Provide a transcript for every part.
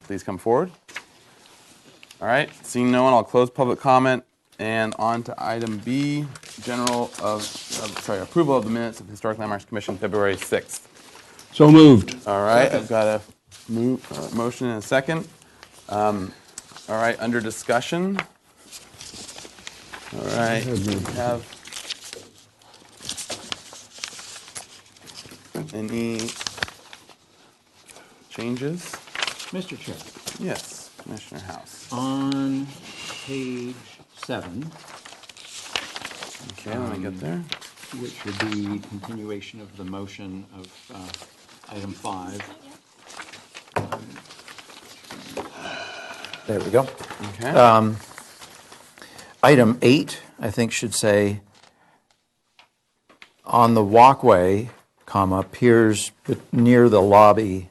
please come forward. All right, seeing no one, I'll close public comment and on to item B, approval of the minutes of the Historic Landmarks Commission, February 6th. So moved. All right, I've got a motion and a second. All right, under discussion. All right, we have any changes? Mr. Chair, Yes, Commissioner House. on page 7, Okay, let me get there. which would be continuation of the motion of item 5. There we go. Okay. Item 8, I think, should say, on the walkway, comma, piers near the lobby,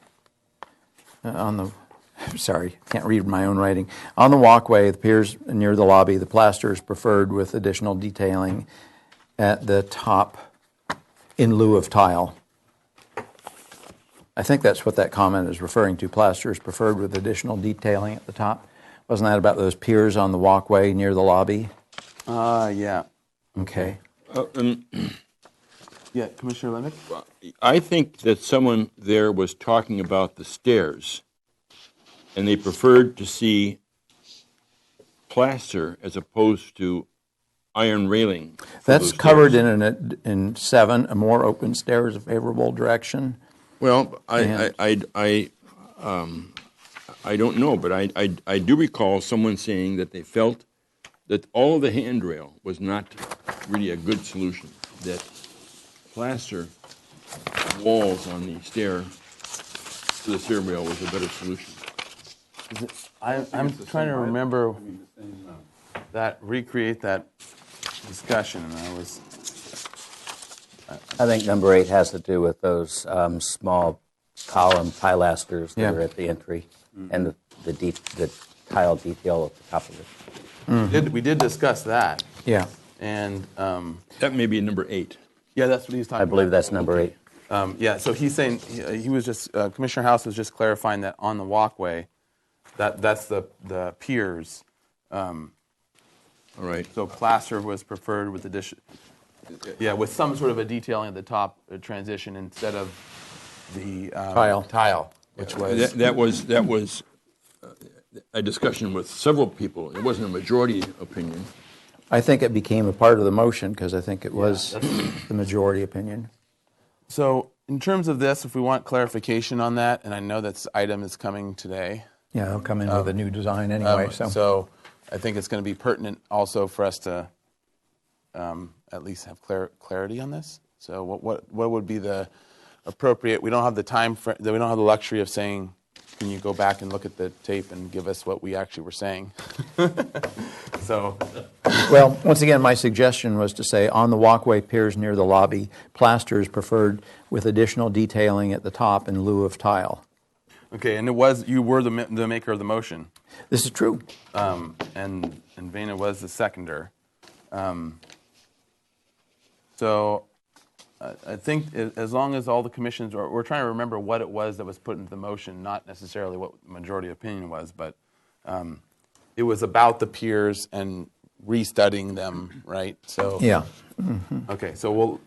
sorry, can't read my own writing. On the walkway, the piers near the lobby, the plaster is preferred with additional detailing at the top in lieu of tile. I think that's what that comment is referring to. Plaster is preferred with additional detailing at the top. Wasn't that about those piers on the walkway near the lobby? Yeah. Okay. Yeah, Commissioner Lemick? I think that someone there was talking about the stairs, and they preferred to see plaster as opposed to iron railing. for That's those covered stairs. in 7, a more open stair is a favorable direction. Well, And- I don't know, but I do recall someone saying that they felt that all of the handrail was not really a good solution, that plaster walls on the stair to the stairwell was a better solution. I'm trying to remember recreate that discussion, and I was. I think number 8 has to do with those small column pilasters that Yeah. are at the entry and the tile detail at the top of it. We did discuss that, Yeah. and That may be number 8. yeah, that's what he's talking I about. believe that's number 8. Yeah, so he's saying he was just Commissioner House was just clarifying that on the walkway, that's the piers. All right. So plaster was preferred with addition. Yeah, with some sort of a detailing at the top, a transition instead of the tile, which was That was a discussion with several people. It wasn't a majority opinion. I think it became a part of the motion because I think it was the majority opinion. So in terms of this, if we want clarification on that, and I know that item is coming today. Yeah, they'll come in with a new design anyway. So I think it's going to be pertinent also for us to at least have clarity on this. So what would be the appropriate? We don't have the time for. We don't have the luxury of saying, "Can you go back and look at the tape and give us what we actually were saying?" So. Well, once again, my suggestion was to say on the walkway piers near the lobby, plaster is preferred with additional detailing at the top in lieu of tile. Okay, and you were the maker of the motion, This is true. and Vena was the seconder. So I think as long as all the commissions, we're trying to remember what it was that was put into the motion, not necessarily what majority opinion was, but it was about the piers and restudying them, right? So Yeah. okay, so we'll.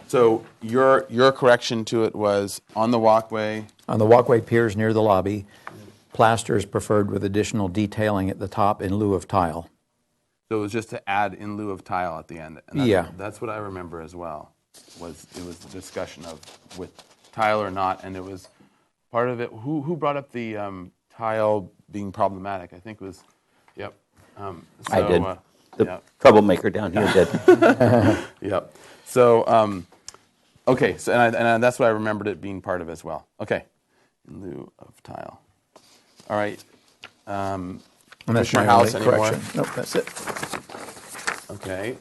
So your correction to it was on the walkway. On the walkway piers near the lobby, plaster is preferred with additional detailing at the top in lieu of tile. So it was just to add in lieu of tile at the end. And that's what I remember as well. It was the discussion of with tile or not, and it was part of it. Who brought up the tile being problematic? I think it was. Yep. I did. The Yep. troublemaker down here did. Yep. So okay. So and that's what I remembered it being part of as well. Okay. In lieu of tile. All right. And that's Commissioner my House only anymore? correction. Nope, that's it. Okay.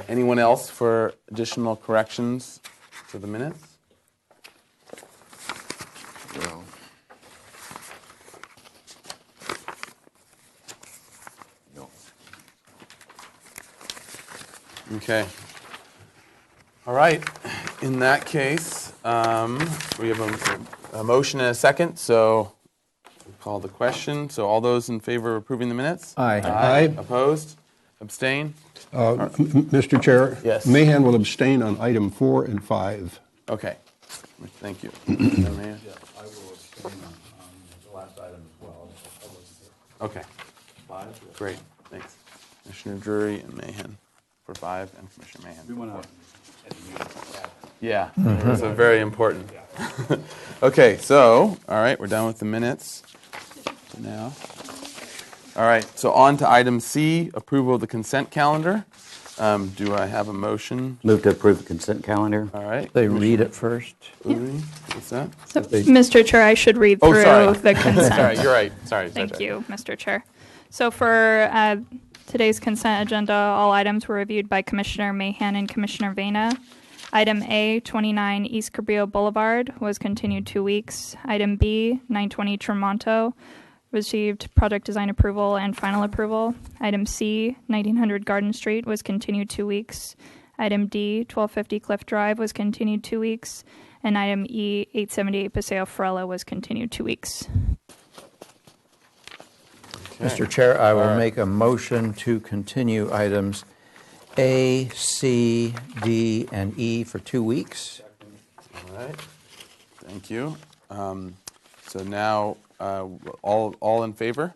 Anyone else for additional corrections to the minutes? Well, no. Okay. All right. In that case, We have a motion and a second, so we'll call the question. So all those in favor of approving the minutes? Aye. Aye. Opposed? Abstain? Mr. Chair? Yes. Mahan will abstain on item 4 and 5. Okay. Thank you. Commissioner Mahan? I will abstain on the last item as well. I wasn't here. Okay. 5? Great. Thanks. Commissioner Drury and Mahan for 5, and Commissioner Mahan. We went out at the meeting. Yeah, so very important. Okay, so, all right, we're done with the minutes for now. All right, so on to item C, approval of the consent calendar. Do I have a motion? Move to approve the consent calendar. All right. They read it first. Uli, what's that? So, Mr. Chair, I should read Oh, through sorry. the consent. Sorry, you're right. Sorry. Thank you, Mr. Chair. So for today's consent agenda, all items were reviewed by Commissioner Mahan and Commissioner Vena. Item A, 29 East Cabrillo Boulevard, was continued 2 weeks. Item B, 920 Tremonto, received project design approval and final approval. Item C, 1900 Garden Street, was continued 2 weeks. Item D, 1250 Cliff Drive, was continued 2 weeks. And item E, 878 Paseo Ferrella, was continued 2 weeks. Mr. Chair, I will make a motion to continue items A, C, D, and E for 2 weeks. All right. Thank you. So now, all in favor?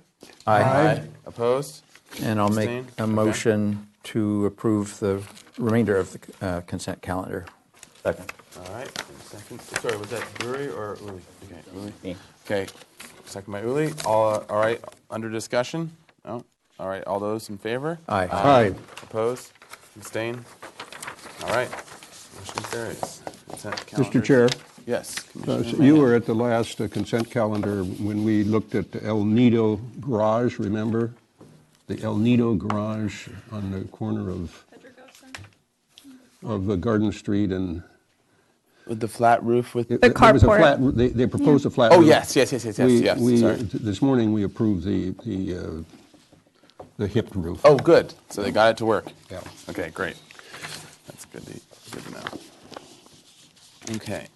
Aye. Opposed? And I'll make Abstain? a Okay. motion to approve the remainder of the consent calendar. Second. All right. Second. Sorry, was that Drury or Uli? Okay, Uli. Me. Okay. Second by Uli. All right. Under discussion? No? All right. All those in favor? Aye. Aye. Opposed? Abstain? All right. Motion carries. Consent calendar. Mr. Chair, Yes. so Commissioner you Mahan. were at the last consent calendar when we looked at the El Nido Garage, remember? The El Nido Garage on the corner of Garden Street and... With the flat roof with. The There was a carport. flat, they proposed a flat Oh, roof. yes. Yes. Sorry. This morning, we approved the hipped roof. Oh, good. So they got it to work. Yeah. Okay, great. That's good to know. Okay.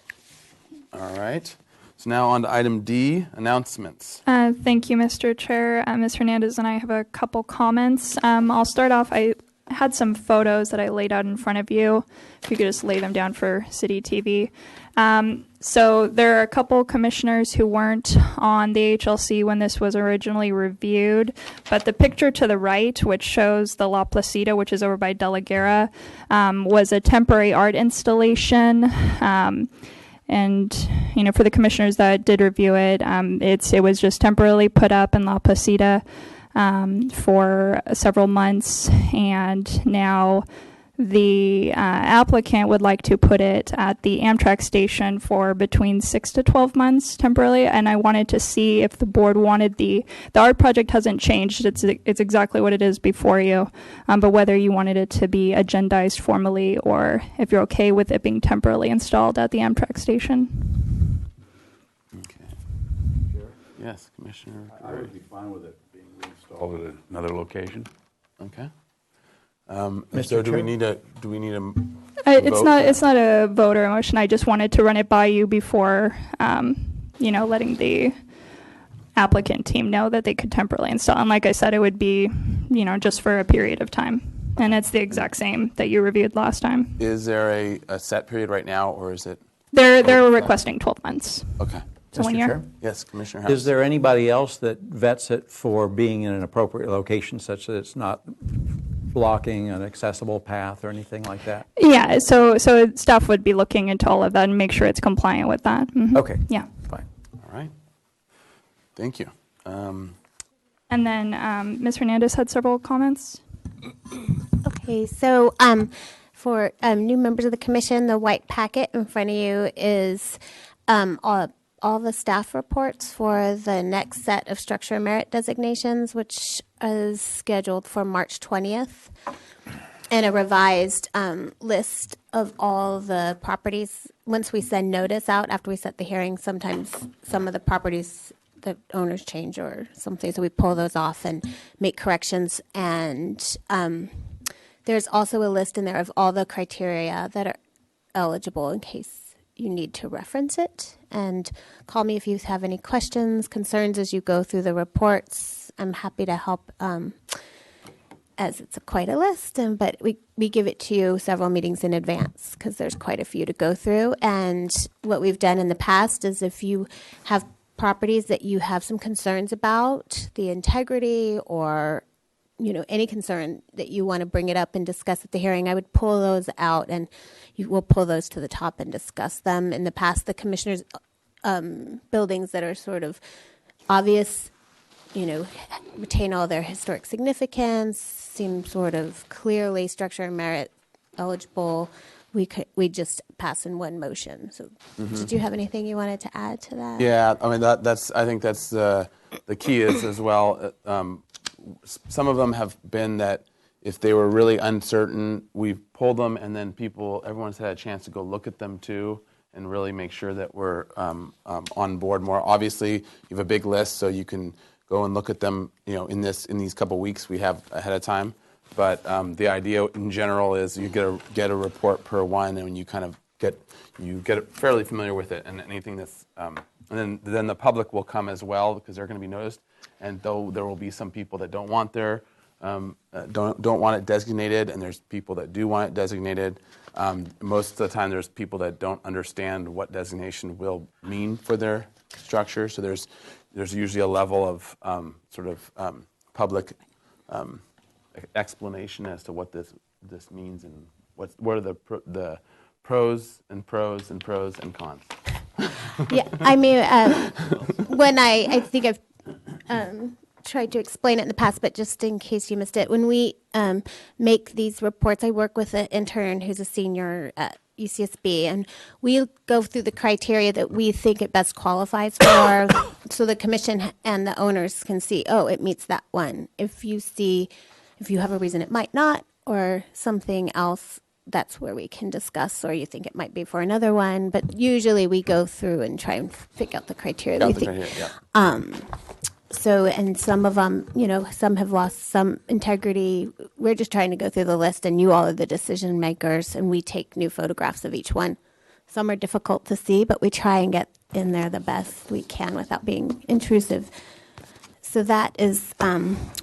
All right. So now on to item D, announcements. Thank you, Mr. Chair. Ms. Hernandez and I have a couple comments. I'll start off. I had some photos that I laid out in front of you. If you could just lay them down for City TV. So there are a couple commissioners who weren't on the HLC when this was originally reviewed, but the picture to the right, which shows the La Placida, which is over by De La Guerra, was a temporary art installation. And, you know, for the commissioners that did review it, it was just temporarily put up in La Placida for several months, and now the applicant would like to put it at the Amtrak station for between 6 to 12 months temporarily. And I wanted to see if the board wanted the art project hasn't changed. It's exactly what it is before you, but whether you wanted it to be agendized formally or if you're okay with it being temporarily installed at the Amtrak station. Okay. Yes, Commissioner. I would be fine with it being reinstalled at another location. Okay. Mr. So do we Chair? need a It's vote? not a vote or a motion. I just wanted to run it by you before, letting the applicant team know that they could temporarily install. And like I said, it would be, just for a period of time. And it's the exact same that you reviewed last time. Is there a set period right now, or is it? They're requesting 12 months. Okay. So 1 Mr. year. Chair? Yes, Commissioner House. Is there anybody else that vets it for being in an appropriate location such that it's not blocking an accessible path or anything like that? Yeah, so staff would be looking into all of that and make sure it's compliant with that. Mhm. Okay. Yeah. Fine. All right. Thank you. And then Ms. Hernandez had several comments. Okay, so for new members of the commission, the white packet in front of you is all the staff reports for the next set of structure and merit designations, which is scheduled for March 20th, and a revised list of all the properties. Once we send notice out after we set the hearing, sometimes some of the properties the owners change or something, so we pull those off and make corrections. And there's also a list in there of all the criteria that are eligible in case you need to reference it. And call me if you have any questions, concerns as you go through the reports. I'm happy to help, as it's quite a list. But we give it to you several meetings in advance because there's quite a few to go through. And what we've done in the past is if you have properties that you have some concerns about, the integrity or any concern that you want to bring it up and discuss at the hearing, I would pull those out and you will pull those to the top and discuss them. In the past, the commissioners' buildings that are sort of obvious, retain all their historic significance, seem sort of clearly structure and merit eligible, we just pass in one motion. So did you have anything you wanted to add to that? Yeah, I mean, I think that's the key is as well. Some of them have been that if they were really uncertain, we've pulled them, and then everyone's had a chance to go look at them too, and really make sure that we're on board more. Obviously, you have a big list, so you can go and look at them, in these couple weeks we have ahead of time. But the idea in general is you get a report per one, and you kind of get fairly familiar with it, and anything that's and then the public will come as well because they're going to be noticed. And though there will be some people that don't want don't want it designated, and there's people that do want it designated. Most of the time, there's people that don't understand what designation will mean for their structure. So there's usually a level of public explanation as to what this means and what are the pros and cons. Yeah, I mean, when I think I've tried to explain it in the past, but just in case you missed it, when we make these reports, I work with an intern who's a senior at UCSB, and we go through the criteria that we think it best qualifies for, so the commission and the owners can see, oh, it meets that one. If you have a reason it might not, or something else, that's where we can discuss, or you think it might be for another one. But usually we go through and try and pick out the criteria. So, and some of them, some have lost some integrity. We're just trying to go through the list, and you all are the decision makers, and we take new photographs of each one. Some are difficult to see, but we try and get in there the best we can without being intrusive. So that is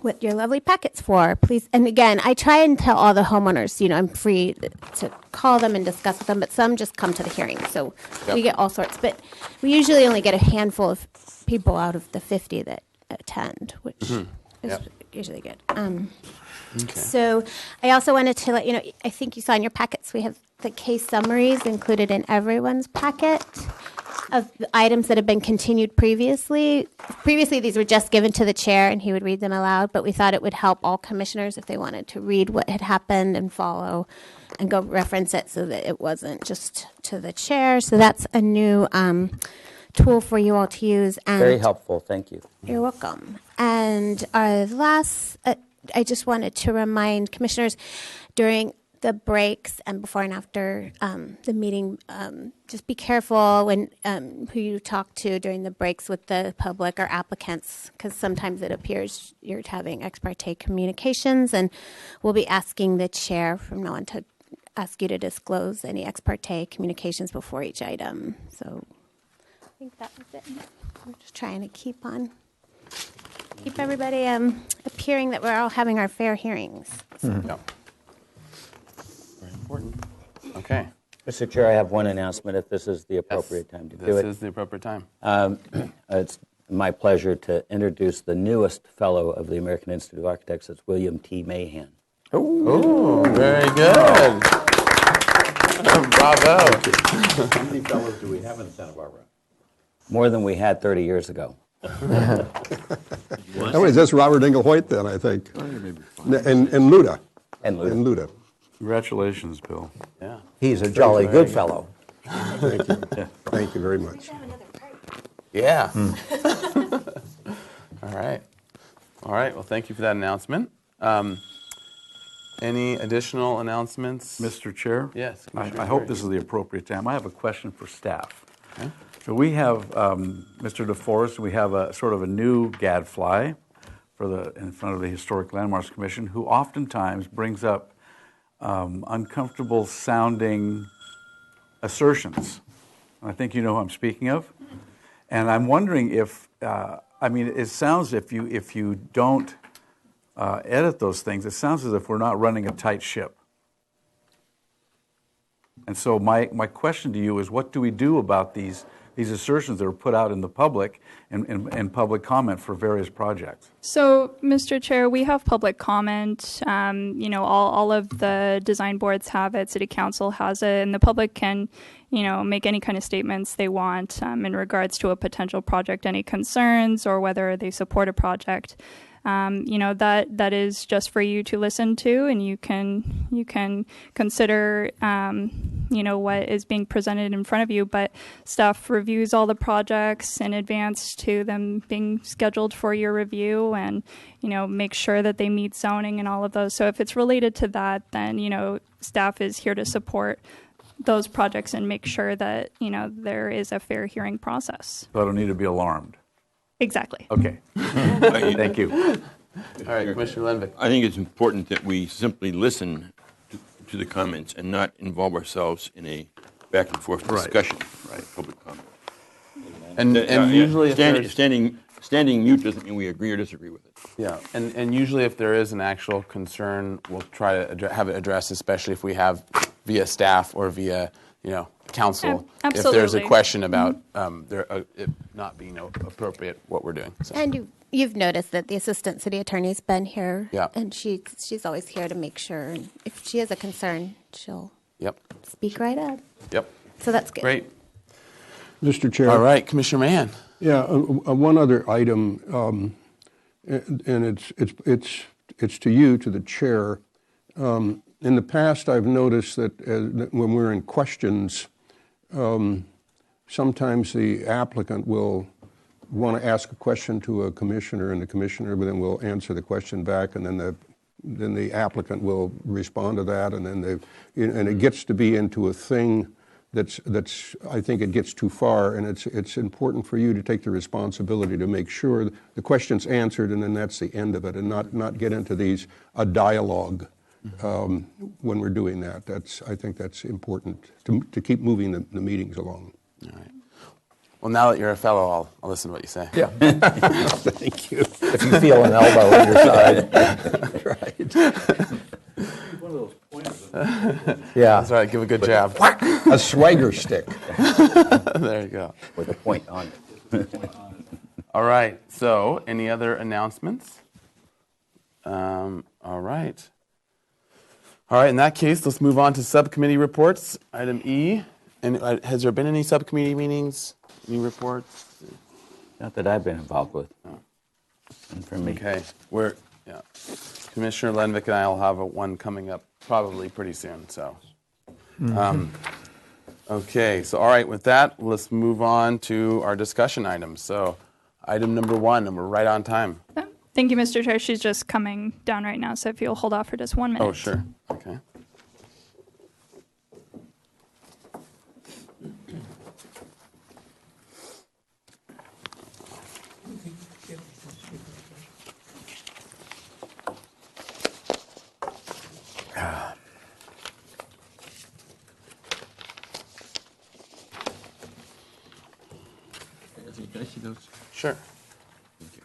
what your lovely packet's for. Please, and again, I try and tell all the homeowners, I'm free to call them and discuss with them, but some just come to the hearing. So we get all sorts. But we usually only get a handful of people out of the 50 that attend, which is usually good. So I also wanted to let you know, I think you saw in your packets, we have the case summaries included in everyone's packet of the items that have been continued previously. Previously, these were just given to the chair, and he would read them aloud, but we thought it would help all commissioners if they wanted to read what had happened and follow and go reference it so that it wasn't just to the chair. So that's a new tool for you all to use. And Very helpful. Thank you. you're welcome. And our last, I just wanted to remind commissioners during the breaks and before and after the meeting, just be careful when who you talk to during the breaks with the public or applicants, because sometimes it appears you're having ex parte communications, and we'll be asking the chair from now on to ask you to disclose any ex parte communications before each item. So I think that was it. I'm just trying to keep everybody appearing that we're all having our fair hearings. So. Yep. Very important. Okay. Mr. Chair, I have one announcement if this is the appropriate time to do it. This is the appropriate time. It's my pleasure to introduce the newest fellow of the American Institute of Architects. It's William T. Mahan. Oh, very good. Bravo. How many fellows do we have in Santa Barbara? More than we had 30 years ago. That was just Robert Inglehoyt then, I think. And Luda. And Luda. And Luda. Congratulations, Bill. Yeah. He's a jolly good fellow. Thank you very much. Yeah. All right. All right. Well, thank you for that announcement. Any additional announcements? Mr. Chair? Yes, I Commissioner hope Gray. this is the appropriate time. I have a question for staff. Okay. So we have Mr. DeForest, we have a sort of a new gadfly in front of the Historic Landmarks Commission, who oftentimes brings up uncomfortable sounding assertions I think you know who I'm speaking of. And I'm wondering if, I mean, it sounds if you don't edit those things, it sounds as if we're not running a tight ship. And so my question to you is, what do we do about these assertions that are put out in the public and public comment for various projects? So, Mr. Chair, we have public comment. All of the design boards have it, City Council has it, and the public can, make any kind of statements they want in regards to a potential project, any concerns, or whether they support a project. That is just for you to listen to, and you can consider, what is being presented in front of you. But staff reviews all the projects in advance to them being scheduled for your review, and make sure that they meet zoning and all of those. So if it's related to that, then staff is here to support those projects and make sure that there is a fair hearing process. So I don't need to be alarmed. Exactly. Okay. Thank you. All right, Commissioner Lenvik. I think it's important that we simply listen to the comments and not involve ourselves in a back and forth discussion. Right. Public comment. And usually, if there's- standing mute doesn't mean we agree or disagree with it. Yeah, and usually if there is an actual concern, we'll try to have it addressed, especially if we have via staff or via council. If there's a Absolutely. question about it not being appropriate what we're doing. So. And you've noticed that the assistant city attorney's been here. Yeah. And she's always here to make sure. And if she has a concern, she'll Yep. speak right up. Yep. So that's good. Great. Mr. Chair. All right, Commissioner Mann. Yeah, one other item, and it's to you, to the chair. In the past, I've noticed that when we're in questions, sometimes the applicant will want to ask a question to a commissioner, and the commissioner then will answer the question back, and then the applicant will respond to that, and then and it gets to be into a thing that's I think it gets too far, and it's important for you to take the responsibility to make sure the question's answered, and then that's the end of it, and not get into a dialogue when we're doing that. I think that's important to keep moving the meetings along. All right. Well, now that you're a fellow, I'll listen to what you say. Yeah. Thank you. If you feel an elbow on your side. Right. One of those pointers. Yeah. That's right. Give a good jab. A swagger stick. There you go. with a point on it. All right. So, any other announcements? All right. All right. In that case, let's move on to subcommittee reports. Item E. And has there been any subcommittee meetings? Any reports? Not that I've been involved with. And for me. Okay. Commissioner Lenvik and I will have one coming up probably pretty soon. So. Okay. So, all right. With that, let's move on to our discussion items. So, item number 1, and we're right on time. Thank you, Mr. Chair. She's just coming down right now, so if you'll hold off for just 1 minute. Oh, sure. Okay. Can I see those? Sure. Thank you.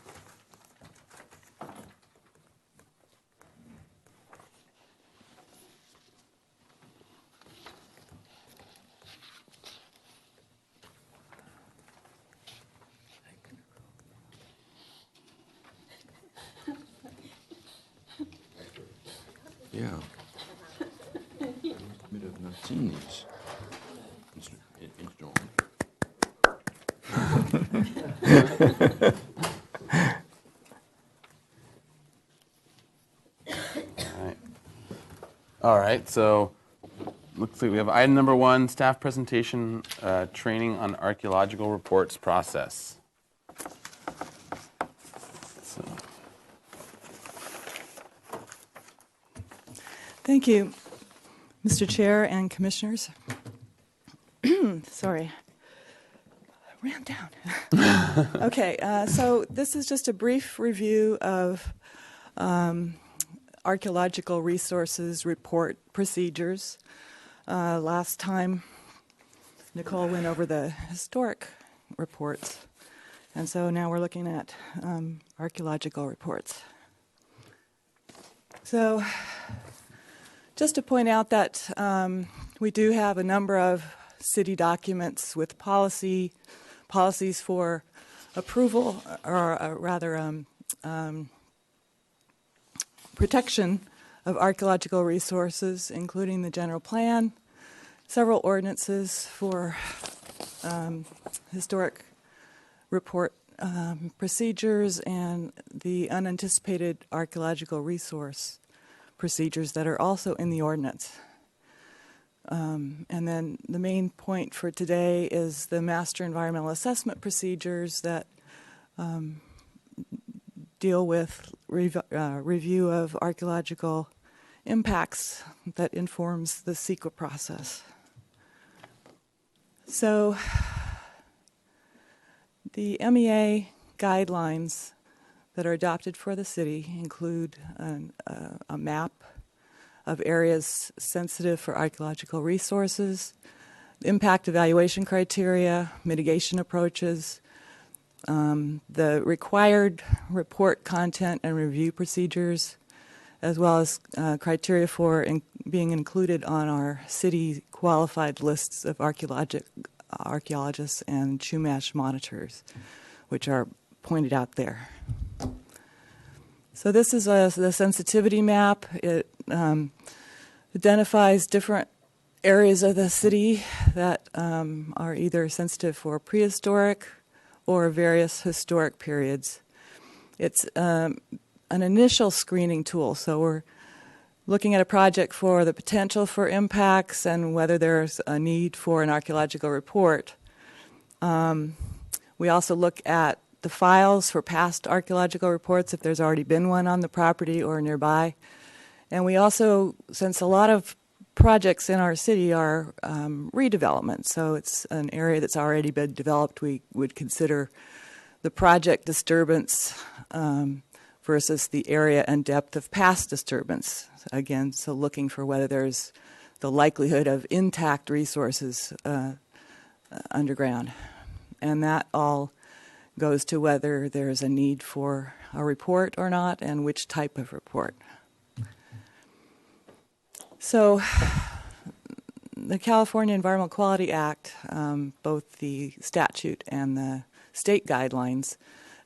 Yeah. I admit I've not seen these. It's Dawn. All right, so looks like we have item number 1, staff presentation, training on archaeological reports process. So, Thank you, Mr. Chair and Commissioners. Sorry. I ran down. Okay, so this is just a brief review of archaeological resources report procedures. Last time Nicole went over the historic reports. And so now we're looking at archaeological reports. So just to point out that we do have a number of city documents with policies for approval, or rather protection of archaeological resources, including the general plan, several ordinances for historic report procedures, and the unanticipated archaeological resource procedures that are also in the ordinance. And then the main point for today is the master environmental assessment procedures that deal with review of archaeological impacts that informs the CEQA process. So the MEA guidelines that are adopted for the city include a map of areas sensitive for archaeological resources, impact evaluation criteria, mitigation approaches, the required report content and review procedures, as well as criteria for being included on our city qualified lists of archaeologists and Chumash monitors, which are pointed out there. So this is the sensitivity map. It identifies different areas of the city that are either sensitive for prehistoric or various historic periods. It's an initial screening tool, so we're looking at a project for the potential for impacts and whether there's a need for an archaeological report. We also look at the files for past archaeological reports if there's already been one on the property or nearby. And we also, since a lot of projects in our city are redevelopment, so it's an area that's already been developed, we would consider the project disturbance versus the area and depth of past disturbance. Again, so looking for whether there's the likelihood of intact resources underground. And that all goes to whether there's a need for a report or not and which type of report. So the California Environmental Quality Act, both the statute and the state guidelines,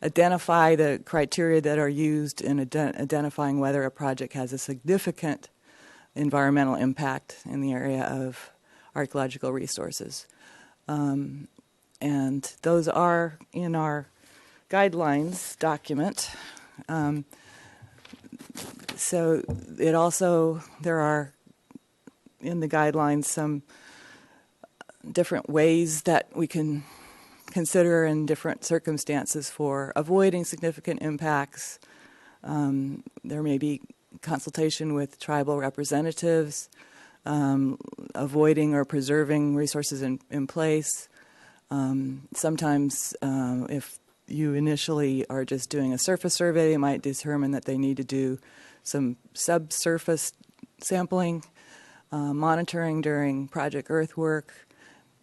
identify the criteria that are used in identifying whether a project has a significant environmental impact in the area of archaeological resources. And those are in our guidelines document. So it also, there are in the guidelines some different ways that we can consider in different circumstances for avoiding significant impacts. There may be consultation with tribal representatives, avoiding or preserving resources in place. Sometimes if you initially are just doing a surface survey, you might determine that they need to do some subsurface sampling, monitoring during project earthwork.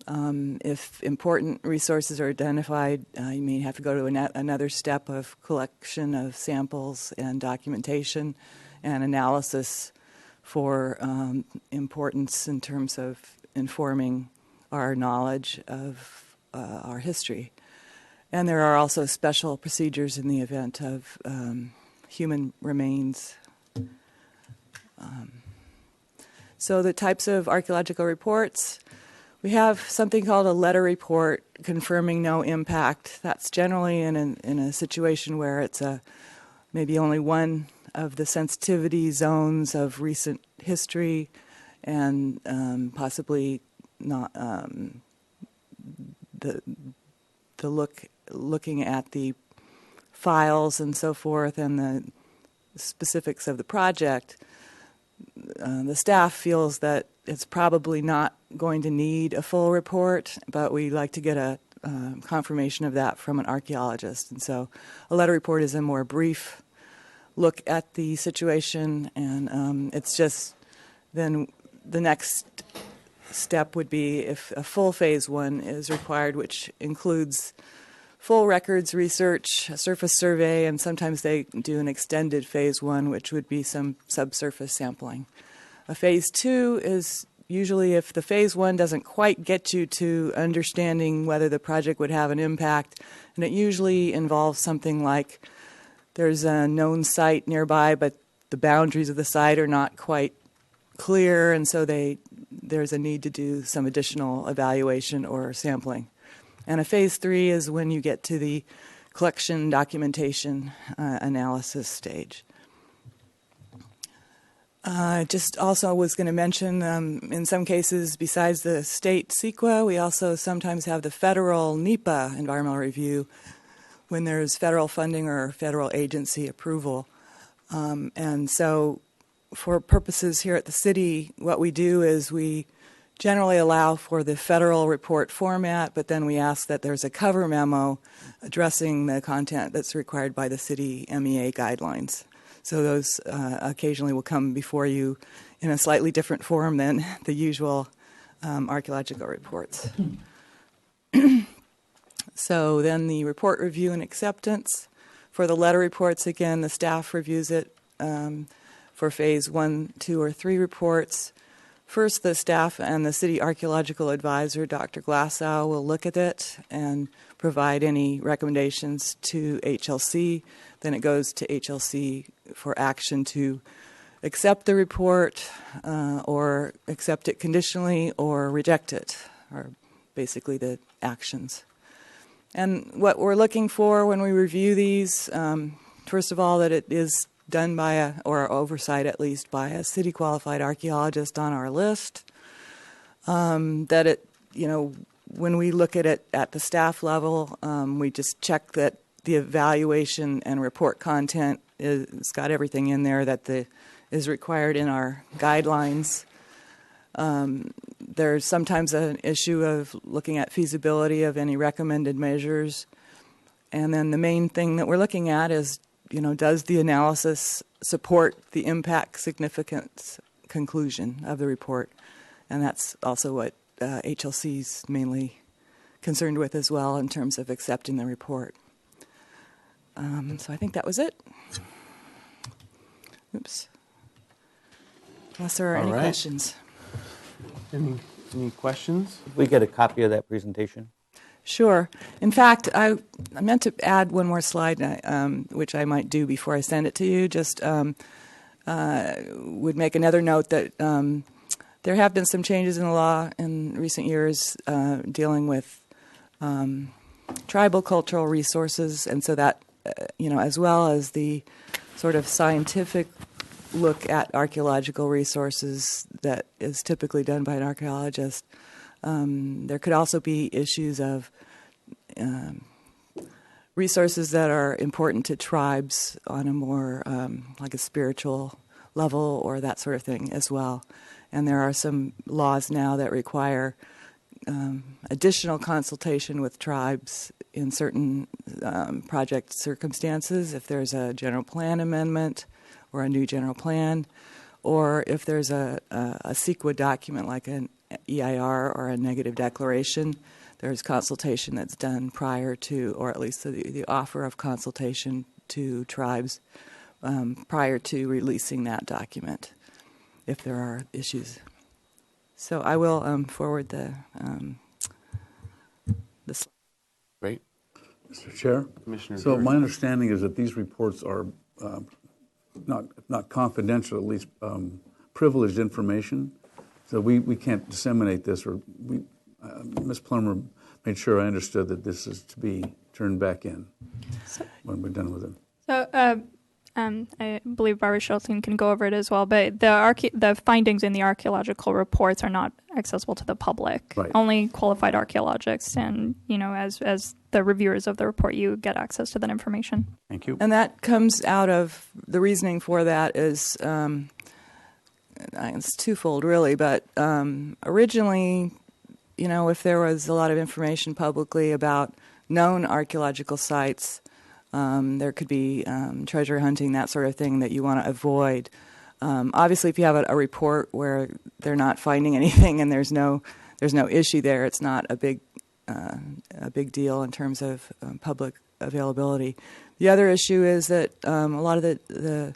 If important resources are identified, you may have to go to another step of collection of samples and documentation and analysis for importance in terms of informing our knowledge of our history. And there are also special procedures in the event of human remains. So the types of archaeological reports, we have something called a letter report confirming no impact. That's generally in a situation where it's maybe only one of the sensitivity zones of recent history and possibly not looking at the files and so forth and the specifics of the project. The staff feels that it's probably not going to need a full report, but we like to get a confirmation of that from an archaeologist. And so a letter report is a more brief look at the situation, and it's just then the next step would be if a full phase one is required, which includes full records research, a surface survey, and sometimes they do an extended phase one, which would be some subsurface sampling. A phase two is usually if the phase one doesn't quite get you to understanding whether the project would have an impact, and it usually involves something like there's a known site nearby, but the boundaries of the site are not quite clear, and so there's a need to do some additional evaluation or sampling. And a phase three is when you get to the collection, documentation, analysis stage. Just also was going to mention, in some cases, besides the state CEQA, we also sometimes have the federal NEPA environmental review when there's federal funding or federal agency approval. And so for purposes here at the city, what we do is we generally allow for the federal report format, but then we ask that there's a cover memo addressing the content that's required by the city MEA guidelines. So those occasionally will come before you in a slightly different form than the usual archaeological reports. So then the report review and acceptance. For the letter reports, again, the staff reviews it for phase 1, 2, or 3 reports. First, the staff and the city archaeological advisor, Dr. Glassow, will look at it and provide any recommendations to HLC. Then it goes to HLC for action to accept the report or accept it conditionally or reject it, are basically the actions. And what we're looking for when we review these, first of all, that it is done by or oversight at least by a city qualified archaeologist on our list. That it, when we look at it at the staff level, we just check that the evaluation and report content it's got everything in there that is required in our guidelines. There's sometimes an issue of looking at feasibility of any recommended measures. And then the main thing that we're looking at is, does the analysis support the impact significance conclusion of the report? And that's also what HLC's mainly concerned with as well in terms of accepting the report. So I think that was it. Oops. Unless there are any questions. Any questions? Did we get a copy of that presentation? Sure. In fact, I meant to add one more slide, which I might do before I send it to you. Just would make another note that there have been some changes in the law in recent years dealing with tribal cultural resources, and so that, as well as the sort of scientific look at archaeological resources that is typically done by an archaeologist. There could also be issues of resources that are important to tribes on a more like a spiritual level or that sort of thing as well. And there are some laws now that require additional consultation with tribes in certain project circumstances, if there's a general plan amendment or a new general plan, or if there's a CEQA document like an EIR or a negative declaration, there's consultation that's done prior to, or at least the offer of consultation to tribes prior to releasing that document, if there are issues. So I will forward the Great. Mr. Chair? Commissioner So George. my understanding is that these reports are not confidential, at least privileged information. So we can't disseminate this, or Ms. Plummer made sure I understood that this is to be turned back in when we're done with it. So I believe Barbara Schulten can go over it as well, but the findings in the archaeological reports are not accessible to the public. Right. Only qualified archaeologists, and as the reviewers of the report, you get access to that information. Thank you. And that comes out of the reasoning for that is it's twofold, really. But originally, if there was a lot of information publicly about known archaeological sites, there could be treasure hunting, that sort of thing that you want to avoid. Obviously, if you have a report where they're not finding anything and there's no issue there, it's not a big deal in terms of public availability. The other issue is that a lot of the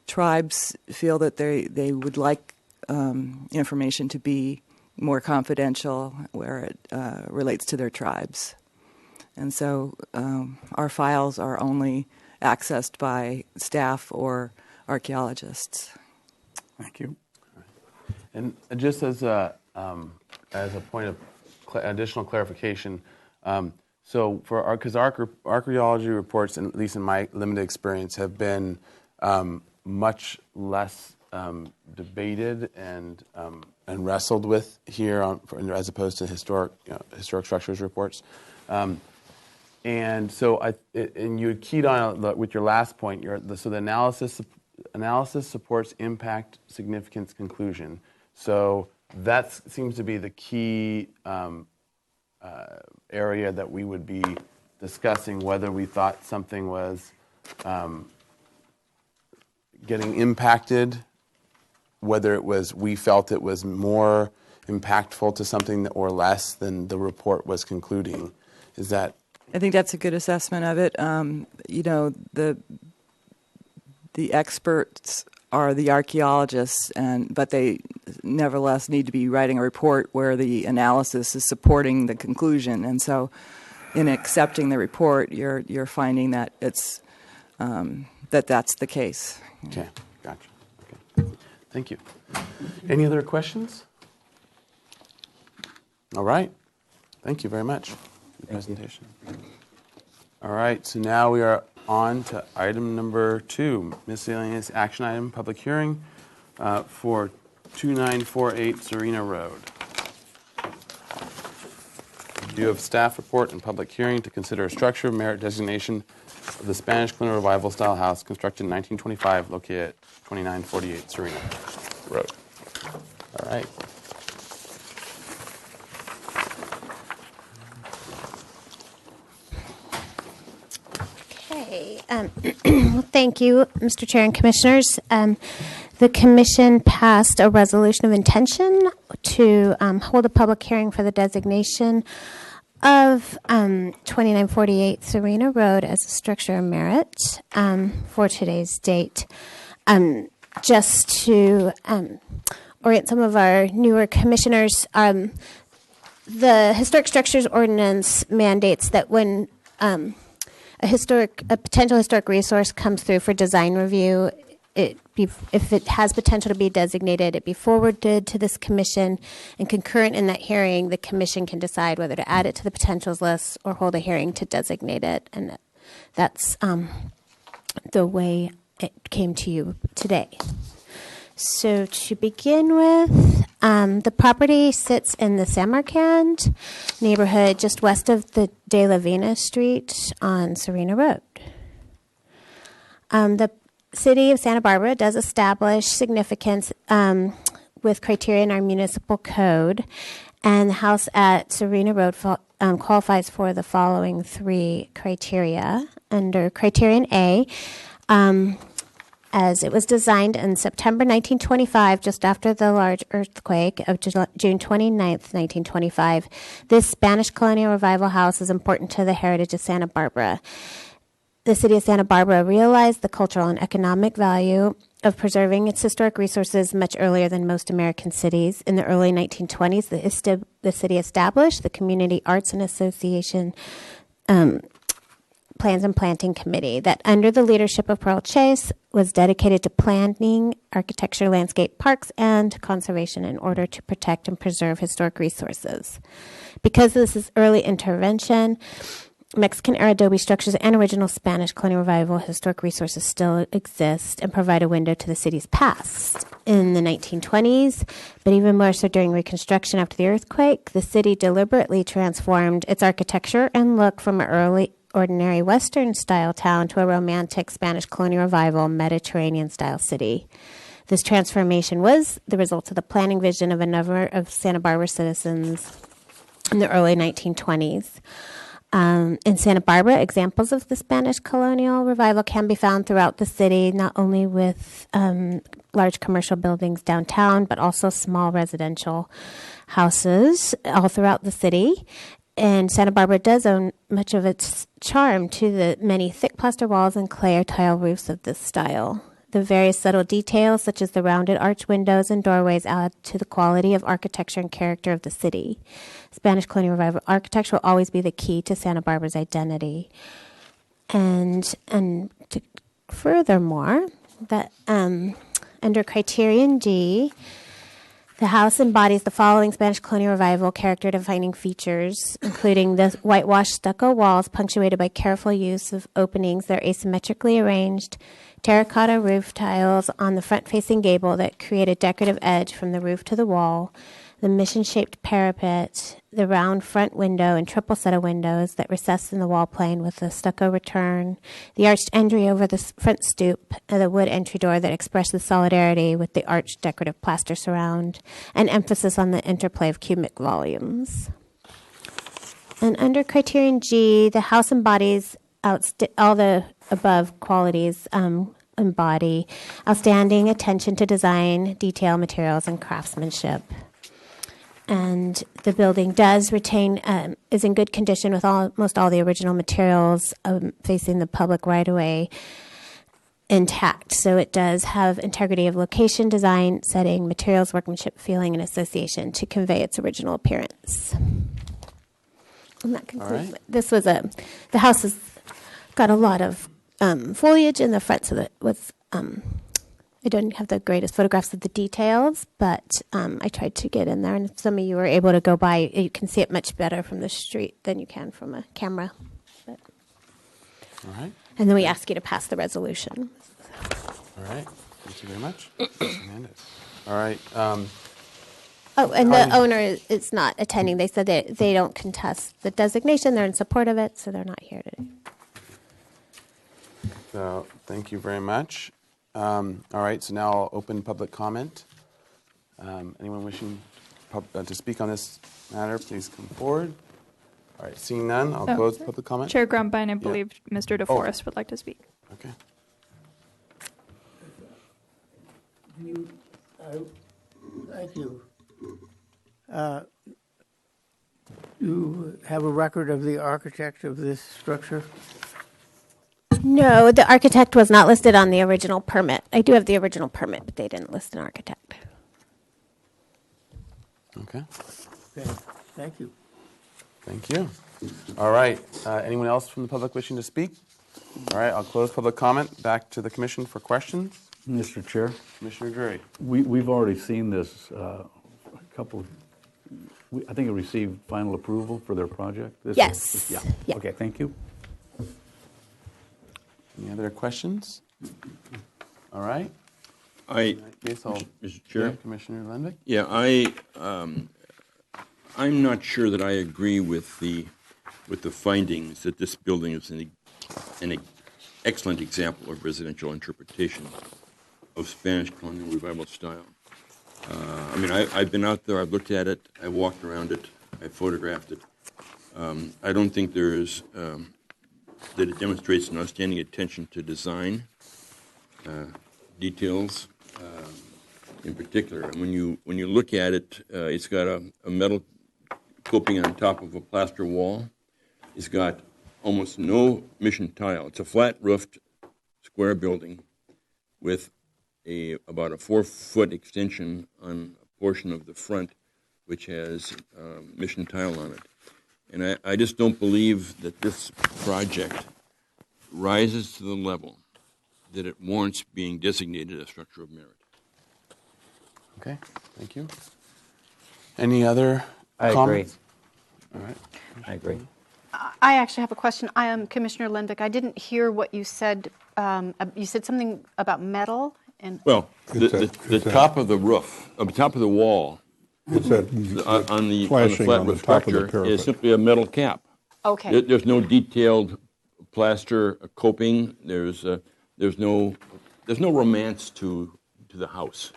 tribes feel that they would like information to be more confidential where it relates to their tribes. And so our files are only accessed by staff or archaeologists. Thank you. And just as a point of additional clarification, so for because archaeology reports, at least in my limited experience, have been much less debated and wrestled with here, as opposed to historic structures reports. And so, and you keyed on with your last point. So the analysis supports impact, significance, conclusion. So that seems to be the key area that we would be discussing, whether we thought something was getting impacted, whether we felt it was more impactful to something or less than the report was concluding. Is that? I think that's a good assessment of it. The experts are the archaeologists, but they nevertheless need to be writing a report where the analysis is supporting the conclusion. And so, in accepting the report, you're finding that it's that's the case. Okay, gotcha. Okay, thank you. Any other questions? All right. Thank you very much for the presentation. All right, so now we are on to item number 2, miscellaneous action item, public hearing for 2948 Serena Road. Review of staff report and public hearing to consider a structure of merit designation of the Spanish Colonial Revival style house constructed in 1925 located at 2948 Serena Road. All right. Thank you, Mr. Chair and Commissioners. The Commission passed a resolution of intention to hold a public hearing for the designation of 2948 Serena Road as a structure of merit for today's date. Just to orient some of our newer commissioners, the Historic Structures Ordinance mandates that when a potential historic resource comes through for design review, if it has potential to be designated, it be forwarded to this commission, and concurrent in that hearing, the commission can decide whether to add it to the potentials list or hold a hearing to designate it. And that's the way it came to you today. So to begin with, the property sits in the Samarkand neighborhood just west of the De La Vina Street on Serena Road. The City of Santa Barbara does establish significance with criteria in our municipal code, and the house at Serena Road qualifies for the following 3 criteria. Under Criterion A, as it was designed in September 1925, just after the large earthquake of June 29th, 1925. This Spanish Colonial Revival house is important to the heritage of Santa Barbara. The City of Santa Barbara realized the cultural and economic value of preserving its historic resources much earlier than most American cities. In the early 1920s, the city established the Community Arts and Association Plans and Planting Committee that, under the leadership of Pearl Chase, was dedicated to planning, architecture, landscape, parks, and conservation in order to protect and preserve historic resources. Because this is early intervention, Mexican-era adobe structures and original Spanish Colonial Revival historic resources still exist and provide a window to the city's past. In the 1920s, but even more so during Reconstruction after the earthquake, the city deliberately transformed its architecture and look from an early ordinary Western-style town to a romantic Spanish Colonial Revival Mediterranean-style city. This transformation was the result of the planning vision of a number of Santa Barbara citizens in the early 1920s. In Santa Barbara, examples of the Spanish colonial revival can be found throughout the city, not only with large commercial buildings downtown, but also small residential houses all throughout the city. And Santa Barbara does owe much of its charm to the many thick plaster walls and clay or tile roofs of this style. The various subtle details, such as the rounded arch windows and doorways, add to the quality of architecture and character of the city. Spanish colonial revival architecture will always be the key to Santa Barbara's identity. Furthermore, that under Criterion G, the house embodies the following Spanish colonial revival character-defining features, including the whitewashed stucco walls punctuated by careful use of openings that are asymmetrically arranged, terracotta roof tiles on the front-facing gable that create a decorative edge from the roof to the wall, the mission-shaped parapet, the round front window and triple set of windows that recess in the wall plane with a stucco return, the arched entry over the front stoop, and the wood entry door that expresses solidarity with the arched decorative plaster surround, and emphasis on the interplay of cubic volumes. And under Criterion G, the house embodies all the above qualities embody outstanding attention to design, detail, materials, and craftsmanship. And the building does retain, is in good condition with almost all the original materials facing the public right-of-way intact. So it does have integrity of location, design, setting, materials, workmanship, feeling, and association to convey its original appearance. And that concludes. Right. This was the house has got a lot of foliage in the front, so that with I don't have the greatest photographs of the details, but I tried to get in there, and if some of you were able to go by, you can see it much better from the street than you can from a camera. But, All right. and then we ask you to pass the resolution. All right. Thank you very much. Hernandez. All right. Oh, and the owner is not attending. They said they don't contest the designation. They're in support of it, so they're not here today. So thank you very much. All right, so now I'll open public comment. Anyone wishing to speak on this matter, please come forward. All right, seeing none, I'll close public comment. Chair Grumpine, I believe Mr. DeForest would like to speak. Okay. Thank you. You have a record of the architect of this structure? No, the architect was not listed on the original permit. I do have the original permit, but they didn't list an architect. Okay. Okay, thank you. Thank you. All right. Anyone else from the public wishing to speak? All right, I'll close public comment. Back to the commission for questions. Mr. Chair, Commissioner Drury. we've already seen this a couple. I think it received final approval for their project. Yes. Yeah. Okay. Thank you. Any other questions? All right. Yes, I'll Mr. Chair? Commissioner Lenvick. Yeah, I'm not sure that I agree with the findings that this building is an excellent example of residential interpretation of Spanish colonial revival style. I mean, I've been out there, I've looked at it, I walked around it, I photographed it. I don't think there is that it demonstrates an outstanding attention to design, details in particular. And when you look at it, it's got a metal coping on top of a plaster wall. It's got almost no mission tile. It's a flat-roofed square building with about a 4-foot extension on a portion of the front, which has mission tile on it. And I just don't believe that this project rises to the level that it warrants being designated a structure of merit. Okay, thank you. Any other I comments? agree. All right. I agree. I actually have a question. I am Commissioner Lenvick. I didn't hear what you said. You said something about metal and. Well, the top of the roof, the top of the wall, It's that on the flashing flat on the roof top of the structure parapet. is simply a metal cap. Okay. There's no detailed plaster coping. There's no romance to the house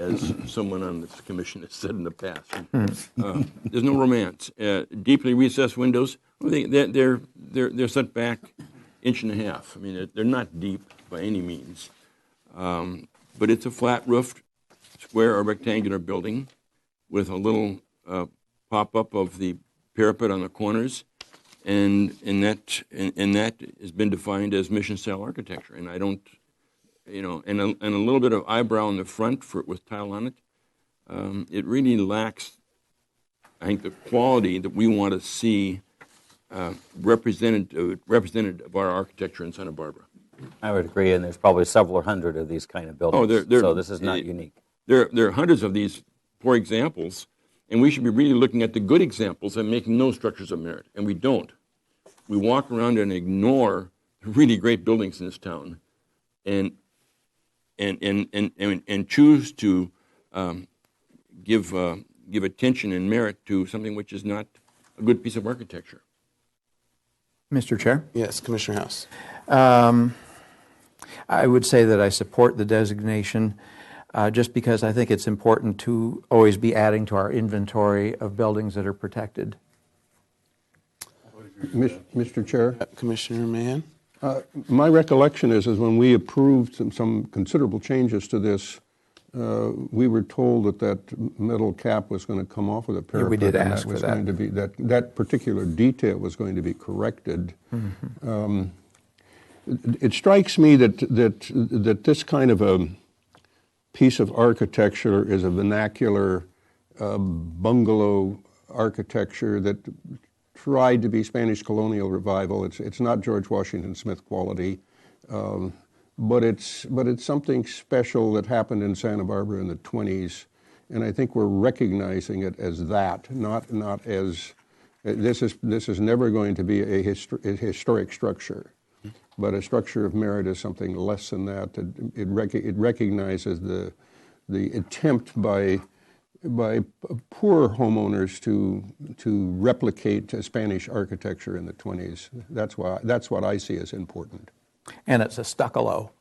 as someone on this commission has said in the past. There's no romance. Deeply recessed windows, they're set back inch and a half. I mean, they're not deep by any means. But it's a flat-roofed, square or rectangular building with a little pop-up of the parapet on the corners, and that has been defined as mission-style architecture. And I don't, and a little bit of eyebrow in the front with tile on it. It really lacks, I think, the quality that we want to see represented of our architecture in Santa Barbara. I would agree, and there's probably several hundred of these kind of buildings, so this is not unique. There are hundreds of these poor examples, and we should be really looking at the good examples and making those structures of merit, and we don't. We walk around and ignore the really great buildings in this town, and choose to give attention and merit to something which is not a good piece of architecture. Mr. Chair? Yes, Commissioner House. I would say that I support the designation just because I think it's important to always be adding to our inventory of buildings that are protected. Mr. Chair? Commissioner Mahan? My recollection is when we approved some considerable changes to this, we were told that metal cap was going to come off of the parapet. We did ask and for Going to be, that particular detail was going to be corrected. Mm-hmm. It strikes me that this kind of a piece of architecture is a vernacular bungalow architecture that tried to be Spanish colonial revival. It's not George Washington Smith quality, but it's something special that happened in Santa Barbara in the 20s, and I think we're recognizing it as that, not as this is never going to be a historic structure. But a structure of merit is something less than that. It recognizes the attempt by poor homeowners to replicate Spanish architecture in the 20s. That's what I see as important. And it's a stucco.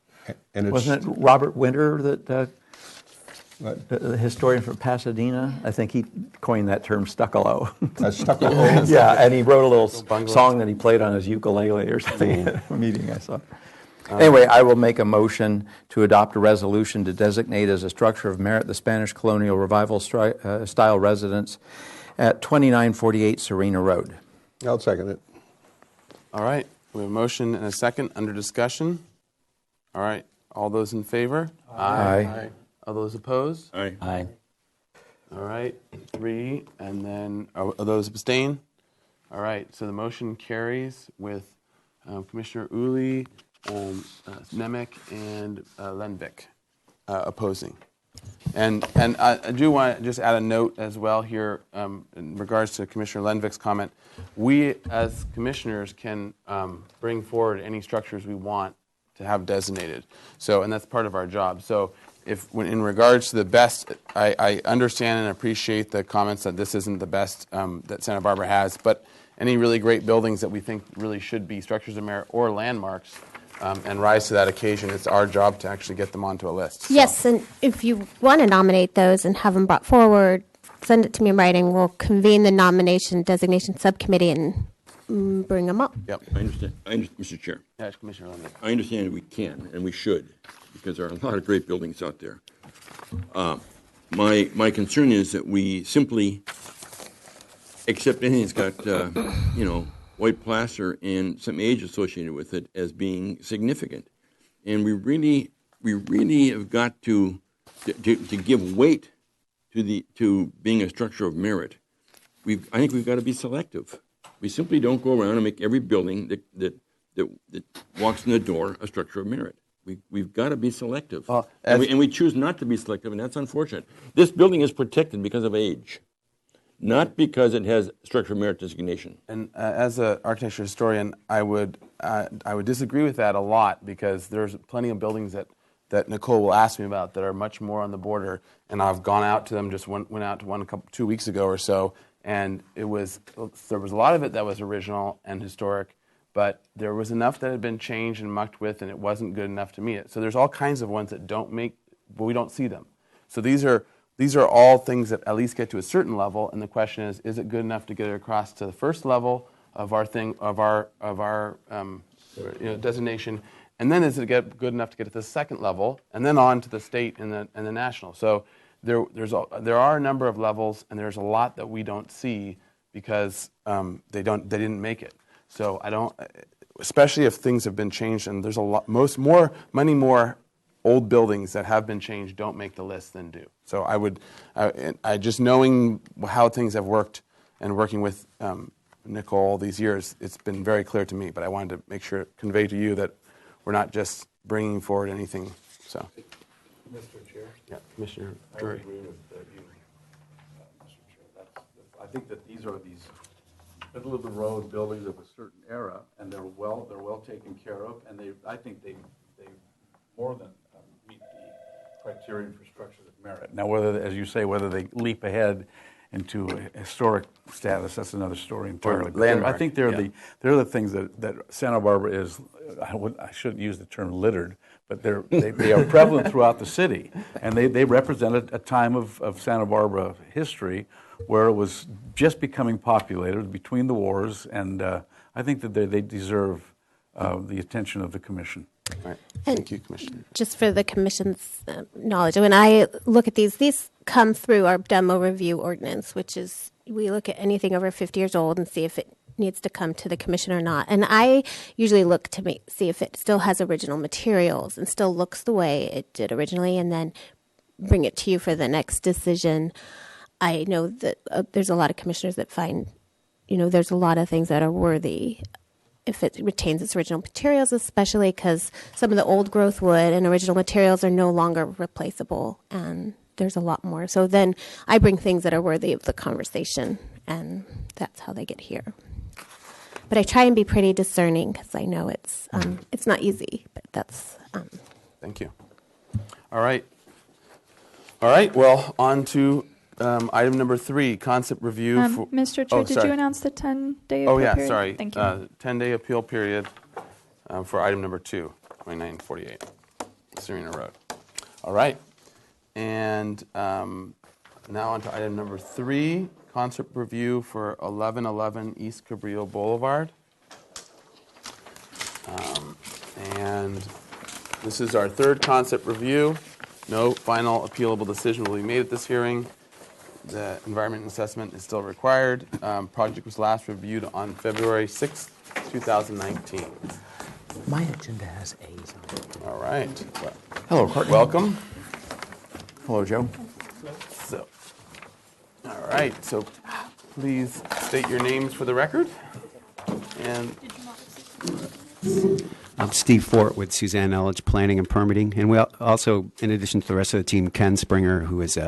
And wasn't it Robert Winter that the historian from Pasadena? I think he coined that term stucco. Stucco. Yeah, and he wrote a little song that he played on his ukulele or something at a meeting I saw. Anyway, I will make a motion to adopt a resolution to designate as a structure of merit the Spanish colonial revival style residence at 2948 Serena Road. I'll second it. All right. We have a motion and a second under discussion. All right. All those in favor? Aye. All those opposed? Aye. Aye. All right. 3. And then, are those abstain? All right. So the motion carries with Commissioner Uli, Nemec, and Lenvik opposing. And I do want to just add a note as well here in regards to Commissioner Lenvik's comment. We, as commissioners, can bring forward any structures we want to have designated. So, and that's part of our job. So, in regards to the best, I understand and appreciate the comments that this isn't the best that Santa Barbara has, but any really great buildings that we think really should be structures of merit or landmarks and rise to that occasion, it's our job to actually get them onto a list. So. Yes, and if you want to nominate those and have them brought forward, send it to me in writing. We'll convene the nomination designation subcommittee and bring them up. Yep. I understand, Mr. Chair. Yes, Commissioner Lenvik. I understand we can and we should, because there are a lot of great buildings out there. My concern is that we simply accept anything that's got white plaster and some age associated with it as being significant, and we really have got to give weight to being a structure of merit. I think we've got to be selective. We simply don't go around and make every building that walks in the door a structure of merit. We've got to be selective, and we choose not to be selective, and that's unfortunate. This building is protected because of age, not because it has structure of merit designation. And as an architecture historian, I would disagree with that a lot, because there's plenty of buildings that Nicole will ask me about that are much more on the border, and I've gone out to them. Just went out to one 2 weeks ago or so, and there was a lot of it that was original and historic, but there was enough that had been changed and mucked with, and it wasn't good enough to meet it. So there's all kinds of ones that don't make, but we don't see them. So these are all things that at least get to a certain level, and the question is it good enough to get it across to the first level of our designation, and then is it good enough to get to the second level, and then on to the state and the national. So there are a number of levels, and there's a lot that we don't see because they didn't make it. So I don't, especially if things have been changed, and there's many more old buildings that have been changed don't make the list than do. So I just knowing how things have worked and working with Nicole all these years, it's been very clear to me. But I wanted to make sure convey to you that we're not just bringing forward anything. So, Mr. Chair? yeah, Commissioner I Drury. agree with you, Mr. Chair. I think that these are middle of the road buildings of a certain era, and they're well taken care of, and I think they more than meet the criterion for structures of merit. Now, as you say, whether they leap ahead into a historic status, that's another story entirely. But I think they're the things that Santa Barbara is. I shouldn't use the term littered, but they are prevalent throughout the city, and they represent a time of Santa Barbara history where it was just becoming populated between the wars, and I think that they deserve the attention of the commission. Right. Thank you, Commissioner. Just for the commission's knowledge, when I look at these come through our demo review ordinance, which is we look at anything over 50 years old and see if it needs to come to the commission or not. And I usually look to see if it still has original materials and still looks the way it did originally, and then bring it to you for the next decision. I know that there's a lot of commissioners that find, there's a lot of things that are worthy if it retains its original materials, especially because some of the old growth wood and original materials are no longer replaceable, and there's a lot more. So then I bring things that are worthy of the conversation, and that's how they get here. But I try and be pretty discerning because I know it's not easy, but that's... Thank you. All right. Well, on to item number 3, concept review. Mr. Chair, did you announce the 10-day appeal period? Oh, yeah, period? sorry. Thank you. 10-day appeal period for item number 2, 2948, Serena Road. All right. And now on to item number 3, concept review for 1111 East Cabrillo Boulevard. And this is our 3rd concept review. No final appealable decision will be made at this hearing. The environment assessment is still required. Project was last reviewed on February 6th, 2019. My agenda has A's on it. All right. Well, Hello, Courtney. welcome. Hello, Joe. So, all right. So, please state your names for the record. And I'm Steve Fort with Suzanne Elledge Planning and Permitting, and we also, in addition to the rest of the team, Ken Springer, who is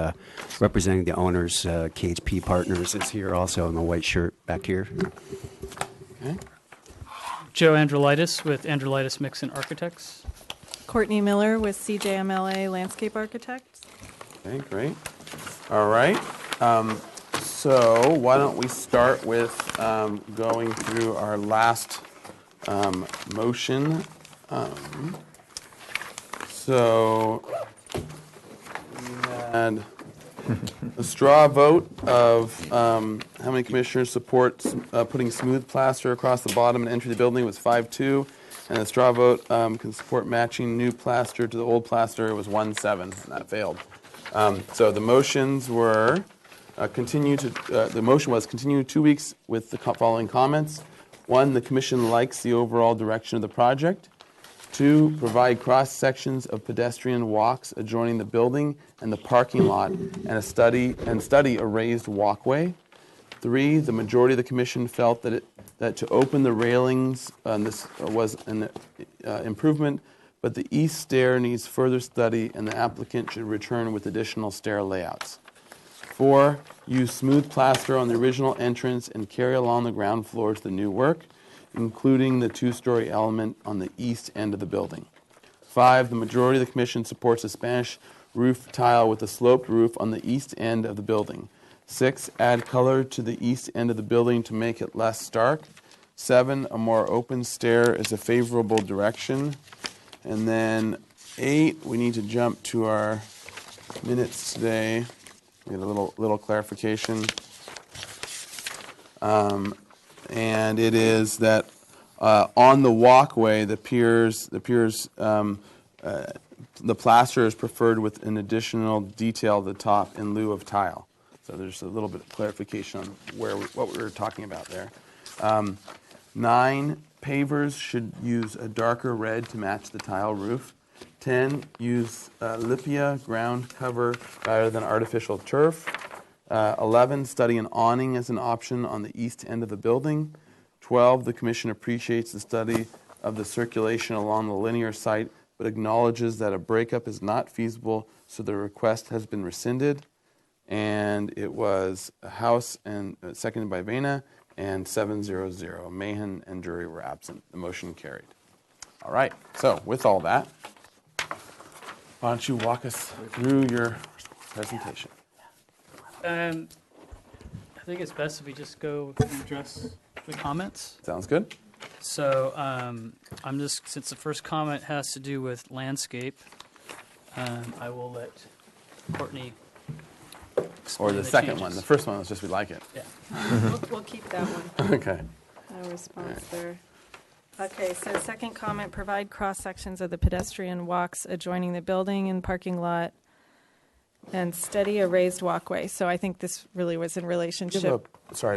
representing the owners, KHP Partners, is here also in the white shirt back here. okay. Joe Androlitis with Androlitis Mixon Architects. Courtney Miller with CJMLA Landscape Architects. Okay, great. All right. So why don't we start with going through our last motion. So we had a straw vote of how many commissioners support putting smooth plaster across the bottom and entry of the building was 5-2, and a straw vote can support matching new plaster to the old plaster. It was 1-7, and that failed. So the motions were the motion was continue 2 weeks with the following comments. 1, the commission likes the overall direction of the project. 2, provide cross sections of pedestrian walks adjoining the building and the parking lot, and study a raised walkway. 3, the majority of the commission felt that to open the railings, this was an improvement, but the east stair needs further study, and the applicant should return with additional stair layouts. 4, use smooth plaster on the original entrance and carry along the ground floor to the new work, including the 2-story element on the east end of the building. 5, the majority of the commission supports a Spanish roof tile with a sloped roof on the east end of the building. 6, add color to the east end of the building to make it less stark. 7, a more open stair is a favorable direction. And then 8, we need to jump to our minutes today. We had a little clarification. And it is that on the walkway, the plaster is preferred with an additional detail at the top in lieu of tile. So there's a little bit of clarification on what we were talking about there. 9, pavers should use a darker red to match the tile roof. 10, use Lipia ground cover rather than artificial turf. 11, study an awning as an option on the east end of the building. 12, the Commission appreciates the study of the circulation along the linear site, but acknowledges that a breakup is not feasible, so the request has been rescinded. And it was House and seconded by Vena, and 7-0-0. Mahan and Drury were absent. The motion carried. All right. So with all that, why don't you walk us through your presentation? I think it's best if we just go and address the comments. Sounds good. So I'm just, since the first comment has to do with landscape, I will let Courtney explain Or the second changes. one. The first one was just we like it. Yeah. We'll keep that one. Okay. No response there. Okay, so second comment, provide cross-sections of the pedestrian walks adjoining the building and parking lot and study a raised walkway. So I think this really was in relationship. Do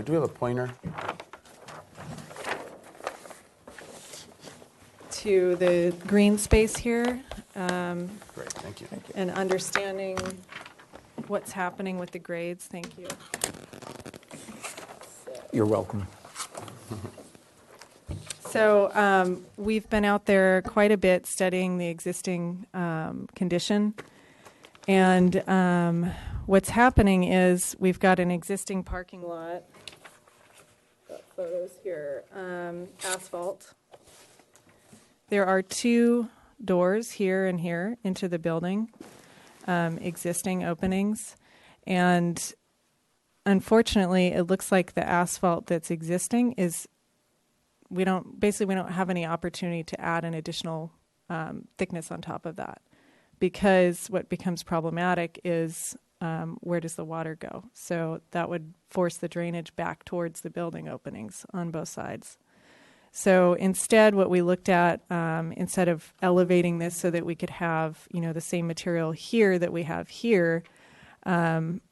we have a pointer? To the green space here. Great, thank you. And understanding what's happening with the grades. Thank you. You're welcome. So we've been out there quite a bit studying the existing condition. And what's happening is we've got an existing parking lot. Got photos here. Asphalt. There are 2 doors here and here into the building, existing openings. And unfortunately, it looks like the asphalt that's existing is we don't have any opportunity to add an additional thickness on top of that, because what becomes problematic is where does the water go? So that would force the drainage back towards the building openings on both sides. So instead, what we looked at, instead of elevating this so that we could have, the same material here that we have here,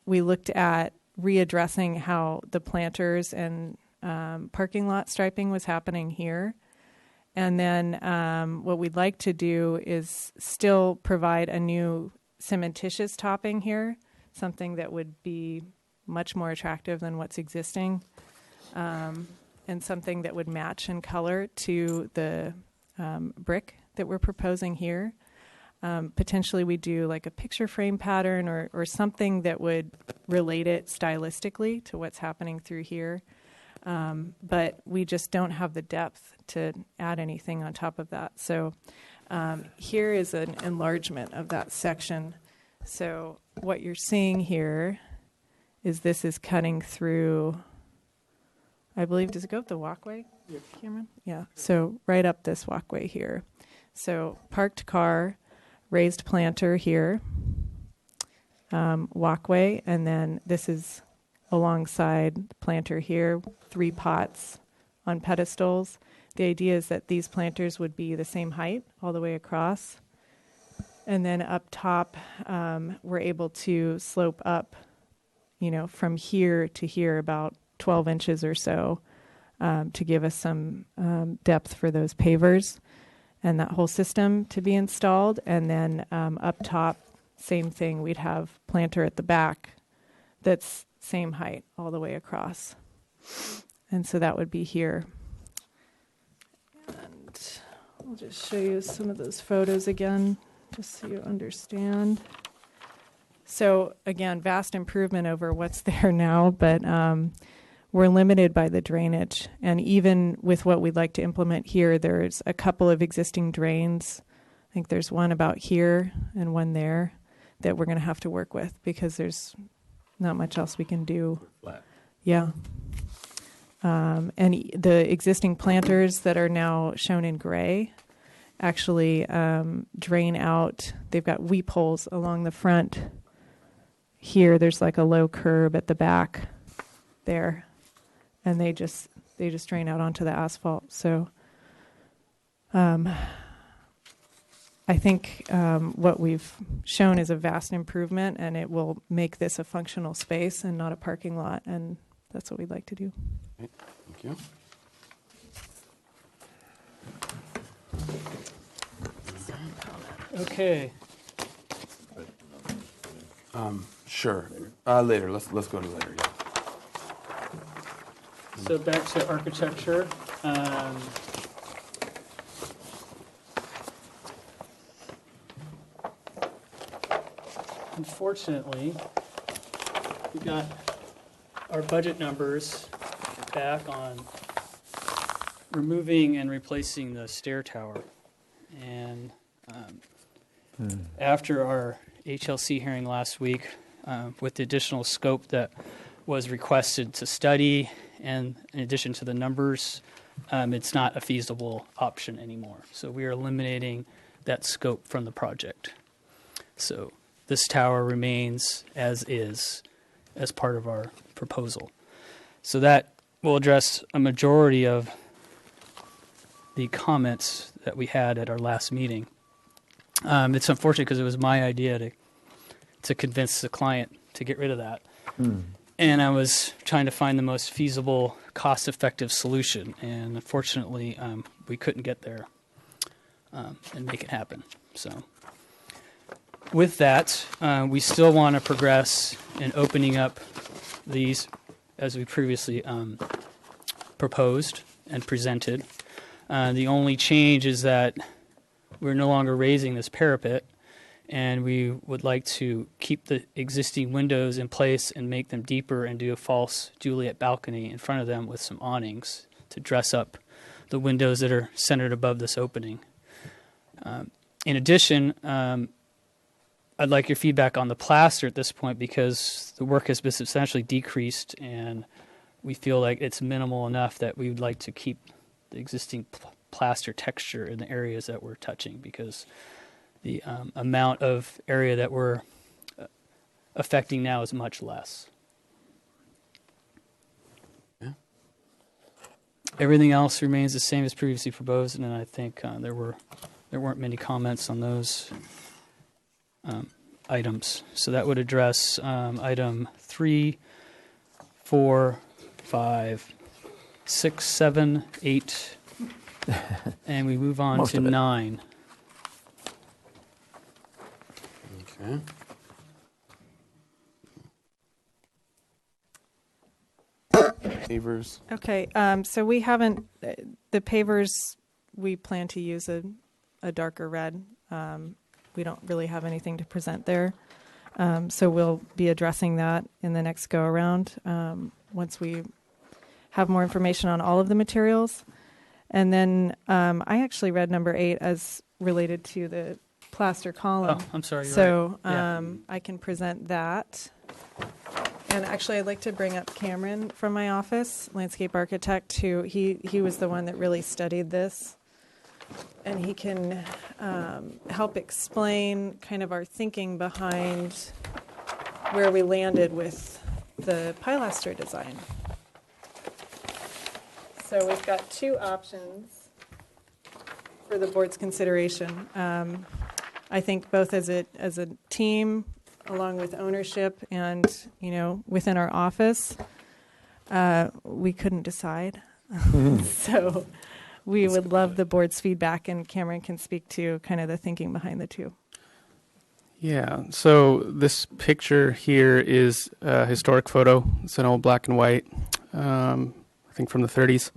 we looked at readdressing how the planters and parking lot striping was happening here. And then what we'd like to do is still provide a new cementitious topping here, something that would be much more attractive than what's existing, and something that would match in color to the brick that we're proposing here. Potentially we do like a picture frame pattern or something that would relate it stylistically to what's happening through here. But we just don't have the depth to add anything on top of that. So here is an enlargement of that section. So what you're seeing here is this is cutting through, I believe, does it go up the walkway, Cameron? Yeah, so right up this walkway here. So parked car, raised planter here, walkway, and then this is alongside the planter here, 3 pots on pedestals. The idea is that these planters would be the same height all the way across. And then up top, we're able to slope up, from here to here about 12 inches or so to give us some depth for those pavers and that whole system to be installed. And then up top, same thing, we'd have planter at the back that's same height all the way across. And so that would be here. And I'll just show you some of those photos again, just so you understand. So again, vast improvement over what's there now, but we're limited by the drainage. And even with what we'd like to implement here, there's a couple of existing drains. I think there's one about here and one there that we're going to have to work with because there's not much else we can do. Flat. Yeah. And the existing planters that are now shown in gray actually drain out. They've got weep holes along the front here there's like a low curb at the back there, and they just drain out onto the asphalt. So I think what we've shown is a vast improvement, and it will make this a functional space and not a parking lot, and that's what we'd like to do. Okay, thank you. Okay. Sure. Later. Let's go to later. Yeah. So back to architecture. Unfortunately, we got our budget numbers back on removing and replacing the stair tower. And after our HLC hearing last week, with the additional scope that was requested to study, and in addition to the numbers, it's not a feasible option anymore. So we are eliminating that scope from the project. So this tower remains as is as part of our proposal. So that will address a majority of the comments that we had at our last meeting. It's unfortunate because it was my idea to convince the client to get rid of that. And I was trying to find the most feasible, cost-effective solution. And unfortunately, we couldn't get there and make it happen. So with that, we still want to progress in opening up these as we previously proposed and presented. The only change is that we're no longer raising this parapet, and we would like to keep the existing windows in place and make them deeper and do a false Juliet balcony in front of them with some awnings to dress up the windows that are centered above this opening. In addition, I'd like your feedback on the plaster at this point, because the work has been substantially decreased and we feel like it's minimal enough that we would like to keep the existing plaster texture in the areas that we're touching, because the amount of area that we're affecting now is much less. Yeah. Everything else remains the same as previously proposed, and I think there weren't many comments on those items. So that would address item 3, 4, 5, 6, 7, 8, and we move on to 9. Okay. Pavers. Okay, so we haven't, the pavers, we plan to use a darker red. We don't really have anything to present there. So we'll be addressing that in the next go-around once we have more information on all of the materials. And then I actually read number 8 as related to the plaster column. Oh, I'm sorry. You're so right. Yeah. I can present that. And actually, I'd like to bring up Cameron from my office, landscape architect, who he was the one that really studied this. And he can help explain kind of our thinking behind where we landed with the pilaster design. So we've got 2 options for the board's consideration. I think both as a team, along with ownership, and within our office, we couldn't decide. So we would love the board's feedback, and Cameron can speak to kind of the thinking behind the 2. Yeah, so this picture here is a historic photo. It's an old black and white, I think from the 30s.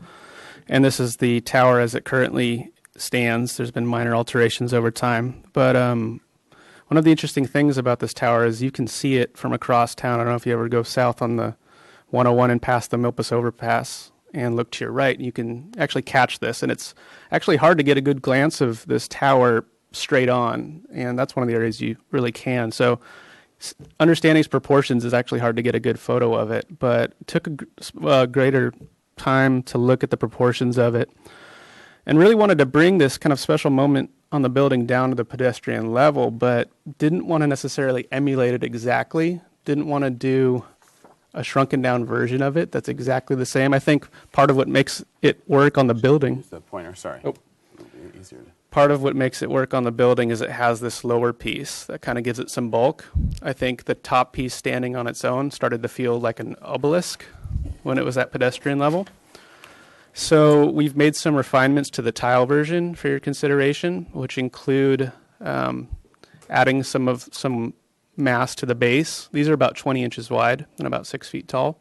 And this is the tower as it currently stands. There's been minor alterations over time. But one of the interesting things about this tower is you can see it from across town. I don't know if you ever go south on the 101 and past the Milpas overpass and look to your right. You can actually catch this. And it's actually hard to get a good glance of this tower straight on. And that's one of the areas you really can. So understanding its proportions is actually hard to get a good photo of it. But it took a greater time to look at the proportions of it, and really wanted to bring this kind of special moment on the building down to the pedestrian level, but didn't want to necessarily emulate it exactly didn't want to do a shrunken down version of it that's exactly the same. I think part of what makes it work on the building. Use the pointer, sorry. Oh. It'll be easier to. Part of what makes it work on the building is it has this lower piece that kind of gives it some bulk. I think the top piece standing on its own started to feel like an obelisk when it was at pedestrian level. So we've made some refinements to the tile version for your consideration, which include adding some mass to the base. These are about 20 inches wide and about 6 feet tall.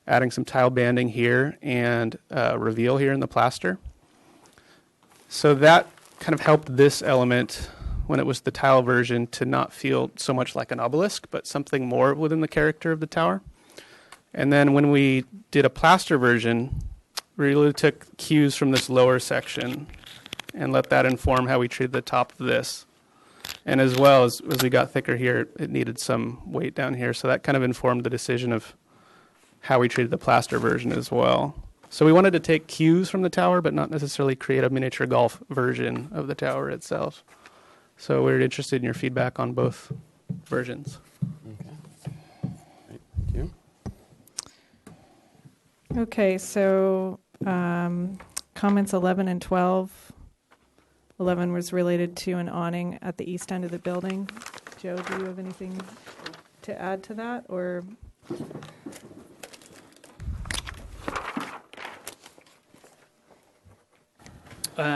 Adding some tile banding here and reveal here in the plaster. So that kind of helped this element, when it was the tile version, to not feel so much like an obelisk, but something more within the character of the tower. And then when we did a plaster version, we really took cues from this lower section and let that inform how we treated the top of this. And as well as we got thicker here, it needed some weight down here. So that kind of informed the decision of how we treated the plaster version as well. So we wanted to take cues from the tower, but not necessarily create a miniature golf version of the tower itself. So we're interested in your feedback on both versions. Okay. Great. Thank you. Okay, so comments 11 and 12. 11 was related to an awning at the east end of the building. Joe, do you have anything to add to that, or?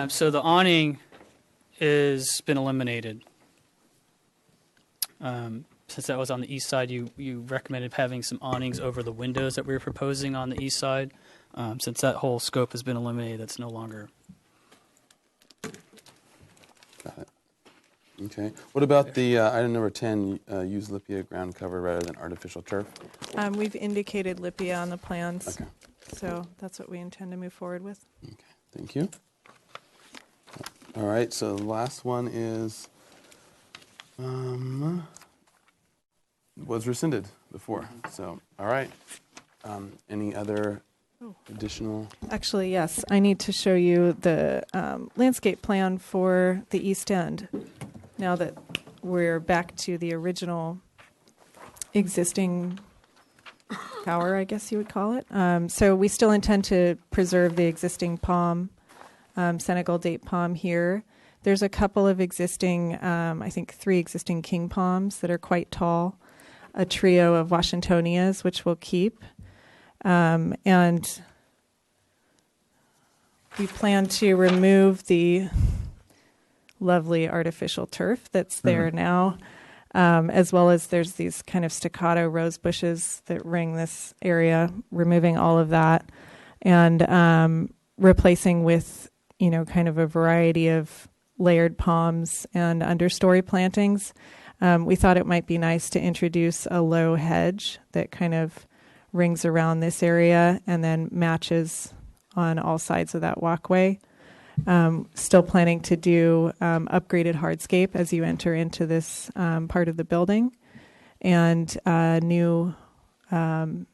So the awning has been eliminated. Since that was on the east side, you recommended having some awnings over the windows that we were proposing on the east side. Since that whole scope has been eliminated, that's no longer. Got it. Okay. What about the item number 10, use Lipia ground cover rather than artificial turf? We've indicated Lipia on the plans. Okay. So that's what we intend to move forward with. Okay. Thank you. All right. So the last one is was rescinded before. So all right. Any other additional? Actually, yes. I need to show you the landscape plan for the east end. Now that we're back to the original existing tower, I guess you would call it. So we still intend to preserve the existing palm, Senegal date palm here. There's a couple of existing, I think 3 existing king palms that are quite tall, a trio of Washingtonias, which we'll keep. And we plan to remove the lovely artificial turf that's there now, as well as there's these kind of staccato rose bushes that ring this area, removing all of that and replacing with, kind of a variety of layered palms and understory plantings. We thought it might be nice to introduce a low hedge that kind of rings around this area and then matches on all sides of that walkway. Still planning to do upgraded hardscape as you enter into this part of the building, and new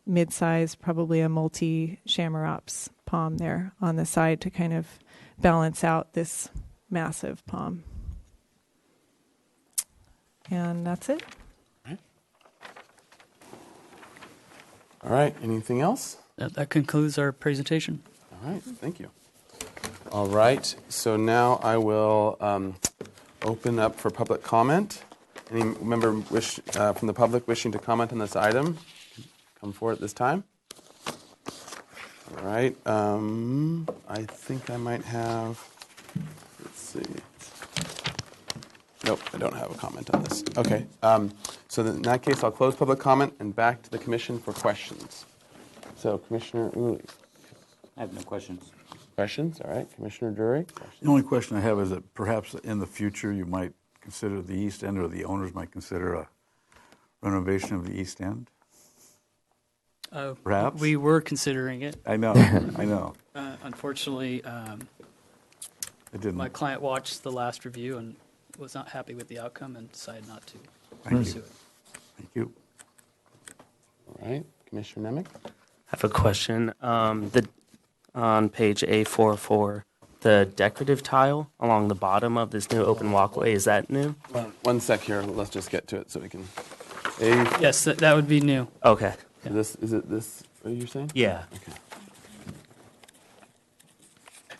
mid-size, probably a multi-Chamaerops palm there on the side to kind of balance out this massive palm. And that's it. All right. Anything else? That concludes our presentation. All right. Thank you. All right. So now I will open up for public comment. Any member from the public wishing to comment on this item, come forward at this time. All right. I think I might have. Let's see. Nope, I don't have a comment on this. Okay. So in that case, I'll close public comment and back to the commission for questions. So, Commissioner Uli. I have no questions. Questions? All right. Commissioner Drury? The only question I have is that perhaps in the future you might consider the east end, or the owners might consider a renovation of the east end? Perhaps? We were considering it. I know, I know. Unfortunately, It didn't. my client watched the last review and was not happy with the outcome and decided not to Thank pursue you. it. Thank you. All right. Commissioner Nemec? I have a question. On page A44, the decorative tile along the bottom of this new open walkway, is that new? One sec here. Let's just get to it so we can. Yes, that would be new. Okay. Is it this, what you're saying? Yeah. Okay.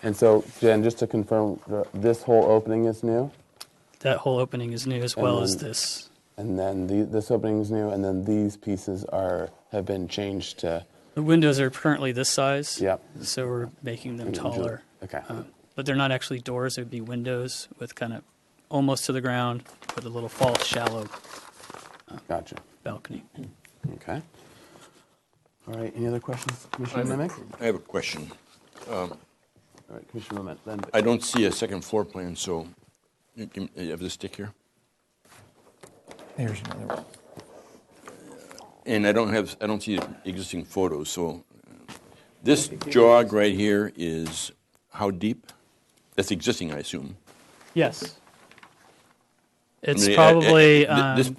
And so, Jen, just to confirm, this whole opening is new? That whole opening is new as And well then- as this. And then this opening is new, and then these pieces have been changed to... The windows are currently this size. Yep. So we're making them Individual. taller. Okay. But they're not actually doors. It would be windows with kind of almost to the ground with a little false shallow Gotcha. balcony. Okay. All right, any other questions, Commissioner Mimic? I have a question. All right, Commissioner Mimic. I don't see a second floor plan, so you have the stick here? There's another one. And I don't see existing photos, so this jog right here is how deep? That's existing, I assume. Yes. It's I mean, probably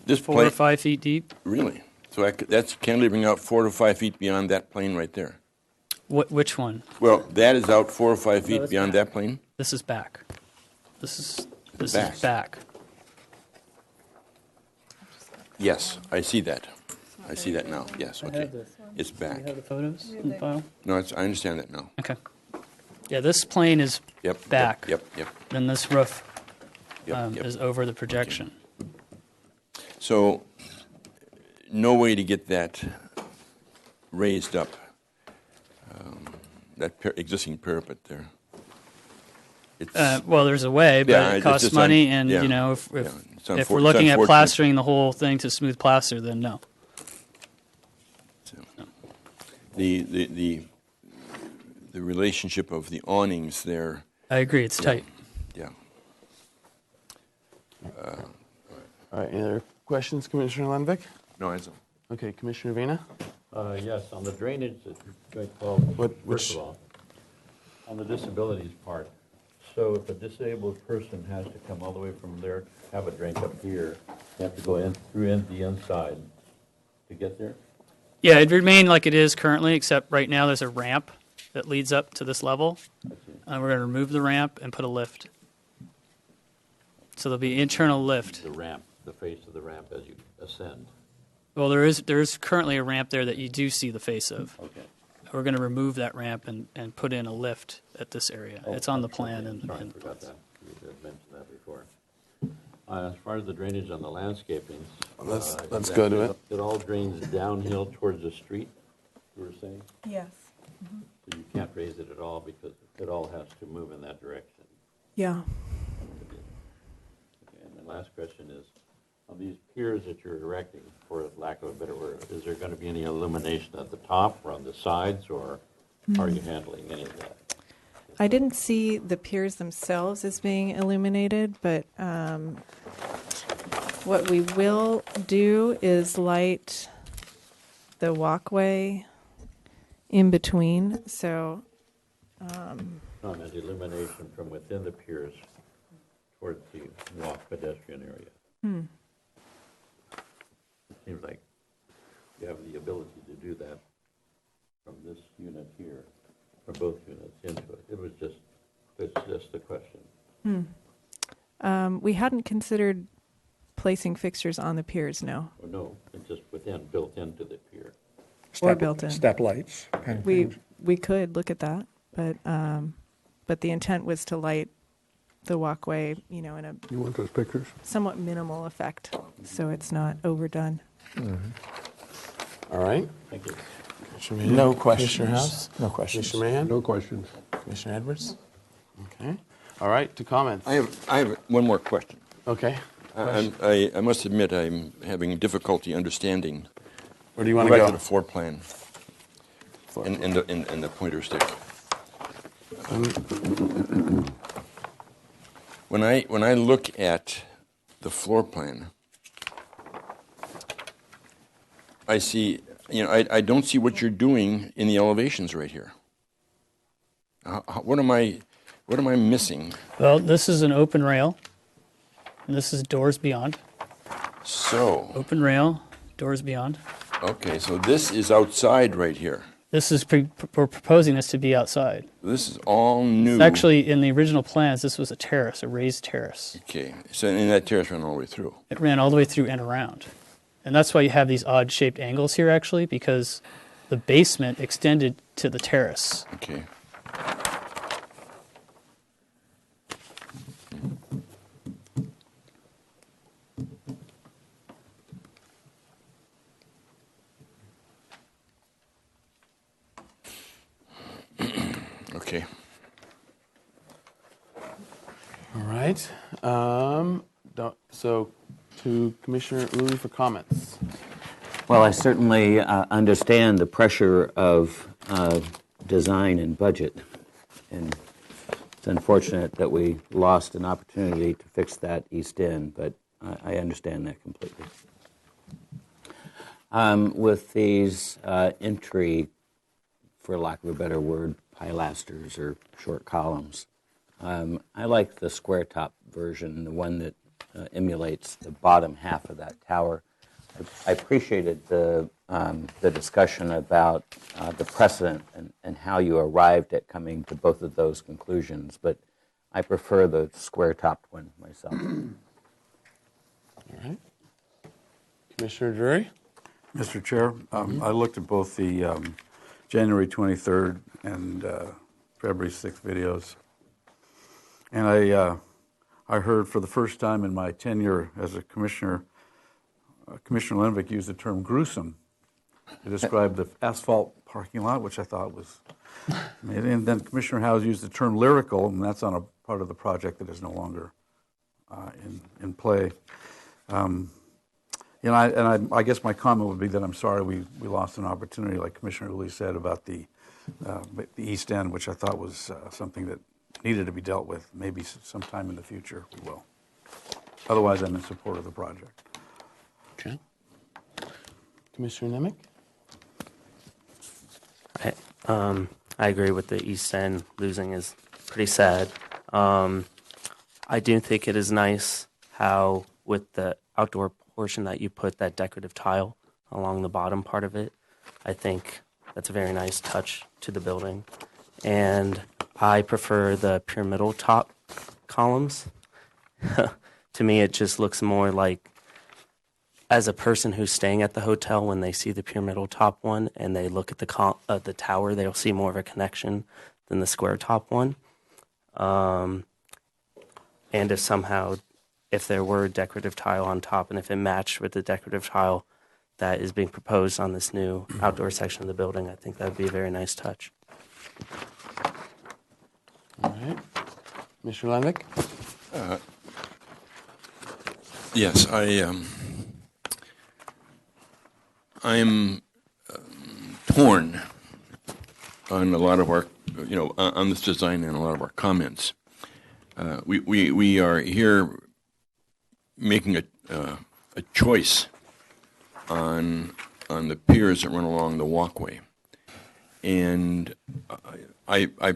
this 4 or plane- 5 feet deep. Really? So that's cantilevering out 4 to 5 feet beyond that plane right there. Which one? Well, that is out 4 or 5 feet that's beyond back. that plane? This is back. This is Back. back. Yes, I see that. I see that now. Yes, I okay. have this. It's back. Do you have the photos in the file? No, I understand that now. Okay. Yeah, this plane is Yep, back. yep, yep. Then this roof Yep, yep. is over the projection. So, no way to get that raised up, that existing parapet there. It's, Well, there's a way, but Yeah, it it's costs just money, un- and yeah, you know, yeah, if it's we're it's looking at unfortunate. plastering the whole thing to smooth plaster, then no. The relationship of the awnings there. I agree, it's tight. Yeah. All right, any other questions, Commissioner Lenvik? No, I don't. Okay, Commissioner Vina? Yes, on the drainage at Joint 12, Which- first of all, on the disabilities part, so if a disabled person has to come all the way from there, have a drink up here, they have to go in through the inside to get there? Yeah, it'd remain like it is currently, except right now there's a ramp that leads up to this level. We're going to remove the ramp and put a lift. So there'll be internal lift. The ramp, the face of the ramp as you ascend. Well, there is currently a ramp there that you do see the face of. Okay. We're going to remove that ramp and put in a lift at this area. Oh, it's on the okay. plan. And, Sorry, I and forgot that. You did mention that before. As far as the drainage on the landscaping, Let's that- go to it. It all drains downhill towards the street, you were saying? Yes. So you can't raise it at all because it all has to move in that direction. Yeah. Okay, and the last question is, on these piers that you're erecting, for lack of a better word, is there going to be any illumination at the top or on the sides, or are you handling any of that? I didn't see the piers themselves as being illuminated, but what we will do is light the walkway in between. So, No, I meant illumination from within the piers towards the walk pedestrian area. It seems like you have the ability to do that from this unit here, from both units into it. It's just a question. we hadn't considered placing fixtures on the piers, no. Or no, it's just built into the pier. Or built in. Step lights. kind of things. We could look at that, but the intent was to light the walkway, in a You want those pictures? somewhat minimal effect, so it's not overdone. All right. Thank you. Commissioner Mahan? No questions. Commissioner House? No questions. Commissioner Mahan? No questions. Commissioner Edwards? Okay. All right, to comments. I have one more question. Okay. I must admit I'm having difficulty understanding. Where do you want Go to back go? to the floor plan and the pointer stick. When I look at the floor plan, I see, I don't see what you're doing in the elevations right here. What am I missing? well, this is an open rail, and this is doors beyond. So, Open rail, doors beyond. okay, so this is outside right here. This is we're proposing this to be outside. This is all new. It's actually, in the original plans, this was a terrace, a raised terrace. Okay, so and that terrace ran all the way through. It ran all the way through and around. And that's why you have these odd shaped angles here, actually, because the basement extended to the terrace. Okay. Okay. All right. So to Commissioner Uli for comments. Well, I certainly understand the pressure of design and budget, and it's unfortunate that we lost an opportunity to fix that East End, but I understand that completely. With these entry, for lack of a better word, pilasters or short columns, I like the square top version, the one that emulates the bottom half of that tower. I appreciated the discussion about the precedent and how you arrived at coming to both of those conclusions, but I prefer the square-topped one myself. All right. Commissioner Drury? Mr. Chair, I looked at both the January 23rd and February 6th videos, and I heard for the first time in my tenure as a commissioner, Commissioner Lenvik used the term gruesome to describe the asphalt parking lot, which I thought was amazing. And then Commissioner Howes used the term lyrical, and that's on a part of the project that is no longer in play. I guess my comment would be that I'm sorry we lost an opportunity, like Commissioner Uli said, about the East End, which I thought was something that needed to be dealt with. Maybe sometime in the future we will. Otherwise, I'm in support of the project. Okay. Commissioner Nemec? I agree with the East End losing is pretty sad. I do think it is nice how with the outdoor portion that you put that decorative tile along the bottom part of it. I think that's a very nice touch to the building. And I prefer the pyramidal top columns. To me, it just looks more like, as a person who's staying at the hotel, when they see the pyramidal top one and they look at the tower, they'll see more of a connection than the square top one. And if there were decorative tile on top, and if it matched with the decorative tile that is being proposed on this new outdoor section of the building, I think that would be a very nice touch. All right. Mr. Lenvik? Yes, I'm torn on a lot of our, on this design and a lot of our comments. We are here making a choice on the piers that run along the walkway, and I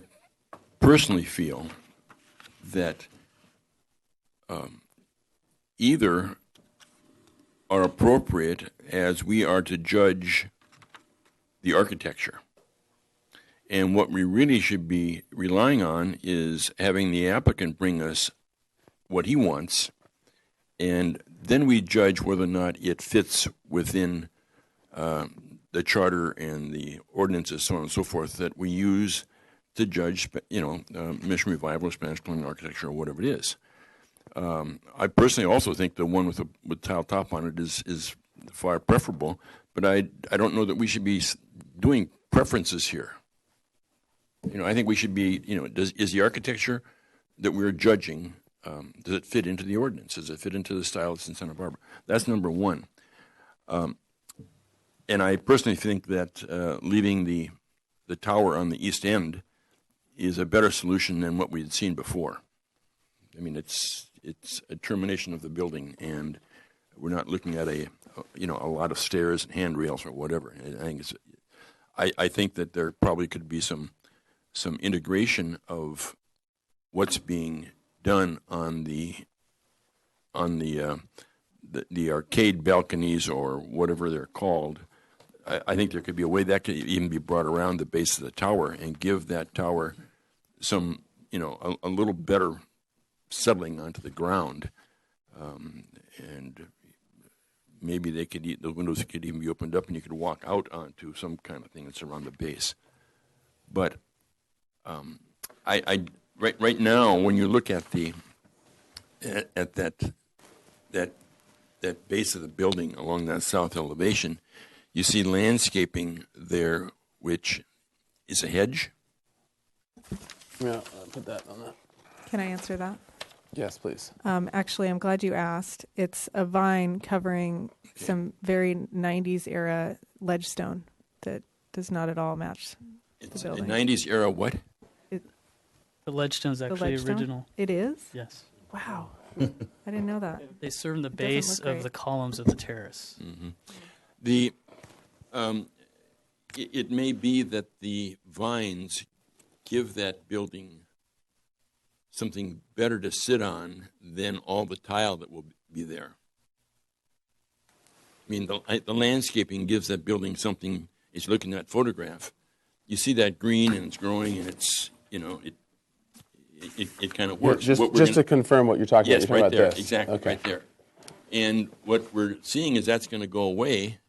personally feel that either are appropriate as we are to judge the architecture. And what we really should be relying on is having the applicant bring us what he wants, and then we judge whether or not it fits within the charter and the ordinances, so on and so forth, that we use to judge, Mission Revival, Spanish colonial architecture, or whatever it is. I personally also think the one with tile top on it is far preferable, but I don't know that we should be doing preferences here. I think we should be, is the architecture that we're judging, does it fit into the ordinance? Does it fit into the style that's in Santa Barbara? That's number one. And I personally think that leaving the tower on the east end is a better solution than what we had seen before. I mean, it's a termination of the building, and we're not looking at a lot of stairs and handrails or whatever. I think that there probably could be some integration of what's being done on the arcade balconies or whatever they're called. I think there could be a way that could even be brought around the base of the tower and give that tower some, a little better settling onto the ground, and maybe the windows could even be opened up and you could walk out onto some kind of thing that's around the base. But right now, when you look at that base of the building along that south elevation, you see landscaping there, which is a hedge. Yeah, put that on that. Can I answer that? Yes, please. Actually, I'm glad you asked. It's a vine covering some very 90s era ledgestone that does not at all match It's the a building. 90s era what? The ledgestone's actually ledgestone? original. It is? Yes. Wow. I didn't know that. They serve the It doesn't base look of great. the columns of the terrace. Mm-hmm. It may be that the vines give that building something better to sit on than all the tile that will be there. I mean, the landscaping gives that building something. As you look in that photograph, you see that green and it's growing and it's, it kind of works. Just to confirm what you're talking yes, about. You're right talking there, about this. exactly, Okay. right there. And what we're seeing is that's going to go away,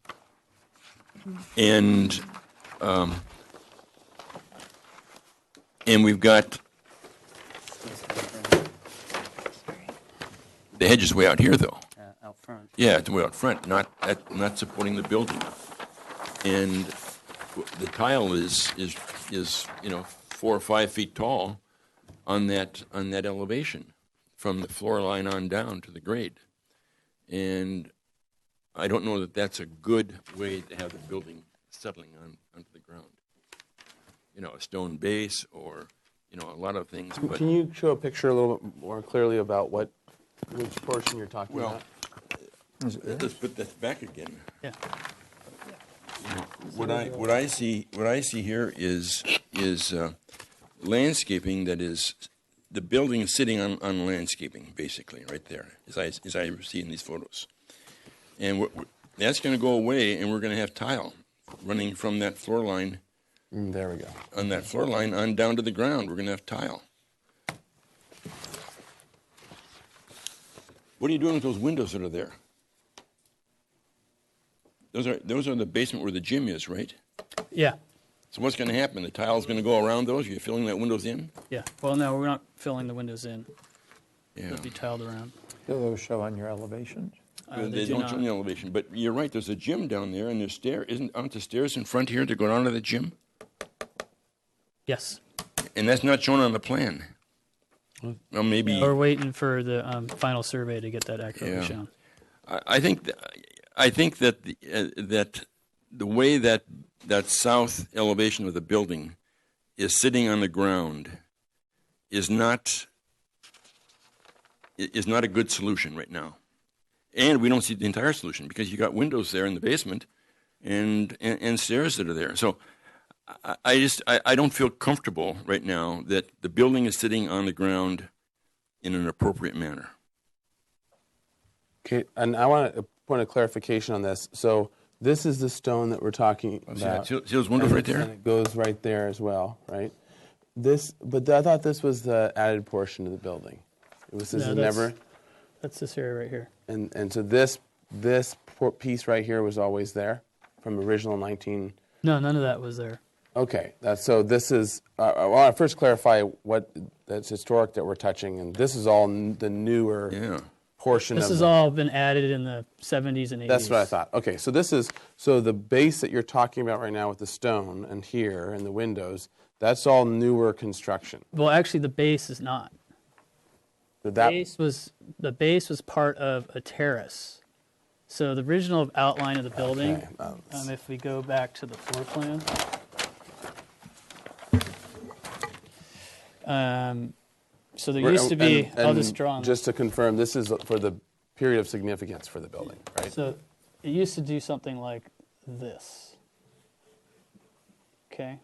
and we've got the hedge is way out here, though. Out front. Yeah, it's way out front, not supporting the building. And the tile is 4 or 5 feet tall on that elevation from the floor line on down to the grade. And I don't know that that's a good way to have the building settling onto the ground. A stone base or, a lot of things. But Can you show a picture a little bit more clearly about which portion you're talking about? Let's put that back again. Yeah. What I see here is landscaping that is the building is sitting on landscaping basically right there as I see in these photos, and that's going to go away and we're going to have tile running from that floor line. There we go. On that floor line on down to the ground, we're going to have tile. What are you doing with those windows that are there? Those are the basement where the gym is, right? Yeah. So what's going to happen? The tile's going to go around those? You're filling that windows in? Yeah. Well, no, we're not filling the windows in. Yeah. They'll be tiled around. Do those show on your elevations? They don't show the elevation, but you're right. There's a gym down there, and there's aren't the stairs in front here to go down to the gym? Yes. And that's not shown on the plan. Well, maybe. Yeah, we're waiting for the final survey to get that accurately Yeah. shown. I think that the way that south elevation of the building is sitting on the ground is not a good solution right now, and we don't see the entire solution because you got windows there in the basement and stairs that are there. So I don't feel comfortable right now that the building is sitting on the ground in an appropriate manner. Okay, and I want a point of clarification on this. So this is the stone that we're talking about. See those windows right there? And it goes right there as well, right? But I thought this was the added portion of the building. This is never. That's this area right here. And so this piece right here was always there from original 19. No, none of that was there. Okay, so this is. I want to first clarify what that's historic that we're touching, and this is all the newer portion. This of has all been added in the 70s and 80s. That's what I thought. Okay, so the base that you're talking about right now with the stone and here and the windows. That's all newer construction. Well, actually, the base is not. The base was part of a terrace. So the original outline of the building, if we go back to the floor plan, so there used to be. I'll just draw on. Just to confirm, this is for the period of significance for the building, right? So it used to do something like this. Okay.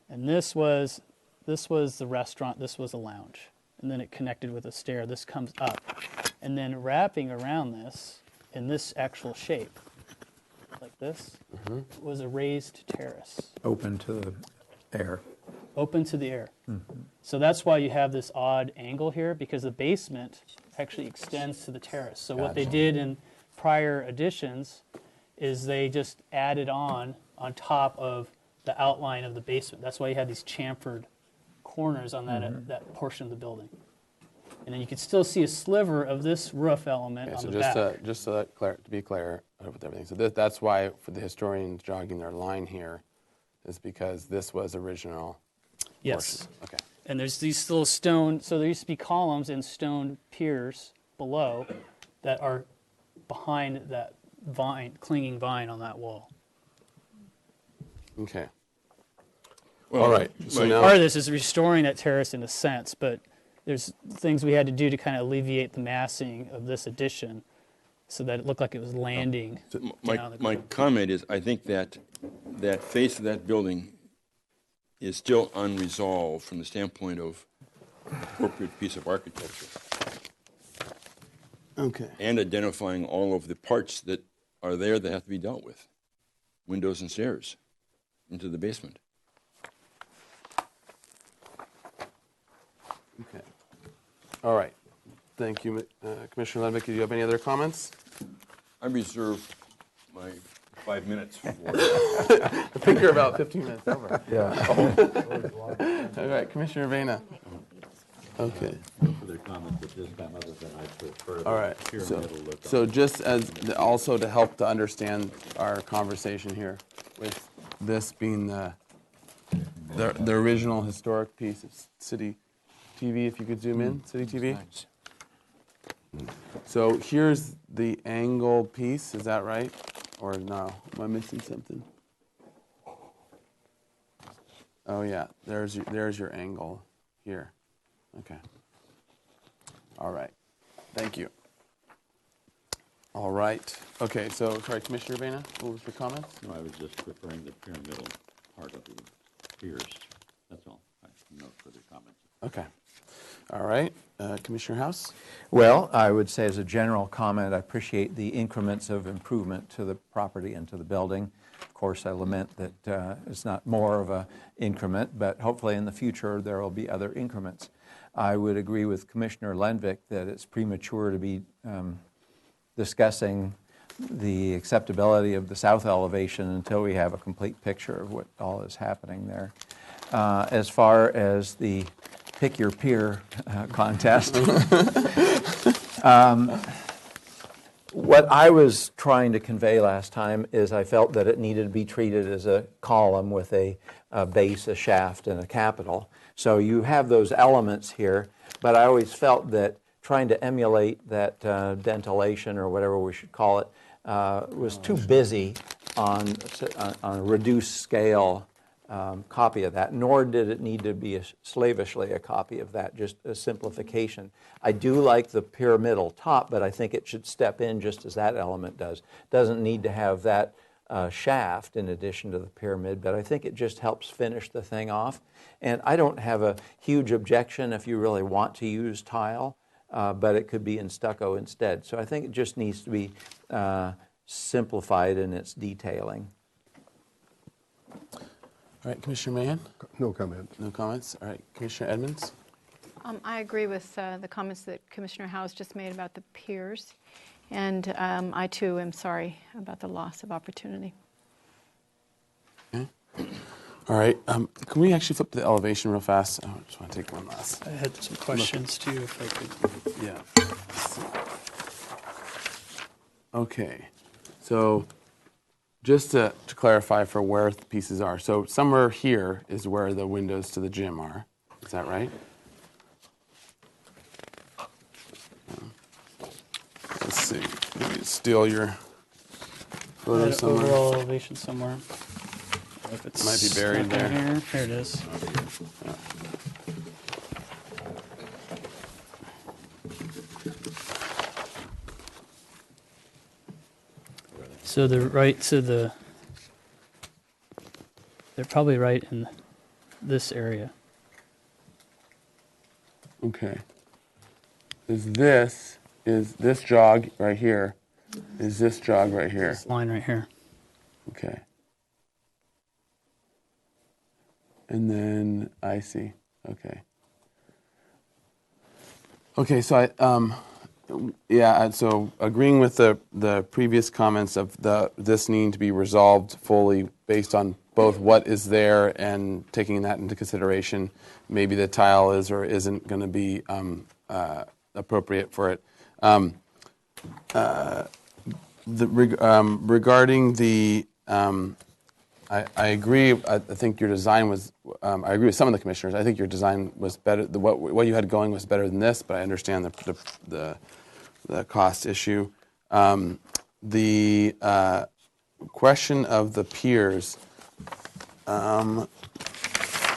And this was the restaurant. This was a lounge. And then it connected with a stair. This comes up. And then wrapping around this, in this actual shape, like this, was a raised terrace. Open to the air. Open to the air. So that's why you have this odd angle here, because the basement actually extends to the terrace. So what they did in prior additions is they just added on top of the outline of the basement. That's why you had these chamfered corners on that portion of the building. And then you can still see a sliver of this roof element on so the just back. to be clear with everything. So that's why for the historians jogging their line here is because this was original. Yes. Portion. Okay. And there's these little stone, so there used to be columns and stone piers below that are behind that clinging vine on that wall. Okay. Well, all right. So now, part of this is restoring that terrace in a sense, but there's things we had to do to kind of alleviate the massing of this addition so that it looked like it was landing down the My comment is, I think that face of that building is still unresolved from the standpoint of appropriate piece of architecture. Okay. And identifying all of the parts that are there that have to be dealt with. Windows and stairs into the basement. Okay. All right. Thank you, Commissioner Lenvik. Do you have any other comments? I reserve my 5 minutes for. I think you're about 15 minutes over. Yeah. All right, Commissioner Vena. Okay. No further comments at this time, other than I prefer All right. the pyramidal look. So just as also to help to understand our conversation here, with this being the original historic piece of City TV, if you could zoom in, City TV. So here's the angle piece, is that right? Or no? Am I missing something? Oh yeah, there's your angle here. Okay. All right. Thank you. All right. Okay, so sorry, Commissioner Vena, what was your comments? No, I was just preferring the pyramidal part of the piers. That's all. I have no further comments. Okay. All right. Commissioner House? Well, I would say as a general comment, I appreciate the increments of improvement to the property and to the building. Of course, I lament that it's not more of an increment, but hopefully in the future there will be other increments. I would agree with Commissioner Lenvik that it's premature to be discussing the acceptability of the south elevation until we have a complete picture of what all is happening there. As far as the pick your peer contest, what I was trying to convey last time is I felt that it needed to be treated as a column with a base, a shaft, and a capital. So you have those elements here, but I always felt that trying to emulate that dentillation or whatever we should call it was too busy on a reduced scale copy of that, nor did it need to be slavishly a copy of that, just a simplification. I do like the pyramidal top, but I think it should step in just as that element does. Doesn't need to have that shaft in addition to the pyramid, but I think it just helps finish the thing off. And I don't have a huge objection if you really want to use tile, but it could be in stucco instead. So I think it just needs to be simplified in its detailing. All right, Commissioner Mahan? No comments. No comments? All right, Commissioner Edmonds? I agree with the comments that Commissioner House just made about the piers. And I, too, am sorry about the loss of opportunity. Okay. All right. Can we actually flip to the elevation real fast? I just want to take one last. I had some questions, too, if I could. Yeah. Okay. So just to clarify for where the pieces are. So somewhere here is where the windows to the gym are. Is that right? Let's see. Maybe steal your photo somewhere. Overall elevation somewhere. If it's Might be buried not there. Here. Here it is. Yeah. So they're right to the. They're probably right in this area. Okay. Is this jog right here? Is this jog right here? This line right here. Okay. And then I see. Okay. Okay, so Yeah, and so agreeing with the previous comments of this needing to be resolved fully based on both what is there and taking that into consideration, maybe the tile is or isn't going to be appropriate for it. Regarding the, I agree. I think your design was. I agree with some of the commissioners. I think your design was better. What you had going was better than this, but I understand the cost issue. The question of the piers.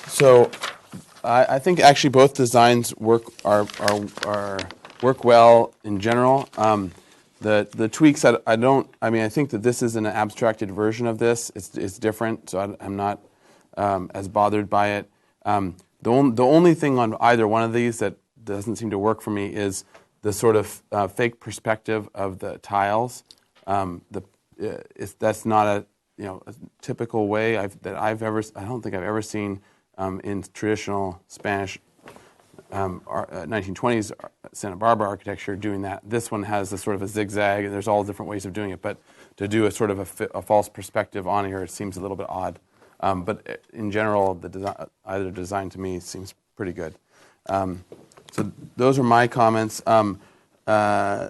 So I think actually both designs work well in general. The tweaks I think that this is an abstracted version of this. It's different, so I'm not as bothered by it. The only thing on either one of these that doesn't seem to work for me is the sort of fake perspective of the tiles. That's not a typical way I don't think I've ever seen in traditional Spanish 1920s Santa Barbara architecture doing that. This one has a sort of a zigzag. There's all different ways of doing it, but to do a sort of a false perspective on here, it seems a little bit odd. But in general, either design to me seems pretty good. So those are my comments. So I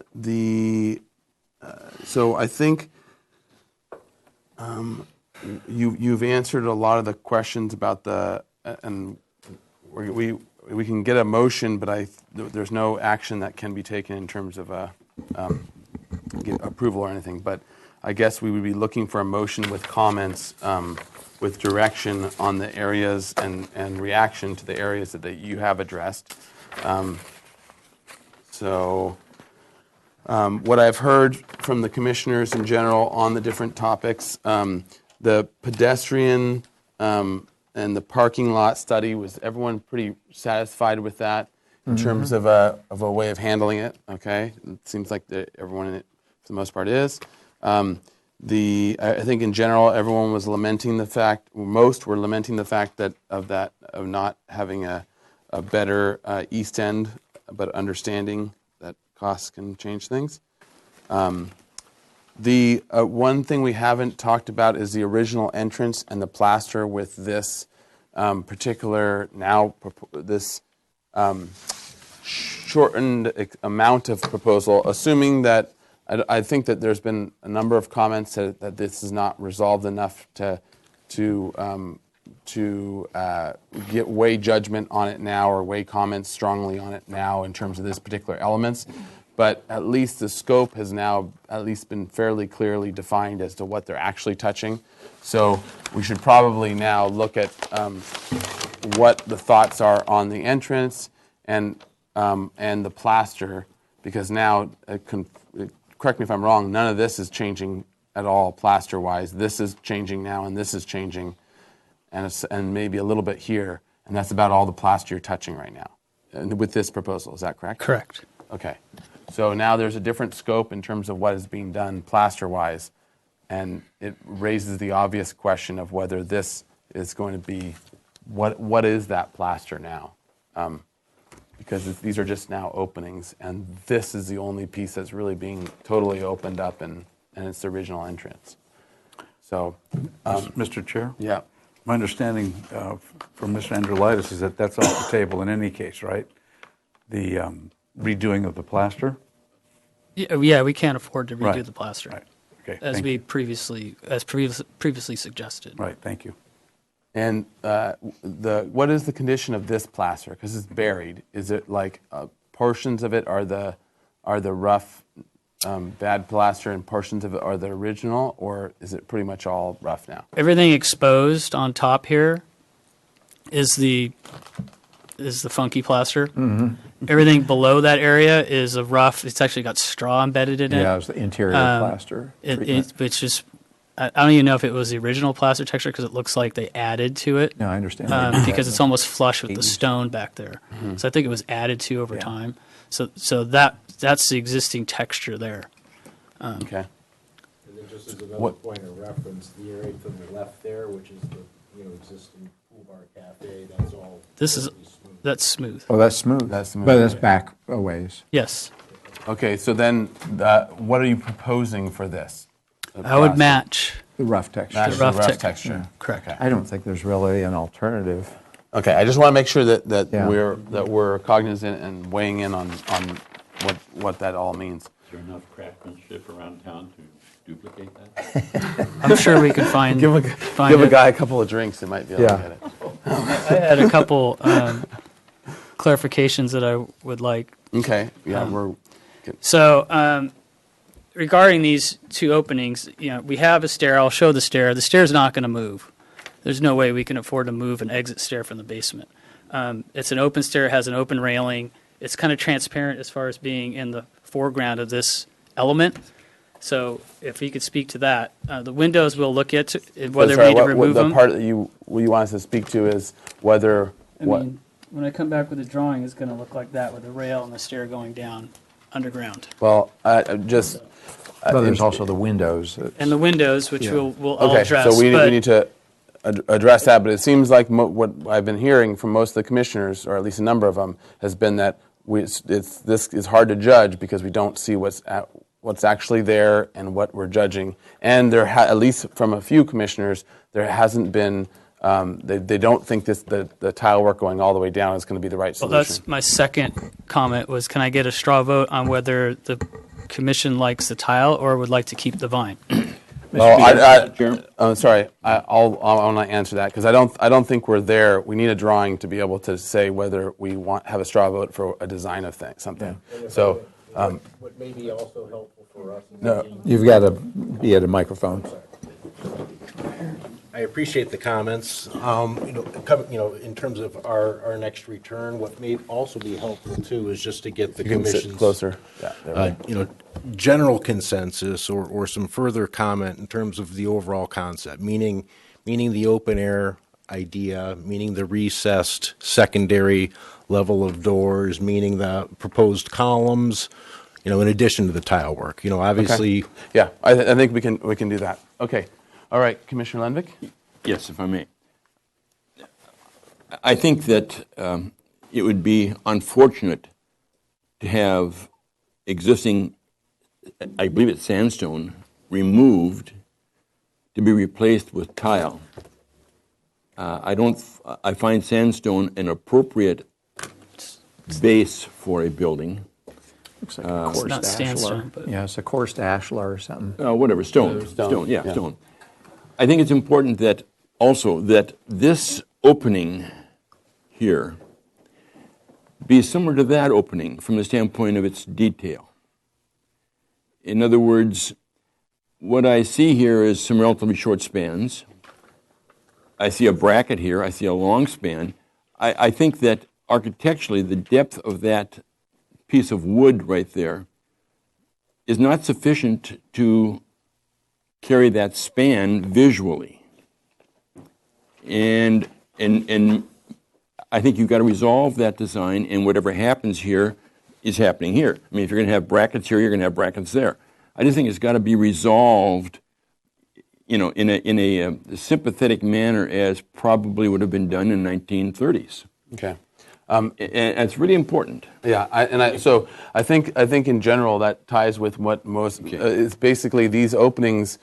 think you've answered a lot of the questions about and we can get a motion, but there's no action that can be taken in terms of approval or anything. But I guess we would be looking for a motion with comments, with direction on the areas and reaction to the areas that you have addressed. What I've heard from the commissioners in general on the different topics, the pedestrian and the parking lot study, was everyone pretty satisfied with that in terms of a way of handling it? Okay, it seems like everyone in it, for the most part, is. I think in general everyone was lamenting the fact. Most were lamenting the fact of not having a better East End, but understanding that costs can change things. The one thing we haven't talked about is the original entrance and the plaster with this particular this shortened amount of proposal, assuming that I think that there's been a number of comments that this is not resolved enough to get weigh judgment on it now or weigh comments strongly on it now in terms of this particular elements. But at least the scope has now at least been fairly clearly defined as to what they're actually touching. So we should probably now look at what the thoughts are on the entrance and the plaster, because now, correct me if I'm wrong, none of this is changing at all plaster-wise. This is changing now, and this is changing, and maybe a little bit here, and that's about all the plaster you're touching right now with this proposal. Is that correct? Correct. Okay. So now there's a different scope in terms of what is being done plaster-wise, and it raises the obvious question of whether this is going to be, what is that plaster now? Because these are just now openings, and this is the only piece that's really being totally opened up, and it's the original entrance. So, Mr. Chair? Yeah. My understanding from Mr. Andrulaitis is that that's off the table in any case, right? The redoing of the plaster? Yeah, we can't afford to redo Right. the plaster. Right. Okay. As thank we you. previously suggested. Right. Thank you. And what is the condition of this plaster? Because it's buried. Is it like portions of it are the rough, bad plaster, and portions of it are the original, or is it pretty much all rough now? Everything exposed on top here is the funky plaster. Mm-hmm. Everything below that area is a rough. It's actually got straw embedded in it. Yeah, it was the interior plaster. Which is, I don't even know if it was the original plaster texture because it looks like they added to it. No, I understand. Because it's almost flush with the stone back there. Mm-hmm. So I think it was added to over time. So that's the existing texture there. Okay. And then just as another point of reference, the area to the left there, which is the existing pool bar cafe, that's all. That's smooth. Oh, that's smooth. That's smooth. But that's back a ways. Yes. Okay, so then what are you proposing for this? I would match. The rough texture. Match The rough texture. Correct. Okay. I don't think there's really an alternative. Okay, I just want to make sure that Yeah. we're cognizant and weighing in on what that all means. Is there enough craftsmanship around town to duplicate that? I'm sure we could find Give find a it. guy a couple of drinks, it might be able Yeah. to get it. I had a couple clarifications that I would like. Okay, yeah, we're good. So, regarding these two openings, we have a stair. I'll show the stair. The stair's not going to move. There's no way we can afford to move an exit stair from the basement. It's an open stair, it has an open railing. It's kind of transparent as far as being in the foreground of this element. So, if you could speak to that, the windows we'll look at whether we need to remove the them. part that you want us to speak to is whether When I come back with the drawing, it's going to look like that with the rail and the stair going down underground. well, Well, there's also the windows. And the windows, which Yeah. we'll all okay, address. so we but need to address that, but it seems like what I've been hearing from most of the commissioners, or at least a number of them, has been that this is hard to judge because we don't see what's actually there and what we're judging. And at least from a few commissioners, there hasn't been. They don't think the tile work going all the way down is going to be the right Well, solution. that's my second comment was, can I get a straw vote on whether the commission likes the tile or would like to keep the vine? Well, sorry, I want to answer that because I don't think we're there. We need a drawing to be able to say whether we have a straw vote for a design of something. So, what may be also helpful for us. No. You've got to be at a microphone. I appreciate the comments. In terms of our next return, what may also be helpful too is just to get the You can sit commission's closer. Yeah, there we go. general consensus or some further comment in terms of the overall concept, meaning the open air idea, meaning the recessed secondary level of doors, meaning the proposed columns, in addition to the tile work. Obviously. Okay. Yeah, I think we can do that. Okay. All right, Commissioner Lenvik? Yes, if I may. I think that it would be unfortunate to have existing, I believe it's sandstone, removed to be replaced with tile. I find sandstone an appropriate base for a building. Looks like a coursed not sandstone, ashlar. Yeah, it's a coursed ashlar or something. Whatever, stone. Stone. I think it's important that also that this opening here be similar to that opening from the standpoint of its detail. In other words, what I see here is some relatively short spans. I see a bracket here. I see a long span. I think that architecturally the depth of that piece of wood right there is not sufficient to carry that span visually. And I think you've got to resolve that design, and whatever happens here is happening here. I mean, if you're going to have brackets here, you're going to have brackets there. I just think it's got to be resolved, in a sympathetic manner as probably would have been done in 1930s. Okay. And it's really important. Yeah, so I think in general that ties with what most it's basically these openings,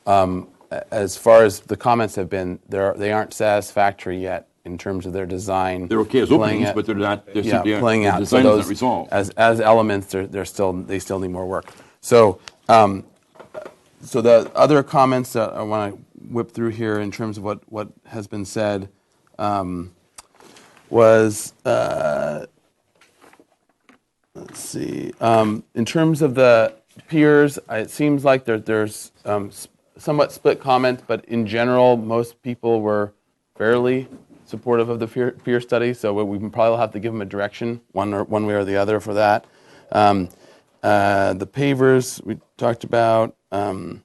as far as the comments have been, they aren't satisfactory yet in terms of their design. They're okay as openings, but they're not. They're simply playing the out. design So is those, not resolved. as elements, they still need more work. So so the other comments that I want to whip through here in terms of what has been said. Was, let's see, in terms of the piers, it seems like there's somewhat split comment, but in general, most people were fairly supportive of the pier study, so we can probably have to give them a direction, one way or the other for that. The pavers we talked about, and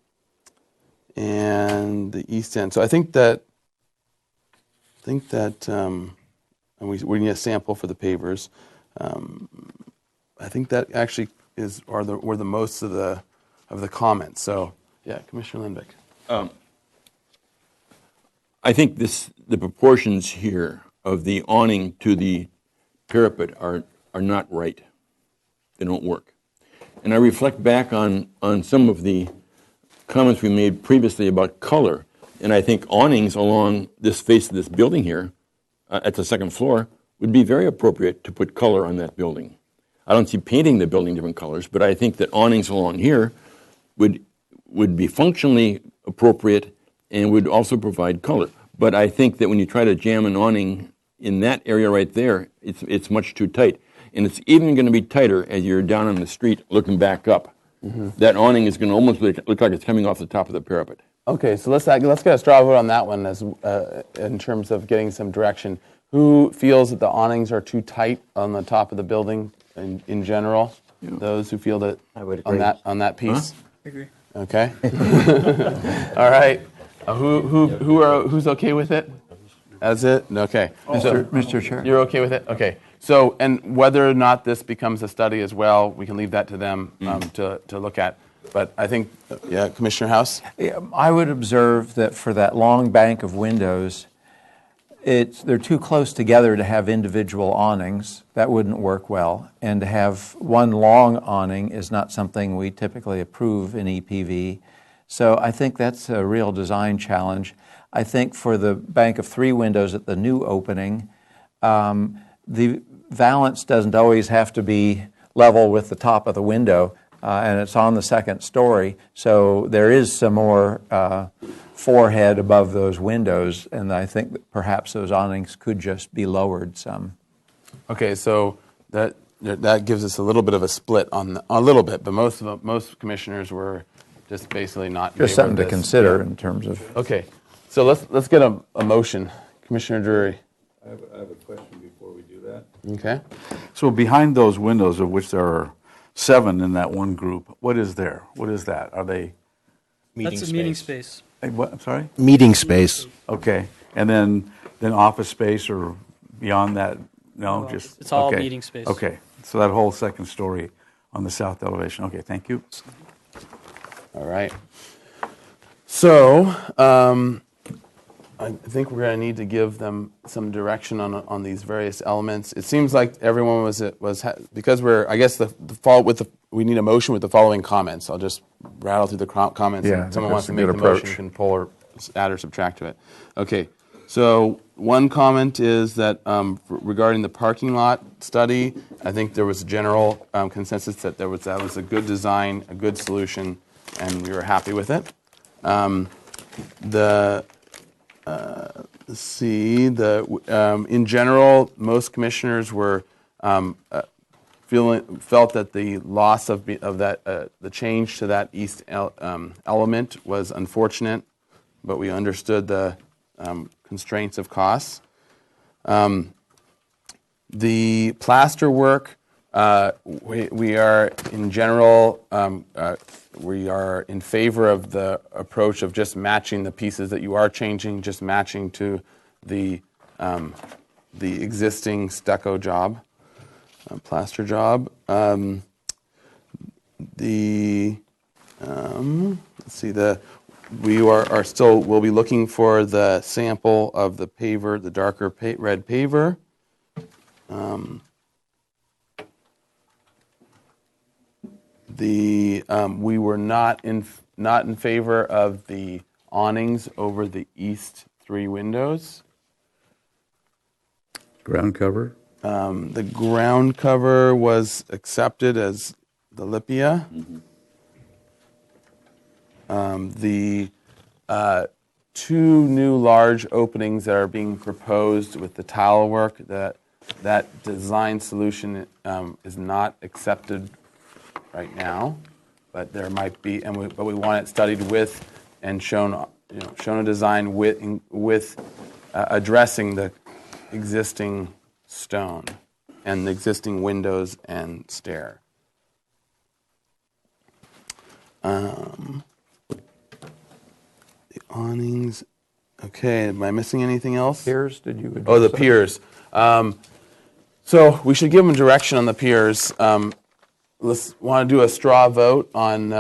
the east end. So I think that. And we need a sample for the pavers. I think that actually were the most of the comments. So yeah, Commissioner Lenvik. I think the proportions here of the awning to the parapet are not right. They don't work. and I reflect back on some of the comments we made previously about color, and I think awnings along this face of this building here at the second floor would be very appropriate to put color on that building. I don't see painting the building different colors, but I think that awnings along here would be functionally appropriate and would also provide color. But I think that when you try to jam an awning in that area right there, it's much too tight. And it's even going to be tighter as you're down on the street looking back up. Mm-hmm. That awning is going to almost look like it's coming off the top of the parapet. Okay, so let's get a straw vote on that one as in terms of getting some direction. Who feels that the awnings are too tight on the top of the building in general? Yeah. Those who feel that I would agree. on that piece? I agree. Okay. All right. Who's okay with it? That's it? Okay. Mr. Chair. You're okay with it? Okay. So, and whether or not this becomes a study as well, we can leave that to them to look at. But I think, Commissioner House? Yeah, I would observe that for that long bank of windows, they're too close together to have individual awnings. That wouldn't work well. And to have one long awning is not something we typically approve in EPV. So I think that's a real design challenge. I think for the bank of 3 windows at the new opening, the valance doesn't always have to be level with the top of the window, and it's on the second story. So there is some more forehead above those windows, and I think that perhaps those awnings could just be lowered some. Okay, so that gives us a little bit of a split on a little bit, but most commissioners were just basically not. Just something to consider in terms of. Okay, so let's get a motion, Commissioner Drury. I have a question before we do that. Okay. So behind those windows, of which there are 7 in that one group, what is there? What is that? Are they? That's a meeting space. What? I'm sorry? Meeting space. Okay. And then office space or beyond that? No, just. It's all okay. meeting space. Okay. So that whole second story on the south elevation. Okay, thank you. All right. So I think we're going to need to give them some direction on these various elements. It seems like everyone was because I guess we need a motion with the following comments. I'll just rattle through the comments. Yeah, and someone wants to make good the approach. motion, can pull or add or subtract to it. Okay. So one comment is that regarding the parking lot study, I think there was a general consensus that that was a good design, a good solution, and we were happy with it. In general, most commissioners were felt that the loss of that the change to that east element was unfortunate, but we understood the constraints of costs. The plaster work, we are in general we are in favor of the approach of just matching the pieces that you are changing, just matching to the existing stucco job, plaster job. Let's see, we'll be looking for the sample of the paver, the darker red paver. We were not in favor of the awnings over the east 3 windows. Ground cover? The ground cover was accepted as the Lipia. The 2 new large openings that are being proposed with the tile work, that design solution is not accepted right now, but there might be, but we want it studied with and shown a design with addressing the existing stone and the existing windows and stair. The awnings. Okay, am I missing anything else? Piers, did you address the that? piers. So we should give them direction on the piers. Let's want to do a straw vote on.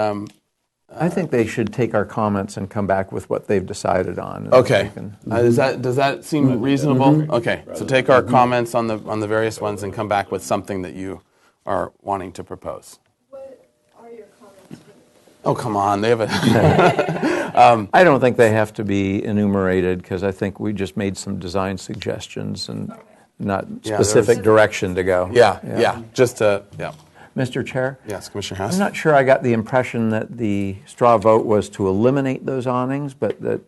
I think they should take our comments and come back with what they've decided on. Okay. Does that seem reasonable? Okay. So take our comments on the various ones and come back with something that you are wanting to propose. Oh, come on. They have a. I don't think they have to be enumerated because I think we just made some design suggestions and not Yeah, specific direction to go. Yeah. Just to, yeah. Mr. Chair? Yes, Commissioner House. I'm not sure I got the impression that the straw vote was to eliminate those awnings, but that,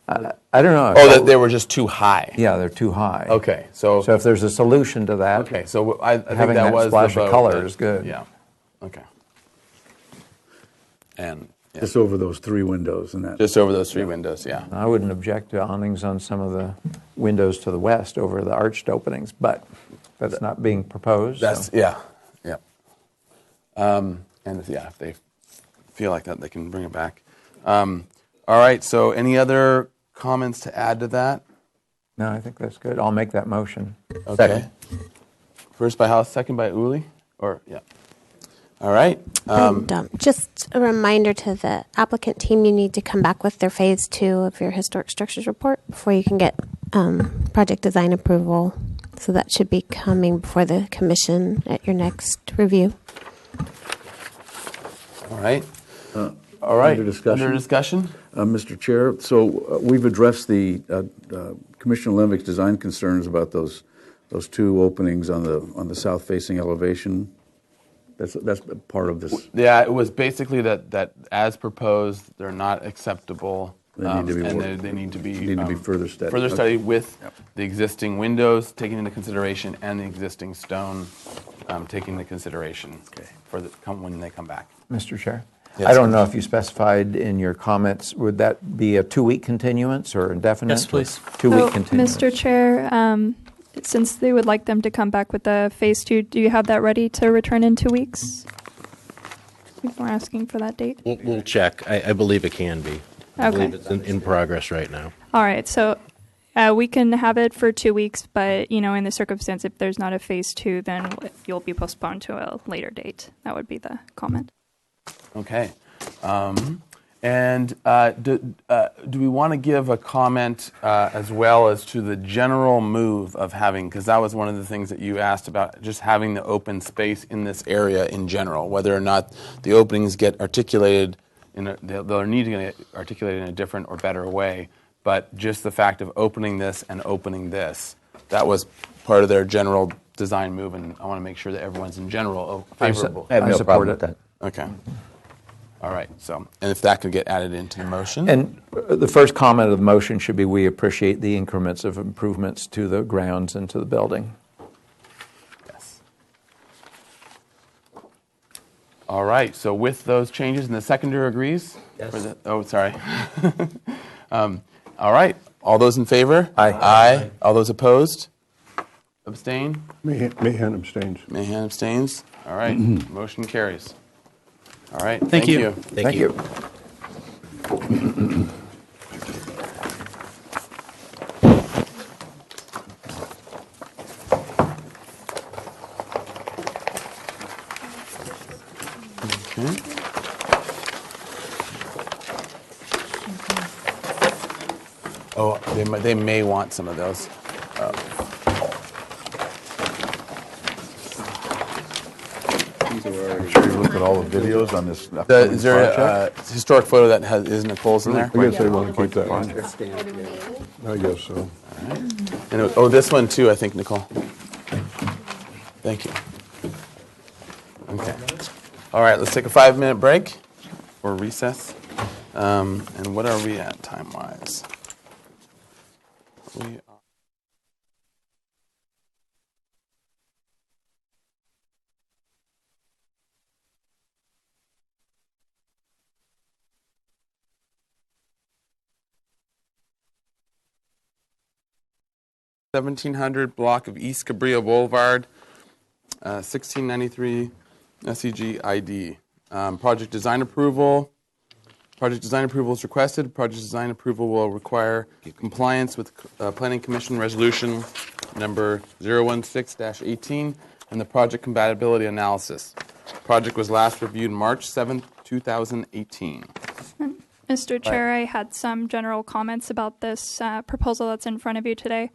I don't know. Oh, that they were just too high. Yeah, they're too high. Okay, so if there's a solution to that. Okay, so I think having that was splash the of vote color that- is good. Yeah. Okay. And Just over those 3 windows and that. just over those 3 windows, yeah. I wouldn't object to awnings on some of the windows to the west over the arched openings, but that's not being proposed. That's so. yeah. And if they feel like that, they can bring it back. All right. So, any other comments to add to that? No, I think that's good. I'll make that motion. Okay. Second. First by House, second by Uli, or yeah. All right. Just a reminder to the applicant team, you need to come back with their phase 2 of your historic structures report before you can get project design approval. So that should be coming before the commission at your next review. All right. All right. Under discussion. Under discussion. Mr. Chair, so we've addressed the Commissioner Lemvick's design concerns about those 2 openings on the south-facing elevation. That's part of this. Yeah, it was basically that as proposed, they're not acceptable. They need to be and worked. they need to be further studied. Further Okay. studied with the existing windows taken into consideration and the existing stone taken into consideration for when they come back. Mr. Chair? Yes. I don't know if you specified in your comments, would that be a 2-week continuance or indefinite? Yes, please. 2-week continuance. Mr. Chair, since they would like them to come back with the phase 2, do you have that ready to return in 2 weeks? We're asking for that date. We'll check. I believe it can be. I Okay. believe it's in progress right now. All right, so we can have it for 2 weeks, but in the circumstance if there's not a phase 2, then you'll be postponed to a later date. That would be the comment. Okay. And do we want to give a comment as well as to the general move of having, because that was one of the things that you asked about, just having the open space in this area in general, whether or not the openings get articulated, they'll need to get articulated in a different or better way, but just the fact of opening this and opening this, that was part of their general design move, and I want to make sure that everyone's in general favorable. I have no problem with that. Okay. All right. So, and if that could get added into the motion. And the first comment of the motion should be, we appreciate the increments of improvements to the grounds and to the building. Yes. All right. So with those changes, and the seconder agrees? Yes. Oh, sorry. All right. All those in favor? Aye. Aye. All those opposed? Abstain? Mahan abstains. Mahan abstains. All right. Motion carries. All right. Thank you. Thank you. Okay. Oh, they may want some of those. Sure you looked at all the videos on this Is there a historic photo that is Nicole's in there? I guess they want to keep that one. I guess so. And this one too, I think, Nicole. Thank you. Okay. All right, let's take a 5-minute break or recess. And what are we at time-wise? We are. $1,700 block of East Cabrillo Boulevard, 1693 SEG ID. Project design approval. Project design approval is requested. Project design approval will require compliance with Planning Commission Resolution number 016-18 and the project compatibility analysis. Project was last reviewed March 7th, 2018. Mr. Chair, I had some general comments about this proposal that's in front of you today.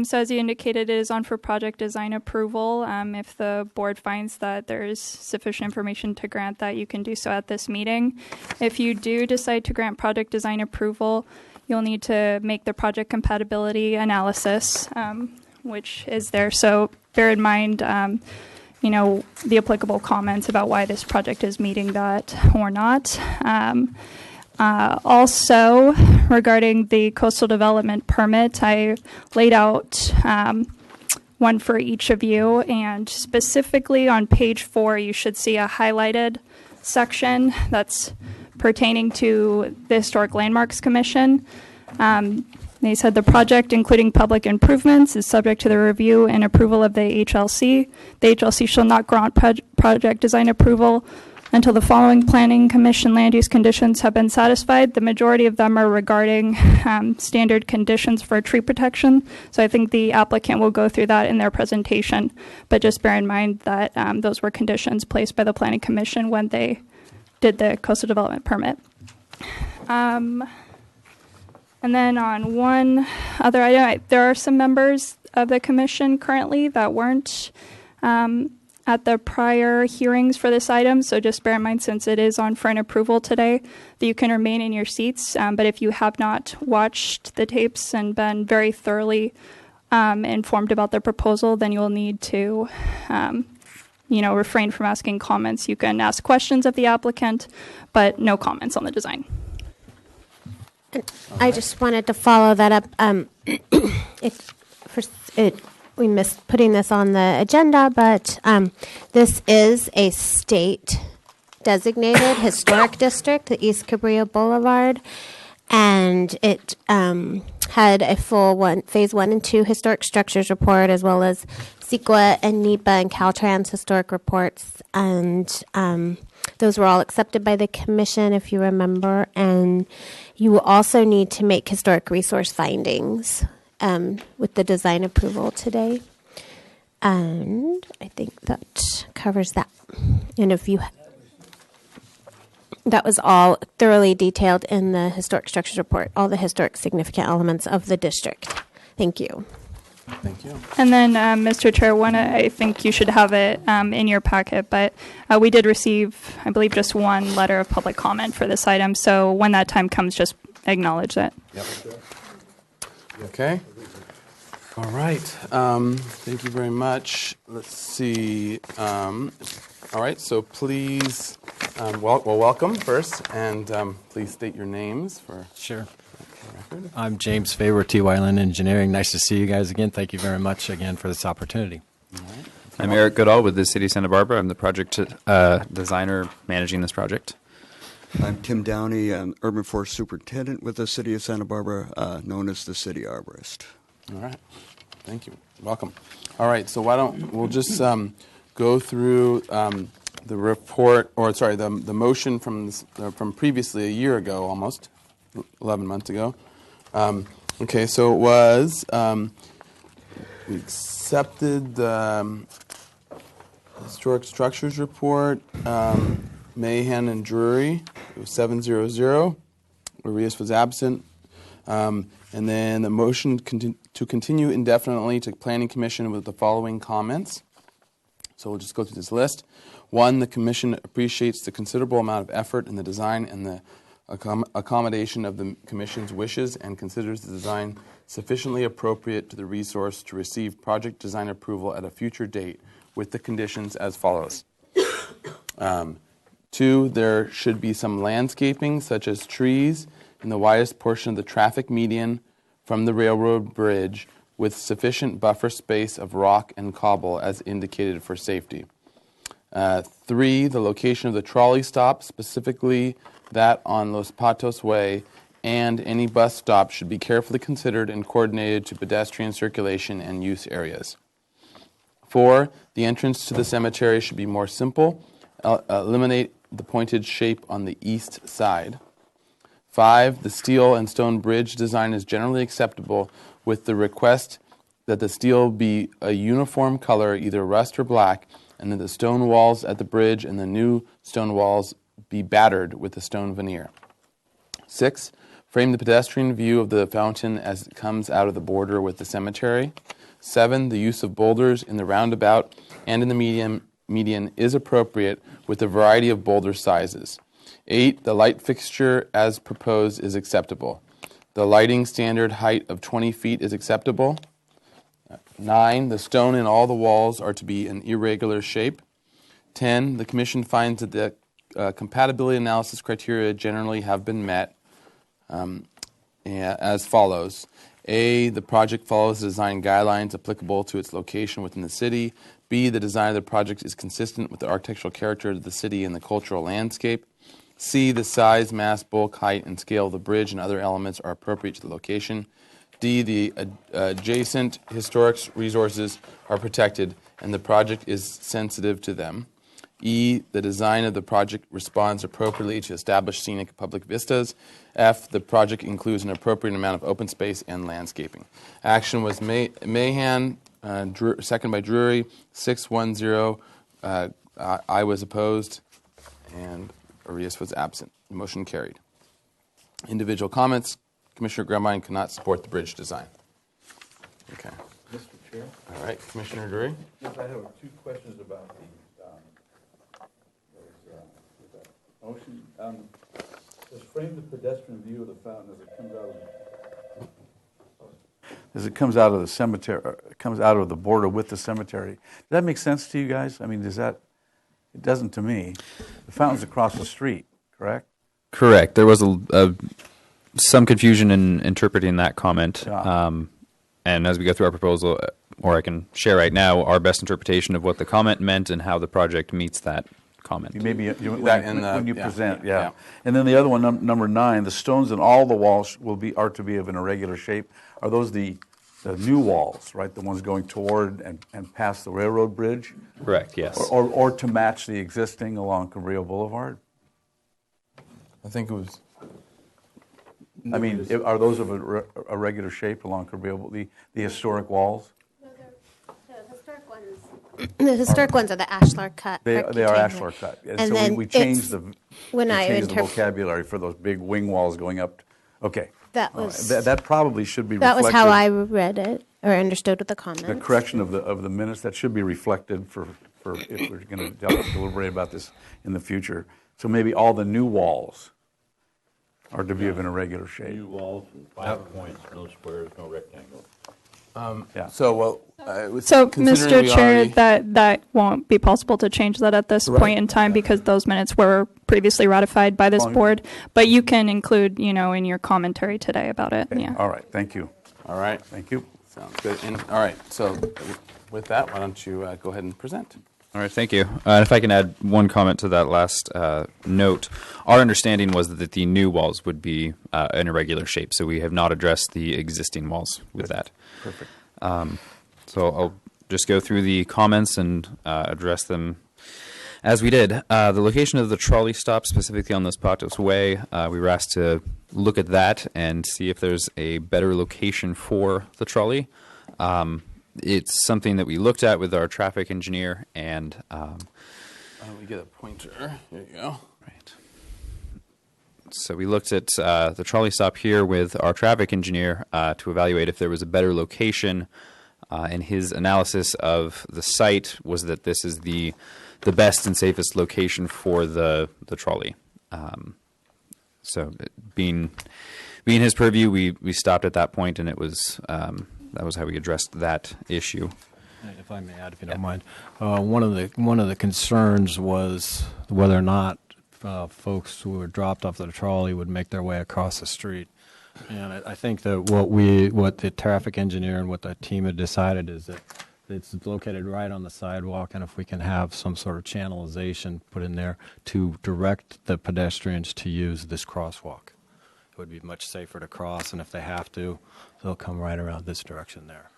So as you indicated, it is on for project design approval. If the board finds that there is sufficient information to grant that, you can do so at this meeting. If you do decide to grant project design approval, you'll need to make the project compatibility analysis, which is there. So bear in mind, the applicable comments about why this project is meeting that or not. Also, regarding the coastal development permit, I laid out one for each of you, and specifically on page 4, you should see a highlighted section that's pertaining to the Historic Landmarks Commission. They said the project, including public improvements, is subject to the review and approval of the HLC. The HLC shall not grant project design approval until the following Planning Commission land use conditions have been satisfied. The majority of them are regarding standard conditions for tree protection. So I think the applicant will go through that in their presentation. But just bear in mind that those were conditions placed by the Planning Commission when they did the coastal development permit. And then on one other item, there are some members of the commission currently that weren't at the prior hearings for this item, so just bear in mind, since it is on for an approval today, that you can remain in your seats. But if you have not watched the tapes and been very thoroughly informed about the proposal, then you'll need to refrain from asking comments. You can ask questions of the applicant, but no comments on the design. I just wanted to follow that up. We missed putting this on the agenda, but this is a state designated historic district, the East Cabrillo Boulevard, and it had a full phase 1 and 2 historic structures report, as well as CEQA and NEPA and Caltrans historic reports, and those were all accepted by the commission, if you remember. And you will also need to make historic resource findings with the design approval today. And I think that covers that. And that was all thoroughly detailed in the historic structures report, all the historic significant elements of the district. Thank you. Thank you. And then, Mr. Chair, I think you should have it in your packet, but we did receive, I believe, just one letter of public comment for this item. So when that time comes, just acknowledge that. Yep. Okay. All right. Thank you very much. Let's see. All right. So please, welcome first, and please state your names for. Sure. I'm James Faber, T. Weiland Engineering. Nice to see you guys again. Thank you very much again for this opportunity. All right. I'm Eric Goodall with the City of Santa Barbara. I'm the project designer managing this project. I'm Tim Downey. I'm Urban Forest Superintendent with the City of Santa Barbara, known as the City Arborist. All right. Thank you. Welcome. All right. So we'll just go through the report, or sorry, the motion from previously a year ago, almost 11 months ago. Okay, so it was, we accepted the Historic Structures Report, Mahan and Drury. It was 7-0. Arias was absent. And then the motion to continue indefinitely to Planning Commission with the following comments. So we'll just go through this list. 1, the Commission appreciates the considerable amount of effort in the design and the accommodation of the Commission's wishes and considers the design sufficiently appropriate to the resource to receive project design approval at a future date with the conditions as follows. 2, there should be some landscaping such as trees in the widest portion of the traffic median from the railroad bridge with sufficient buffer space of rock and cobble as indicated for safety. 3, the location of the trolley stop, specifically that on Los Patos Way, and any bus stop should be carefully considered and coordinated to pedestrian circulation and use areas. 4, the entrance to the cemetery should be more simple. Eliminate the pointed shape on the east side. 5, the steel and stone bridge design is generally acceptable with the request that the steel be a uniform color, either rust or black, and that the stone walls at the bridge and the new stone walls be battered with a stone veneer. 6, frame the pedestrian view of the fountain as it comes out of the border with the cemetery. 7, the use of boulders in the roundabout and in the median is appropriate with a variety of boulder sizes. 8, the light fixture as proposed is acceptable. The lighting standard height of 20 feet is acceptable. 9, the stone in all the walls are to be an irregular shape. 10, the Commission finds that the compatibility analysis criteria generally have been met as follows. A, the project follows the design guidelines applicable to its location within the city. B, the design of the project is consistent with the architectural character of the city and the cultural landscape. C, the size, mass, bulk, height, and scale of the bridge and other elements are appropriate to the location. D, the adjacent historic resources are protected and the project is sensitive to them. E, the design of the project responds appropriately to established scenic public vistas. F, the project includes an appropriate amount of open space and landscaping. Action was Mahan, second by Drury, 6-1-0. I was opposed, and Arias was absent. Motion carried. Individual comments. Commissioner Grumbein cannot support the bridge design. Okay. Mr. Chair? All right, Commissioner Drury. Yes, I have two questions about the motion. Does frame the pedestrian view of the fountain as it comes out of the cemetery, comes out of the border with the cemetery? Does that make sense to you guys? I mean, does that? It doesn't to me. The fountain's across the street, correct? Correct. There was some confusion in interpreting that comment. And as we go through our proposal, or I can share right now, our best interpretation of what the comment meant and how the project meets that comment. Maybe when you present, yeah. And then the other one, number 9, the stones in all the walls are to be of an irregular shape. Are those the new walls, right? The ones going toward and past the railroad bridge? Correct, yes. Or to match the existing along Cabrillo Boulevard? I think it was. I mean, are those of a regular shape along Cabrillo, the historic walls? The historic ones are the ashlar cut. They are ashlar cut. And so then we changed the vocabulary for those big wing walls going up. Okay. That was that probably should be that reflected. was how I read it or understood with the comments. The correction of the minutes, that should be reflected for if we're going to deliberate about this in the future. So maybe all the new walls are to be of an irregular shape. New walls and 5 points, no squares, no rectangles. So, Mr. Chair, that won't be possible to change that at this point in time because those minutes were previously ratified by this board. But you can include, in your commentary today about it. Okay. Yeah. All right. Thank you. All right. Thank you. Sounds good. And all right. So, with that, why don't you go ahead and present? All right, thank you. If I can add one comment to that last note, our understanding was that the new walls would be an irregular shape, so we have not addressed the existing walls with that. Perfect. So I'll just go through the comments and address them as we did. The location of the trolley stop, specifically on this Patos Way, we were asked to look at that and see if there's a better location for the trolley. It's something that we looked at with our traffic engineer, and we get a pointer. Here you go. Right. So we looked at the trolley stop here with our traffic engineer to evaluate if there was a better location. And his analysis of the site was that this is the best and safest location for the trolley. So being his purview, we stopped at that point, and it was. That was how we addressed that issue. If I may add, if you don't mind, one of the concerns was whether or not folks who were dropped off the trolley would make their way across the street. And I think that what the traffic engineer and what the team had decided is that it's located right on the sidewalk, and if we can have some sort of channelization put in there to direct the pedestrians to use this crosswalk, it would be much safer to cross, and if they have to, they'll come right around this direction there.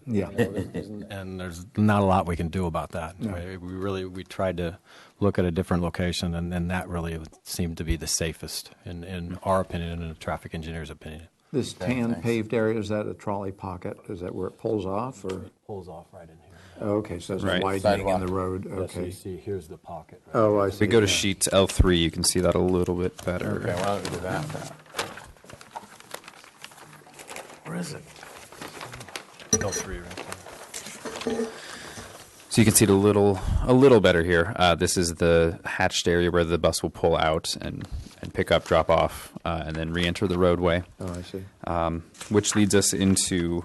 Yeah. And there's not a lot we can do about that. No. We tried to look at a different location, and that really seemed to be the safest in our opinion and the traffic engineer's opinion. This tan paved area, is that a trolley pocket? Is that where it pulls off? Or? It pulls off right in here. Oh, okay, so it's Right. widening in the road. Yes, so Okay. you see, here's the pocket. Right? Oh, I If see. we go to yeah. sheet L3, you can see that a little bit better. Okay, why don't we do that? Where is it? L3 right there. So you can see it a little better here. This is the hatched area where the bus will pull out and pick up, drop off, and then re-enter the roadway. Oh, I see. Which leads us into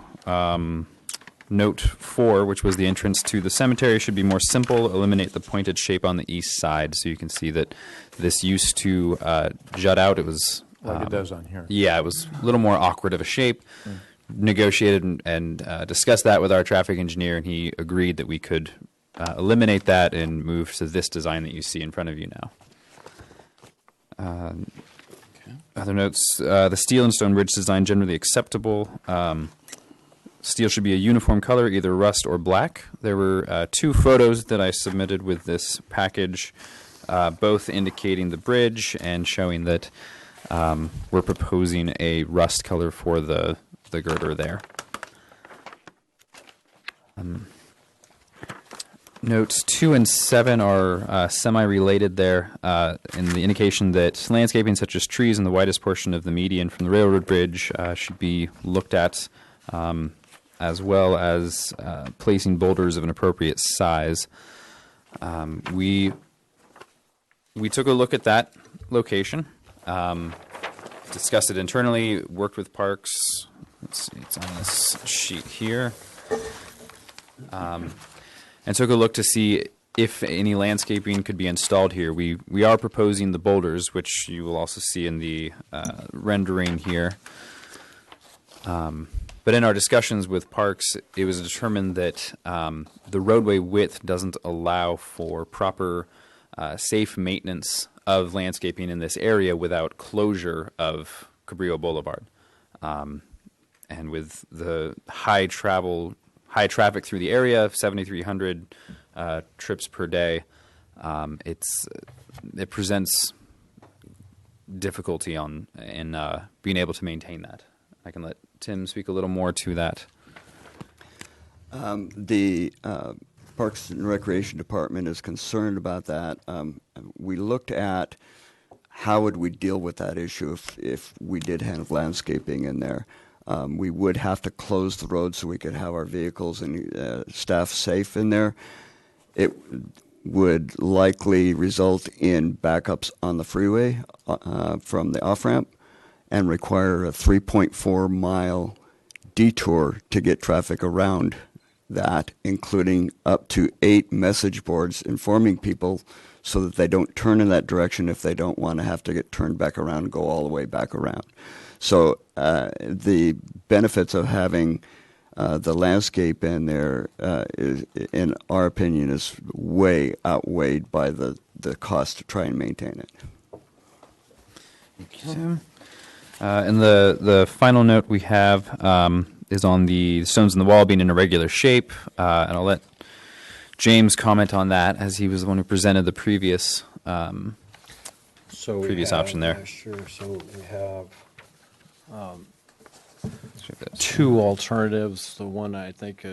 note 4, which was the entrance to the cemetery should be more simple, eliminate the pointed shape on the east side. So you can see that this used to jut out. It was Like it does on here. Yeah, it was a little more awkward of a shape. Negotiated and discussed that with our traffic engineer, and he agreed that we could eliminate that and move to this design that you see in front of you now. Other notes, the steel and stone bridge design generally acceptable. Steel should be a uniform color, either rust or black. There were 2 photos that I submitted with this package, both indicating the bridge and showing that we're proposing a rust color for the girder there. Notes 2 and 7 are semi-related there in the indication that landscaping such as trees in the widest portion of the median from the railroad bridge should be looked at, as well as placing boulders of an appropriate size. We took a look at that location, discussed it internally, worked with Parks. Let's see, it's on this sheet here. And took a look to see if any landscaping could be installed here. We are proposing the boulders, which you will also see in the rendering here. But in our discussions with Parks, it was determined that the roadway width doesn't allow for proper safe maintenance of landscaping in this area without closure of Cabrillo Boulevard. And with the high traffic through the area, 7,300 trips per day, it presents difficulty in being able to maintain that. I can let Tim speak a little more to that. The Parks and Recreation Department is concerned about that. We looked at how would we deal with that issue if we did have landscaping in there. We would have to close the road so we could have our vehicles and staff safe in there. It would likely result in backups on the freeway from the off-ramp and require a 3.4-mile detour to get traffic around that, including up to 8 message boards informing people so that they don't turn in that direction if they don't want to have to get turned back around and go all the way back around. So the benefits of having the landscape in there, in our opinion, is way outweighed by the cost to try and maintain it. Thank you, Tim. And the final note we have is on the stones in the wall being in a regular shape, and I'll let James comment on that, as he was the one who presented the previous option there. Yeah, sure. So we have 2 alternatives. The one I think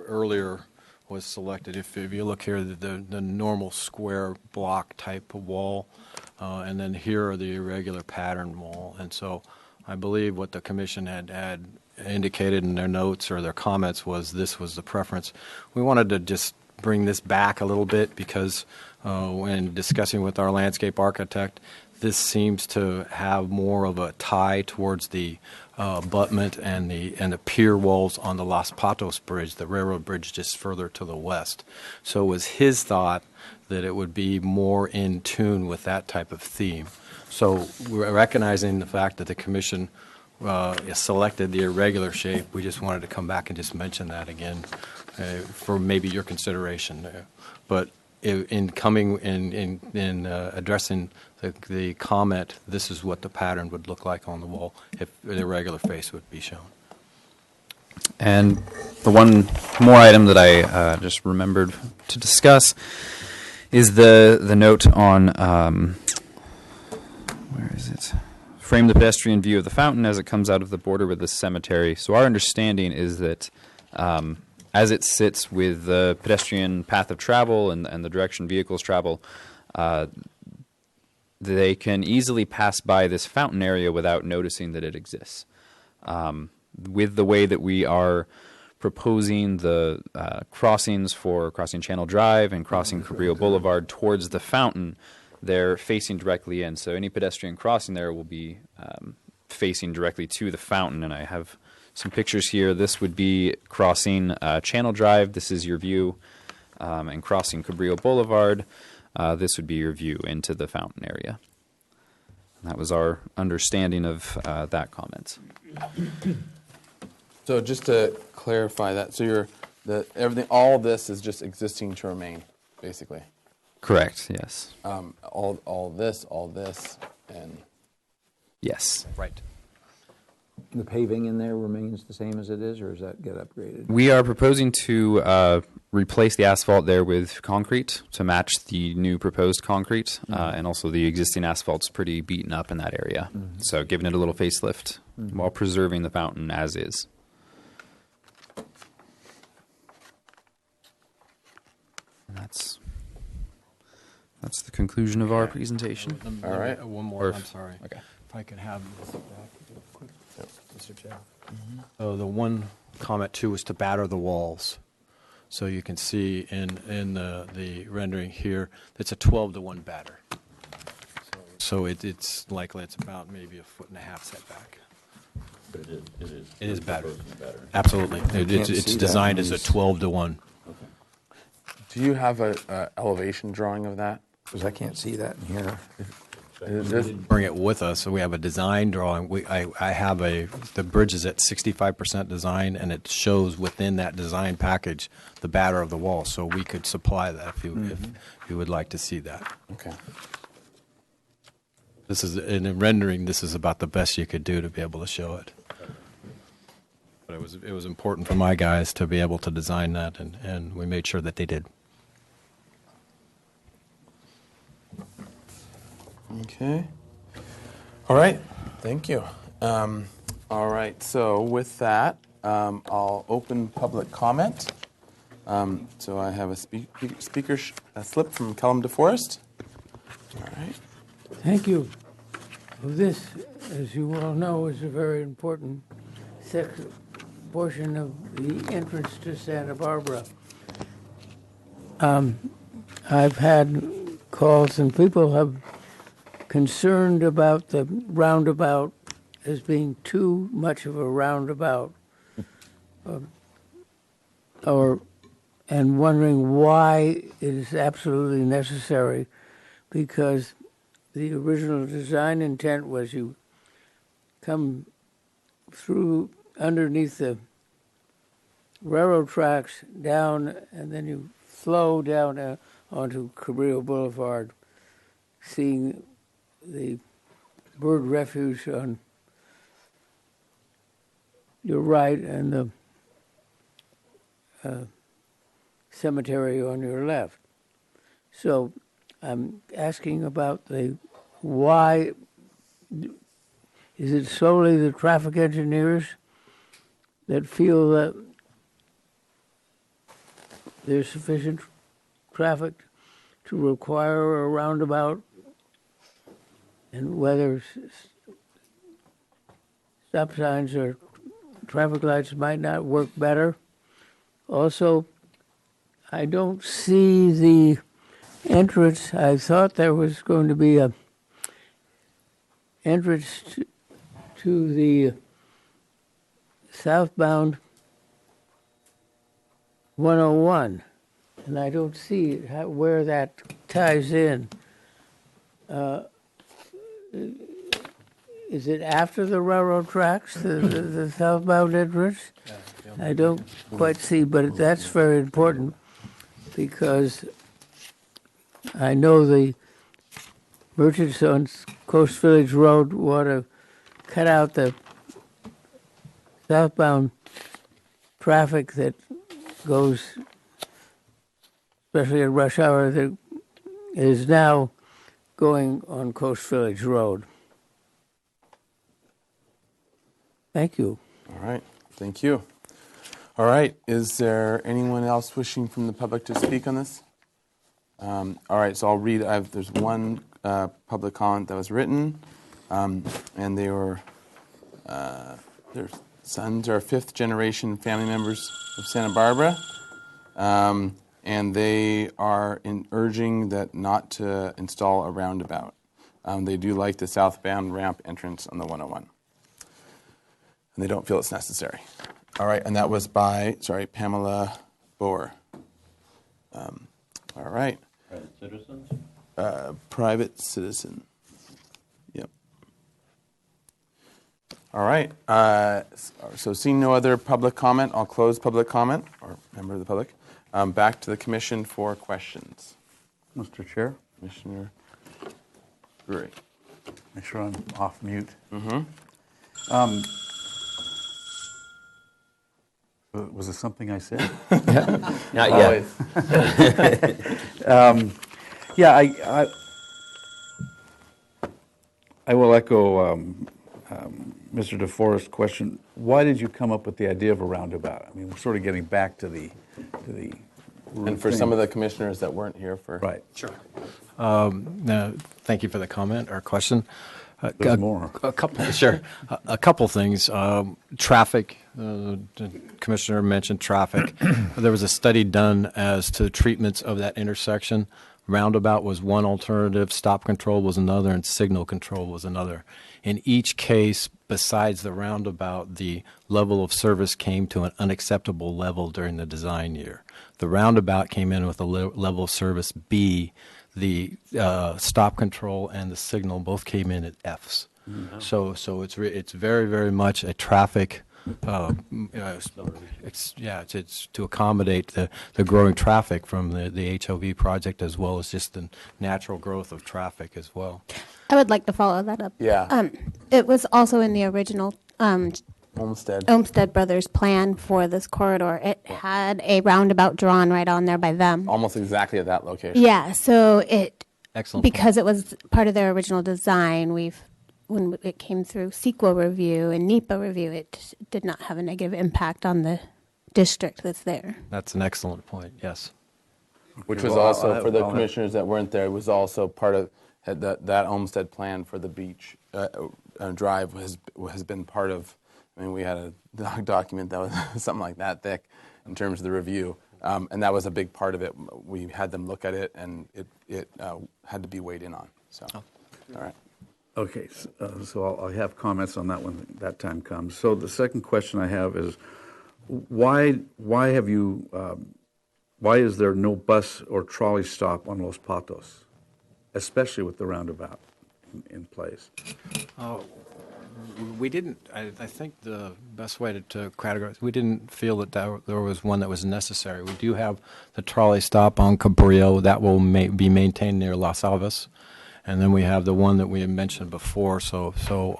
earlier was selected. If you look here, the normal square block type of wall, and then here are the irregular pattern wall. And so I believe what the commission had indicated in their notes or their comments was this was the preference. We wanted to just bring this back a little bit because when discussing with our landscape architect, this seems to have more of a tie towards the abutment and the pier walls on the Los Patos Bridge, the railroad bridge just further to the west. So it was his thought that it would be more in tune with that type of theme. So we're recognizing the fact that the commission selected the irregular shape. We just wanted to come back and just mention that again for maybe your consideration. But in coming in addressing the comment, this is what the pattern would look like on the wall if the irregular face would be shown. And the one more item that I just remembered to discuss is the note on where is it? Frame the pedestrian view of the fountain as it comes out of the border with the cemetery. So our understanding is that as it sits with the pedestrian path of travel and the direction vehicles travel, they can easily pass by this fountain area without noticing that it exists. With the way that we are proposing the crossings for crossing Channel Drive and crossing Cabrillo Boulevard towards the fountain, they're facing directly in. So any pedestrian crossing there will be facing directly to the fountain. And I have some pictures here. This would be crossing Channel Drive. This is your view. And crossing Cabrillo Boulevard, this would be your view into the fountain area. And that was our understanding of that comment. So just to clarify that, so everything, all this is just existing to remain, basically. Correct. Yes. All this, and yes. Right. The paving in there remains the same as it is, or does that get upgraded? We are proposing to replace the asphalt there with concrete to match the new proposed concrete, and also the existing asphalt's pretty beaten up in that area. So giving it a little facelift while preserving the fountain as is. And that's the conclusion of our presentation. All right. One more. I'm sorry. Okay. If I could have this back real quick, Mr. Chair. So the one comment too was to batter the walls. So you can see in the rendering here, it's a 12-to-1 batter. So it's likely it's about maybe 1.5 feet setback. But it is better. better. Absolutely. It's see designed that. as a 12-to-1. do you have a elevation drawing of that? Because I can't see that in here. Bring it with us. So we have a design drawing. I have the bridge is at 65% design, and it shows within that design package the batter of the wall. So we could supply that if you would like to see that. Okay. This is in a rendering. This is about the best you could do to be able to show it. But it was important for my guys to be able to design that, and we made sure that they did. Okay. All right. Thank you. All right. So with that, I'll open public comment. So I have a speaker slip from Kellum DeForest. All right. Thank you. Well, this, as you all know, is a very important portion of the entrance to Santa Barbara. I've had calls and people have concerned about the roundabout as being too much of a roundabout, and wondering why it is absolutely necessary, because the original design intent was you come through underneath the railroad tracks down, and then you flow down onto Cabrillo Boulevard, seeing the bird refuge on your right and the cemetery on your left. So I'm asking about the why. Is it solely the traffic engineers that feel that there's sufficient traffic to require a roundabout, and whether stop signs or traffic lights might not work better? Also, I don't see the entrance. I thought there was going to be a entrance to the southbound 101, and I don't see where that ties in. Is it after the railroad tracks, the southbound entrance? I don't quite see, but that's very important, because I know the merchants on Coast Village Road want to cut out the southbound traffic that goes, especially at rush hour, that is now going on Coast Village Road. Thank you. All right. Thank you. All right. Is there anyone else wishing from the public to speak on this? All right. So I'll read. There's one public comment that was written, and they were their sons are fifth-generation family members of Santa Barbara, and they are urging that not to install a roundabout. They do like the southbound ramp entrance on the 101, and they don't feel it's necessary. All right, and that was by, Pamela Boer. All right. Private citizens? Private citizen. Yep. All right. So seeing no other public comment, I'll close public comment, or member of the public. Back to the commission for questions. Mr. Chair? Commissioner Drury. Make sure I'm off mute. Was it something I said? Not yet. Yeah, I will echo Mr. DeForest's question. Why did you come up with the idea of a roundabout? I mean, we're sort of getting back to the And for some of the commissioners that weren't here for... Right. Sure. Thank you for the comment or question. There's more. A couple, sure. A couple things. Traffic. The commissioner mentioned traffic. There was a study done as to treatments of that intersection. Roundabout was one alternative, stop control was another, and signal control was another. In each case, besides the roundabout, the level of service came to an unacceptable level during the design year. The roundabout came in with a level of service B. The stop control and the signal both came in at Fs. Mm-hmm. So it's very, very much a traffic. It's to accommodate the growing traffic from the HOV project, as well as just the natural growth of traffic as well. I would like to follow that up. Yeah. It was also in the original Olmsted Brothers plan for this corridor. It had a roundabout drawn right on there by them. Almost exactly at that location. Yeah, so Excellent because it was part of their original design, when it came through CEQA review and NEPA review, it did not have a negative impact on the district that's there. That's an excellent point, yes. Which was also, for the commissioners that weren't there, was also part of that Olmsted plan for the beach drive has been part of. I mean, we had a document that was something like that thick in terms of the review, and that was a big part of it. We had them look at it, and it had to be weighed in on. So, all right. Okay, so I'll have comments on that when that time comes. So the second question I have is, why is there no bus or trolley stop on Los Patos, especially with the roundabout in place? We didn't. I think the best way to categorize, we didn't feel that there was one that was necessary. We do have the trolley stop on Cabrillo that will be maintained near Las Alvas, and then we have the one that we had mentioned before. So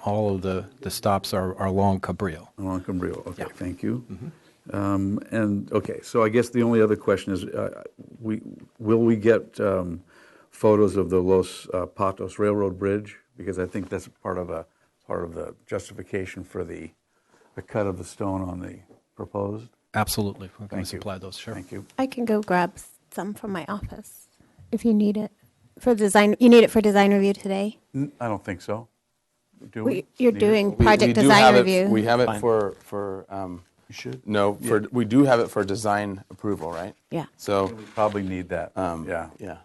all of the stops are along Cabrillo. Along Cabrillo. Okay, Yeah. Thank you. Mm-hmm. So I guess the only other question is, will we get photos of the Los Patos Railroad Bridge? Because I think that's part of the justification for the cut of the stone on the proposed. Absolutely, we're going Thank to you. supply those. Sure. Thank you. I can go grab some from my office if you need it for design. You need it for design review today? I don't think so. Do we? You're Need doing it? project We do design have review. We have it Fine. for You should. no, we do have it for design approval, right? Yeah. So We probably need that. Yeah. yeah.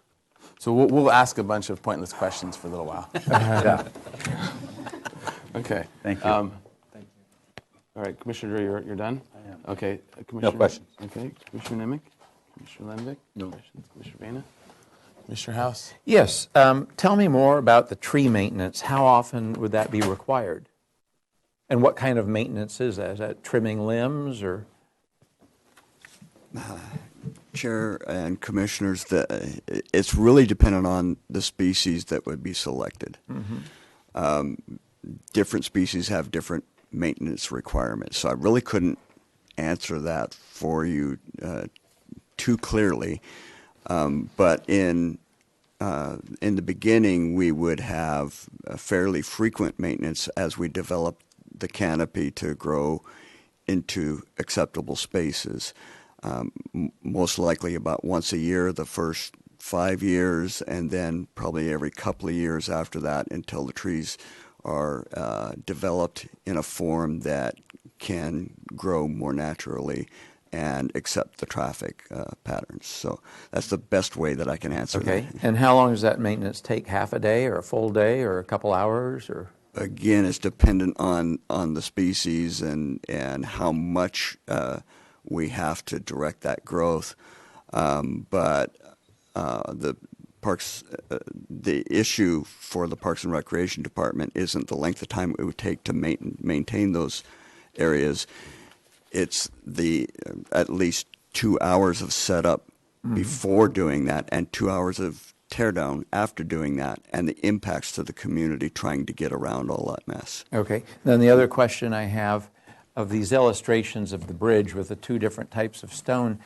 So we'll ask a bunch of pointless questions for a little while. Yeah. Okay. Thank you. All right, Commissioner Drew, you're done? I am. Okay. Commissioner, questions. Okay. Commissioner Nimick? Commissioner Lenvik? No questions. Commissioner Vena? Commissioner House? Yes. Tell me more about the tree maintenance. How often would that be required? And what kind of maintenance is that? Is that trimming limbs or? Chair and commissioners, it's really dependent on the species that would be selected. Mm-hmm. Different species have different maintenance requirements, so I really couldn't answer that for you too clearly. But in the beginning, we would have a fairly frequent maintenance as we develop the canopy to grow into acceptable spaces. Most likely about once a year the first 5 years, and then probably every couple of years after that until the trees are developed in a form that can grow more naturally and accept the traffic patterns. So that's the best way that I can answer Okay. that. And how long does that maintenance take? Half a day or a full day or a couple hours? Or Again, it's dependent on the species and how much we have to direct that growth. But the parks, the issue for the Parks and Recreation Department isn't the length of time it would take to maintain those areas. It's the at least 2 hours of setup before doing that and 2 hours of teardown after doing that, and the impacts to the community trying to get around all that mess. Okay. Then the other question I have of these illustrations of the bridge with the two different types of stone,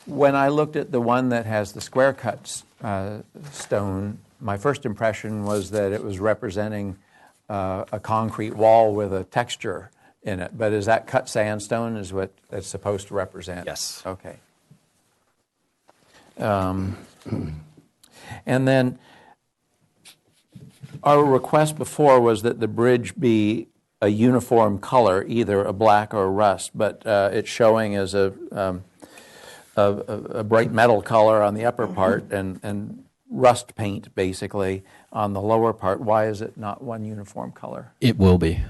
when I looked at the one that has the square cut stone, my first impression was that it was representing a concrete wall with a texture in it. But is that cut sandstone is what it's supposed to represent? Yes. Okay. And then our request before was that the bridge be a uniform color, either a black or a rust, but it's showing as a bright metal color on the upper part and rust paint, basically, on the lower part. Why is it not one uniform color? It will be.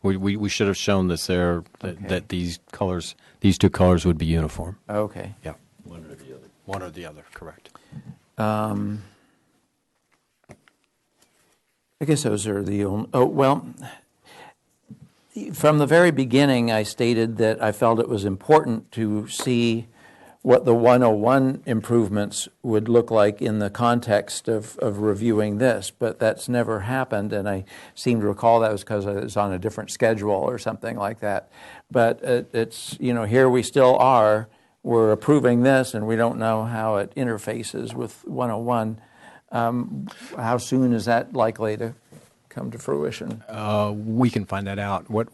We should have shown this there, that these colors, these two colors would be uniform. Okay. Yeah. One or the other. One or the other, correct. I guess those are the only, oh, well, from the very beginning I stated that I felt it was important to see what the 101 improvements would look like in the context of reviewing this, but that's never happened, and I seem to recall that was because I was on a different schedule or something like that. But it's, you know, here we still are, we're approving this, and we don't know how it interfaces with 101. How soon is that likely to come to fruition? We can find that out. What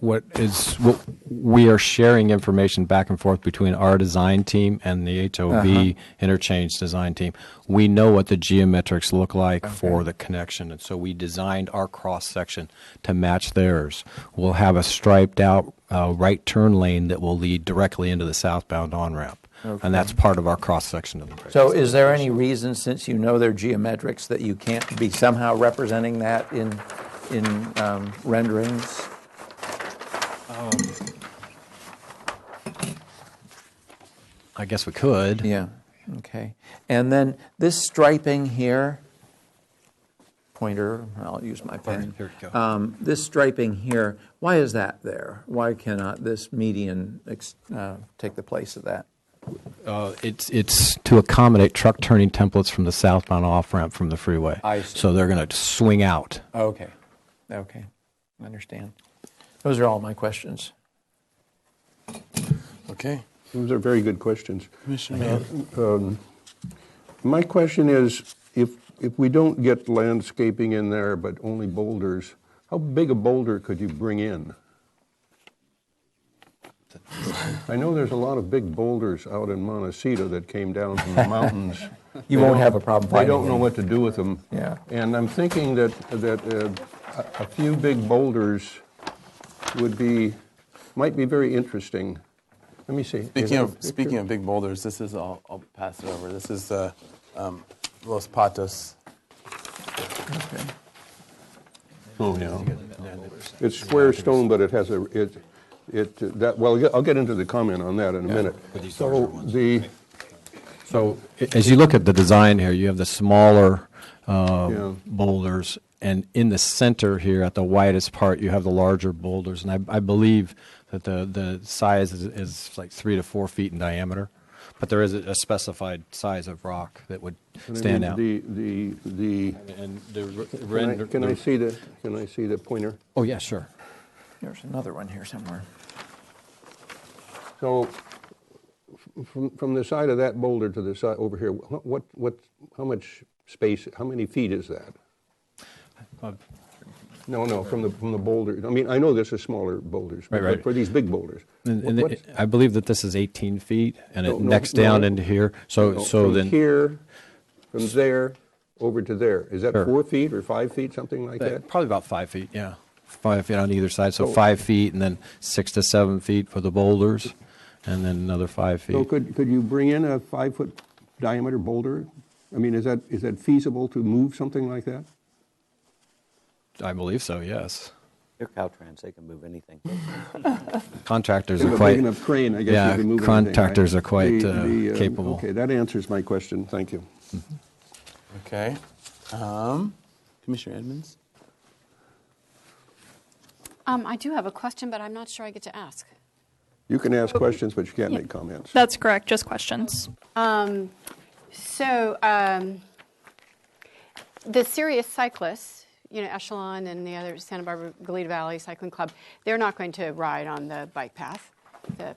we are sharing information back and forth between our design team and the HOV interchange design team. We know what the geometrics look like for the connection, and so we designed our cross section to match theirs. We'll have a striped out right turn lane that will lead directly into the southbound on-ramp. Okay. And that's part of our cross section of the bridge. So is there any reason, since you know their geometrics, that you can't be somehow representing that in renderings? I guess we could. Yeah, okay. And then this striping here, pointer, I'll use my pen. Here we go. This striping here, why is that there? Why cannot this median take the place of that? It's to accommodate truck turning templates from the southbound off-ramp from the freeway. I see. So they're going to swing out. Okay, okay, I understand. Those are all my questions. Okay. Those are very good questions. Commissioner. My question is, if we don't get landscaping in there but only boulders, how big a boulder could you bring in? I know there's a lot of big boulders out in Montecito that came down from the mountains. You won't have a problem They finding don't know them. what to do with them. Yeah. And I'm thinking that a few big boulders might be very interesting. Let me see. Speaking of big boulders, this is, I'll pass it over. This is Los Patos. Okay. Oh, yeah. It's square stone, but it has I'll get into the comment on that in a minute. So as you look at the design here, you have the smaller boulders, and in the center here at the widest part, you have the larger boulders. And I believe that the size is like 3 to 4 feet in diameter, but there is a specified size of rock that would stand out. Can I see the pointer? Oh yeah, sure. There's another one here somewhere. So, from the side of that boulder to the side over here, how much space? How many feet is that? No, from the boulders. I mean, I know this is smaller boulders, but Right. for these big boulders. And I believe that this is 18 feet, and it No, necks down into here. So from then here, from there, over to there. Is that Sure. 4 feet or 5 feet, something like that? probably about 5 feet. Yeah, 5 feet on either side. So So- 5 feet, and then 6 to 7 feet for the boulders, and then another 5 feet. So could you bring in a 5-foot diameter boulder? I mean, is that feasible to move something like that? I believe so. Yes. They're Caltrans, they can move anything. Contractors With are a quite. big enough crane, I guess yeah, you can move contractors anything, are right? quite capable. Okay, that answers my question. Thank you. Okay. Commissioner Edmonds? I do have a question, but I'm not sure I get to ask. You can ask questions, but you can't make comments. That's correct, just questions. The serious cyclists, Echelon and the other Santa Barbara Goleta Valley Cycling Club, they're not going to ride on the bike path, the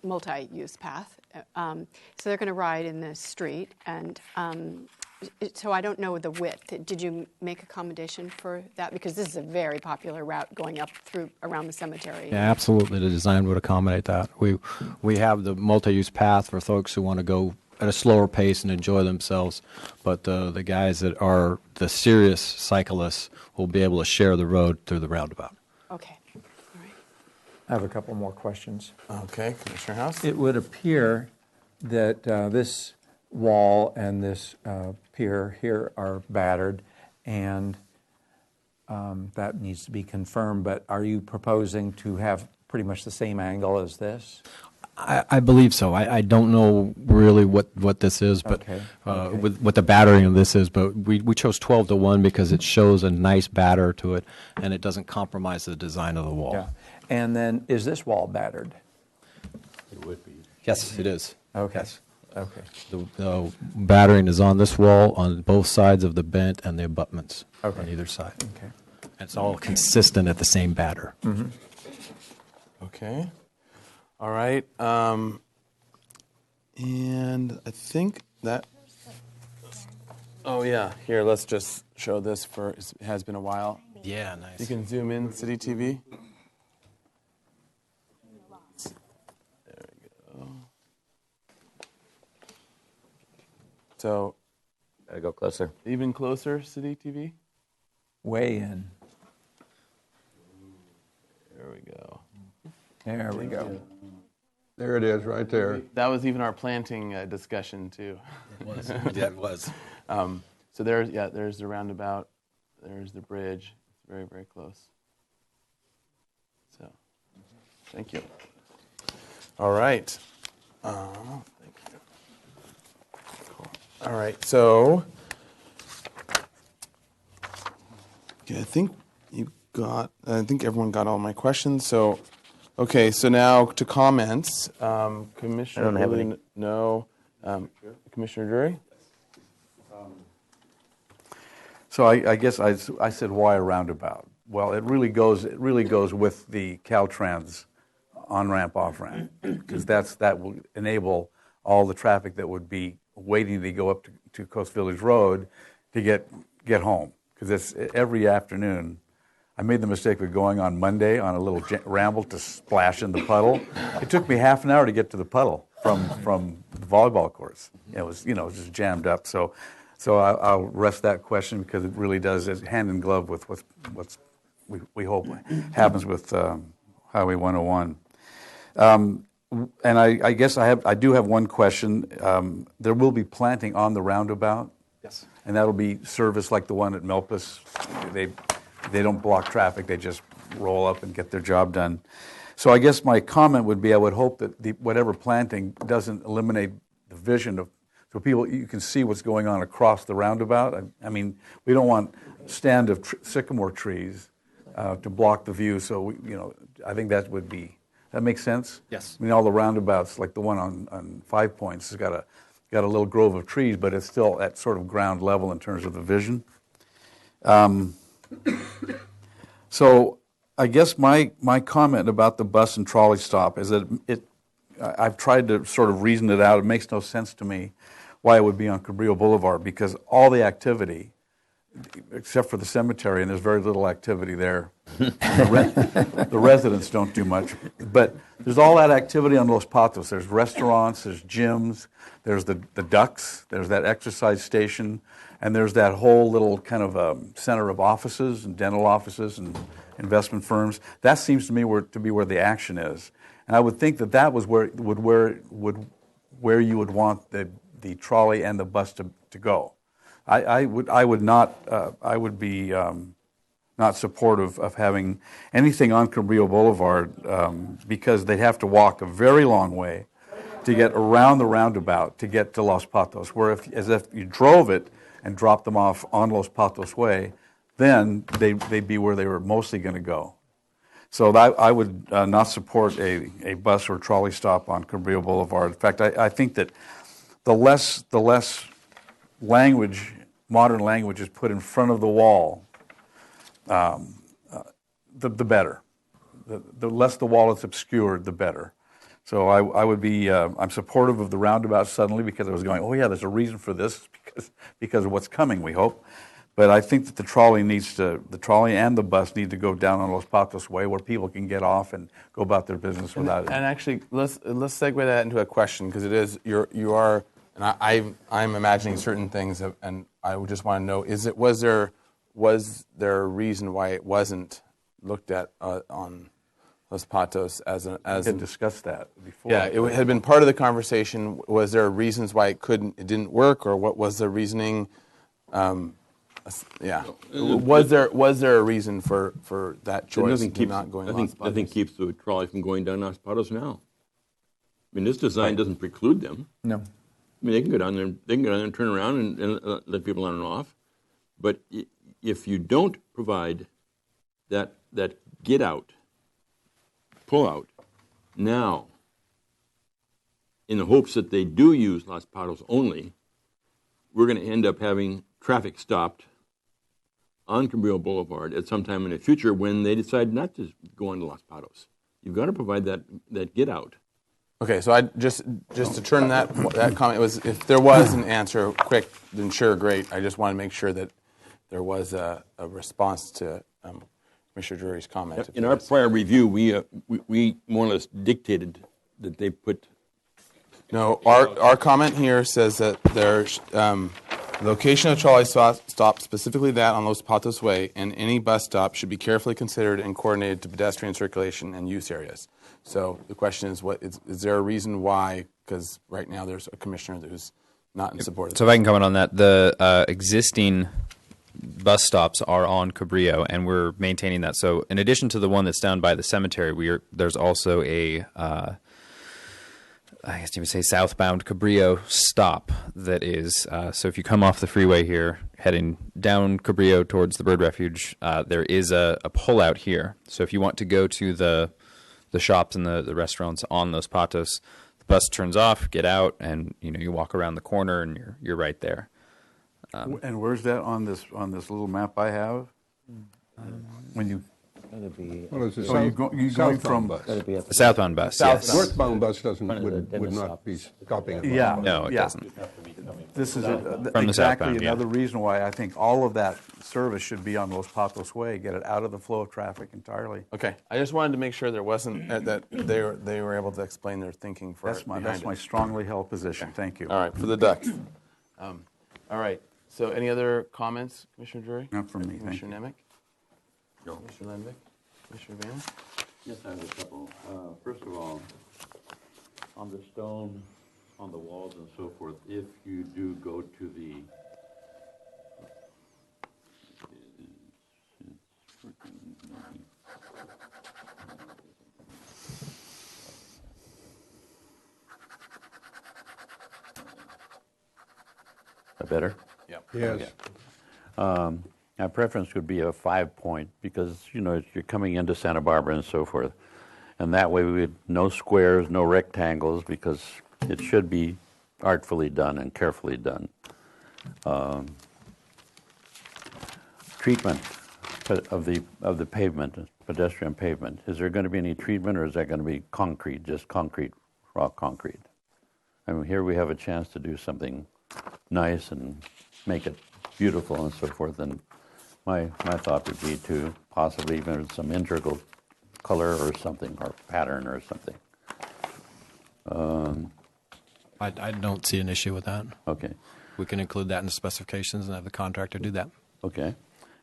multi-use path. So they're going to ride in the street, and so I don't know the width. Did you make accommodation for that? Because this is a very popular route going up through around the cemetery. Yeah, absolutely. The design would accommodate that. We have the multi-use path for folks who want to go at a slower pace and enjoy themselves, but the guys that are the serious cyclists will be able to share the road through the roundabout. Okay. I have a couple more questions. Okay, Commissioner House? It would appear that this wall and this pier here are battered, and that needs to be confirmed, but are you proposing to have pretty much the same angle as this? I believe so. I don't know really what this is, but Okay. with what the battering of this is. But we chose 12-1 because it shows a nice batter to it, and it doesn't compromise the design of the wall. Yeah. And then, is this wall battered? It would be. Yes, it is. Okay. Yes. Okay. The battering is on this wall on both sides of the bent and the abutments Okay. on either side. Okay. And it's all consistent at the same batter. Mm-hmm. Okay. All right. And I think that. Oh yeah. Here, let's just show this for. It has been a while. Yeah, nice. You can zoom in, City TV. There we go. So. Gotta go closer. Even closer, City TV. Way in. There we go. There we go. There it is, right there. That was even our planting discussion too. It was. Yeah, it was. So there's the roundabout. There's the bridge. It's very, very close. So, thank you. All right. Thank you. Cool. All right. So, okay, I think everyone got all my questions. So. Okay, so now to comments. Commissioner I don't have any. Blue, no. Commissioner Drury? So I guess I said why a roundabout? Well, it really goes with the Caltrans on-ramp, off-ramp, because that will enable all the traffic that would be waiting to go up to Coast Village Road to get home. Because it's every afternoon. I made the mistake of going on Monday on a little ramble to splash in the puddle. It took me half an hour to get to the puddle from the volleyball courts. It was just jammed up. So I'll rest that question because it really does is hand in glove with what's we hope happens with Highway 101. And I guess I do have one question. There will be planting on the roundabout. Yes. And that'll be service like the one at Melpis. They don't block traffic, they just roll up and get their job done. So I guess my comment would be I would hope that whatever planting doesn't eliminate the vision of, so you can see what's going on across the roundabout. I mean, we don't want a stand of sycamore trees to block the view, so I think that makes sense? Yes. I mean, all the roundabouts, like the one on 5 Points, has got a little grove of trees, but it's still at sort of ground level in terms of the vision. So I guess my comment about the bus and trolley stop is that I've tried to sort of reason it out. It makes no sense to me why it would be on Cabrillo Boulevard because all the activity except for the cemetery, and there's very little activity there. The residents don't do much. But there's all that activity on Los Patos. There's restaurants, there's gyms, there's the ducks, there's that exercise station, and there's that whole little kind of center of offices and dental offices and investment firms. That seems to me to be where the action is. And I would think that was where you would want the trolley and the bus to go. I would be not supportive of having anything on Cabrillo Boulevard because they'd have to walk a very long way to get around the roundabout to get to Los Patos. Where if you drove it and dropped them off on Los Patos Way, then they'd be where they were mostly going to go. So I would not support a bus or trolley stop on Cabrillo Boulevard. In fact, I think that the less language, modern language, is put in front of the wall, the better. The less the wall is obscured, the better. So I would be, I'm supportive of the roundabout suddenly because I was going, oh yeah, there's a reason for this because of what's coming, we hope. But I think that the trolley and the bus need to go down on Los Patos Way where people can get off and go about their business without it. And actually, let's segue that into a question because it is you are, and I'm imagining certain things, and I would just want to know: was there a reason why it wasn't looked at on Los Patos as we had discussed that before? Yeah, it had been part of the conversation. Was there reasons why it didn't work, or what was the reasoning? Yeah, was there a reason for that choice not going? Nothing keeps the trolley from going down Los Patos now. I mean, this design doesn't preclude them. No. I mean, they can go down there. They can go down there and turn around and let people on and off. But if you don't provide that get out, pull out now, in the hopes that they do use Los Patos only, we're going to end up having traffic stopped on Cabrillo Boulevard at some time in the future when they decide not to go on to Los Patos. You've got to provide that get out. Okay, so I just to turn that comment was if there was an answer quick, then sure, great. I just want to make sure that there was a response to Commissioner Drury's comment. In our prior review, we more or less dictated that they put. No, our comment here says that there's location of trolley stop, specifically that on Los Patos Way, and any bus stop should be carefully considered and coordinated to pedestrian circulation and use areas. So the question is, is there a reason why? Because right now there's a commissioner who's not in support of that. So if I can comment on that, the existing bus stops are on Cabrillo, and we're maintaining that. So in addition to the one that's down by the cemetery, there's also a I guess you would say southbound Cabrillo stop that is, so if you come off the freeway here, heading down Cabrillo towards the bird refuge, there is a pullout here. So if you want to go to the shops and the restaurants on Los Patos, the bus turns off, get out, and you walk around the corner and you're right there. And where's that on this little map I have? When you you're going from the southbound bus. Yes. Northbound bus would not be stopping at the Yeah, no, it doesn't. This is From the exactly southbound, yeah. another reason why I think all of that service should be on Los Patos Way. Get it out of the flow of traffic entirely. Okay, I just wanted to make sure there wasn't that they were able to explain their thinking for That's my strongly held position. Thank you. All right, for the ducks. All right. So, any other comments, Commissioner Drury? Not from me. Commissioner Nemec? No. Commissioner Landvik? Commissioner Van? Yes, I have a couple. First of all, on the stone, on the walls and so forth, if you do go to the better? Yep. Yes. My preference would be a 5-point because, you're coming into Santa Barbara and so forth. And that way we would no squares, no rectangles because it should be artfully done and carefully done. Treatment of the pavement, pedestrian pavement. Is there going to be any treatment or is that going to be concrete, just concrete, raw concrete? I mean, here we have a chance to do something nice and make it beautiful and so forth. And my thought would be to possibly even some integral color or something, or pattern or something. I don't see an issue with that. Okay. We can include that in the specifications and have the contractor do that. Okay.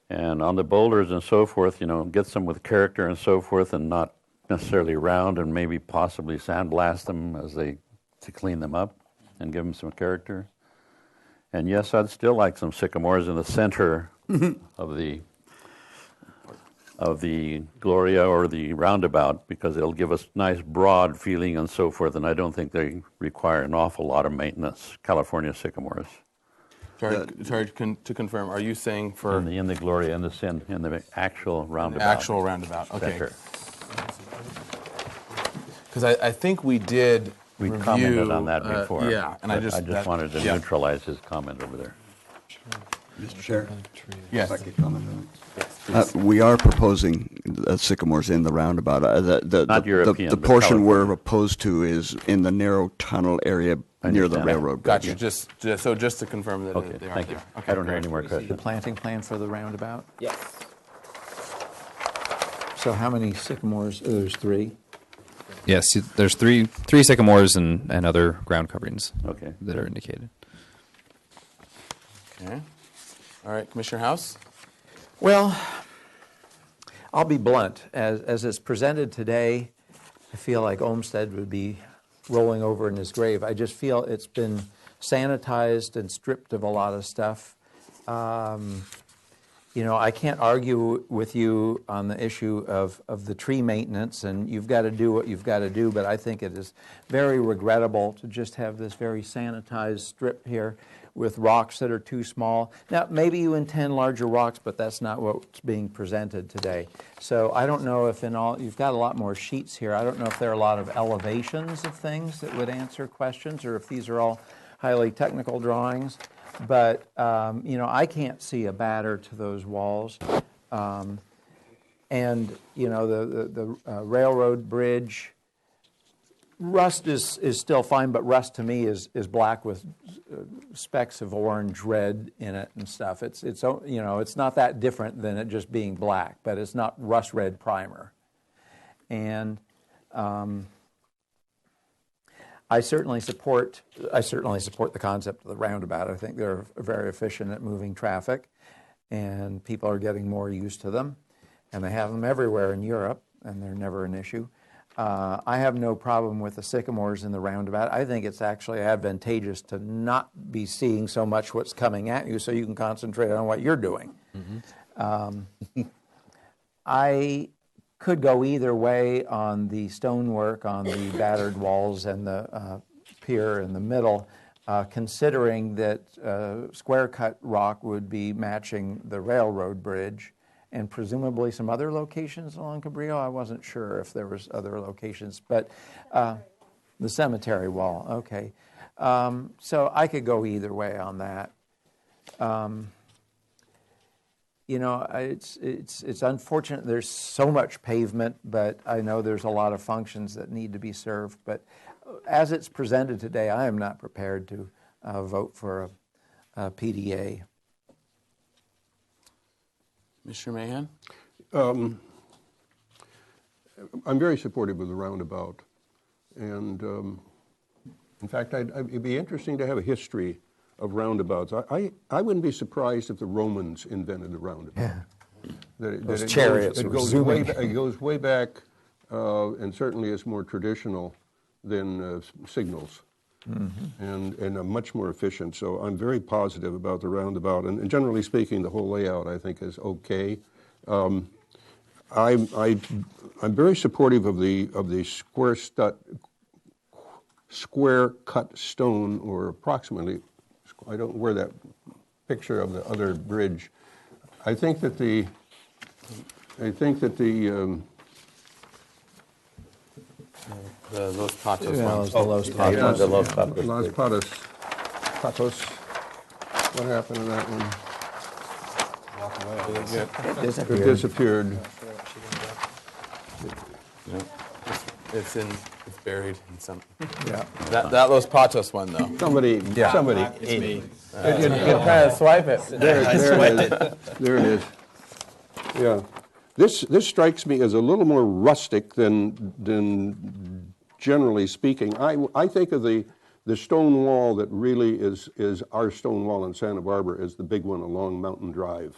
And on the boulders and so forth, get some with character and so forth, and not necessarily round, and maybe possibly sandblast them to clean them up and give them some character. And yes, I'd still like some sycamores in the center of the Gloria or the roundabout, because it'll give us nice broad feeling and so forth, and I don't think they require an awful lot of maintenance, California sycamores. Sorry, to confirm, are you saying for... In the Gloria, in the actual roundabout. The actual roundabout, okay. Center. Because I think we did We review, commented on that before. Yeah, and I just wanted to neutralize his comment over there. Mr. Chair? Yes. If I could comment on it. We are proposing sycamores in the roundabout. Not European, The but portion California. we're opposed to is in the narrow tunnel area near the understand. railroad bridge. Gotcha. Just to confirm that Okay, they are thank there. you. Okay, I don't hear great. any more The questions. planting plan for the roundabout? Yes. So how many sycamores? Oh, there's 3. Yes, there's three sycamores and other ground coverings that are indicated. Okay. All right, Commissioner House? Well, I'll be blunt. As it's presented today, I feel like Olmsted would be rolling over in his grave. I just feel it's been sanitized and stripped of a lot of stuff. I can't argue with you on the issue of the tree maintenance, and you've got to do what you've got to do, but I think it is very regrettable to just have this very sanitized strip here with rocks that are too small. Now, maybe you intend larger rocks, but that's not what's being presented today. So I don't know if you've got a lot more sheets here. I don't know if there are a lot of elevations of things that would answer questions, or if these are all highly technical drawings. But, I can't see a batter to those walls. The railroad bridge, rust is still fine, but rust to me is black with specks of orange, red in it and stuff. It's not that different than it just being black, but it's not rust red primer. And I certainly support the concept of the roundabout. I think they're very efficient at moving traffic, and people are getting more used to them. And they have them everywhere in Europe, and they're never an issue. I have no problem with the sycamores in the roundabout. I think it's actually advantageous to not be seeing so much what's coming at you, so you can concentrate on what you're doing. I could go either way on the stonework on the battered walls and the pier in the middle, considering that square cut rock would be matching the railroad bridge and presumably some other locations along Cabrillo. I wasn't sure if there was other locations, but the cemetery wall, okay. So I could go either way on that. It's unfortunate there's so much pavement, but I know there's a lot of functions that need to be served. But as it's presented today, I am not prepared to vote for a PDA. Mr. Mahan? I'm very supportive of the roundabout. And in fact, it'd be interesting to have a history of roundabouts. I wouldn't be surprised if the Romans invented the roundabout. Yeah. Those chariots it were goes zooming. it goes way back, and certainly is more traditional than signals. And much more efficient. So I'm very positive about the roundabout. And generally speaking, the whole layout I think is okay. I'm very supportive of the square cut stone, or approximately. I don't wear that picture of the other bridge. I think that the Los Patos Yeah, ones. the Los Patos. The Los Patos. Los Patos. What happened to that one? It disappeared. It's buried in some. Yeah. That Los Patos one though. Somebody It's ate me. it. You kind of swipe it. There it is. Yeah. This strikes me as a little more rustic than generally speaking. I think of the stone wall that really is our stone wall in Santa Barbara is the big one along Mountain Drive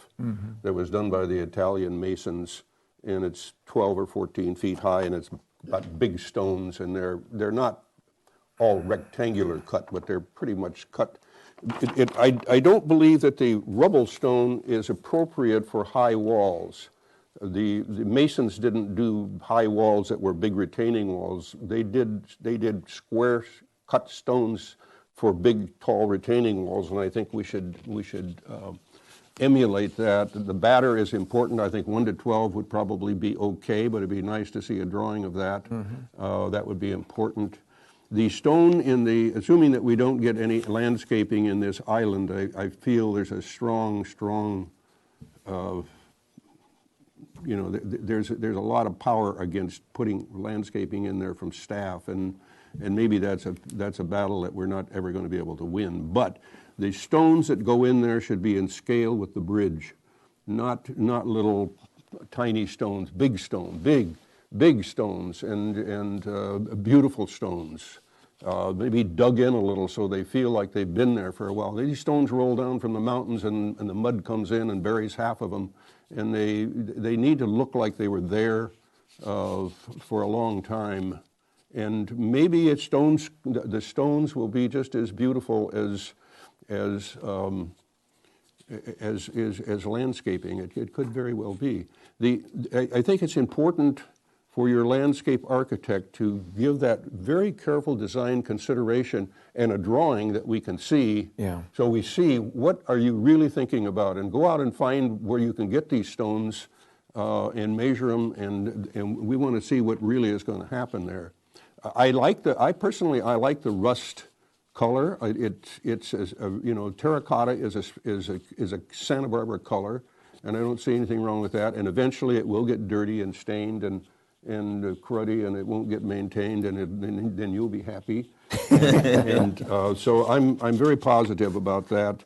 that was done by the Italian masons, and it's 12 or 14 feet high, and it's got big stones, and they're not all rectangular cut, but they're pretty much cut. I don't believe that the rubble stone is appropriate for high walls. The masons didn't do high walls that were big retaining walls. They did square cut stones for big, tall retaining walls, and I think we should emulate that. The batter is important. I think 1 to 12 would probably be okay, but it'd be nice to see a drawing of that. That would be important. The stone assuming that we don't get any landscaping in this island, I feel there's a strong, there's a lot of power against putting landscaping in there from staff, and maybe that's a battle that we're not ever going to be able to win. But the stones that go in there should be in scale with the bridge, not little tiny stones, big stones, and beautiful stones. Maybe dug in a little so they feel like they've been there for a while. These stones roll down from the mountains, and the mud comes in and buries half of them, and they need to look like they were there for a long time. And maybe the stones will be just as beautiful as landscaping. It could very well be. I think it's important for your landscape architect to give that very careful design consideration and a drawing that we can see. Yeah. So we see what are you really thinking about, and go out and find where you can get these stones and measure them, and we want to see what really is going to happen there. I personally like the rust color. Terracotta is a Santa Barbara color, and I don't see anything wrong with that. And eventually it will get dirty and stained and cruddy, and it won't get maintained, and then you'll be happy. And so I'm very positive about that.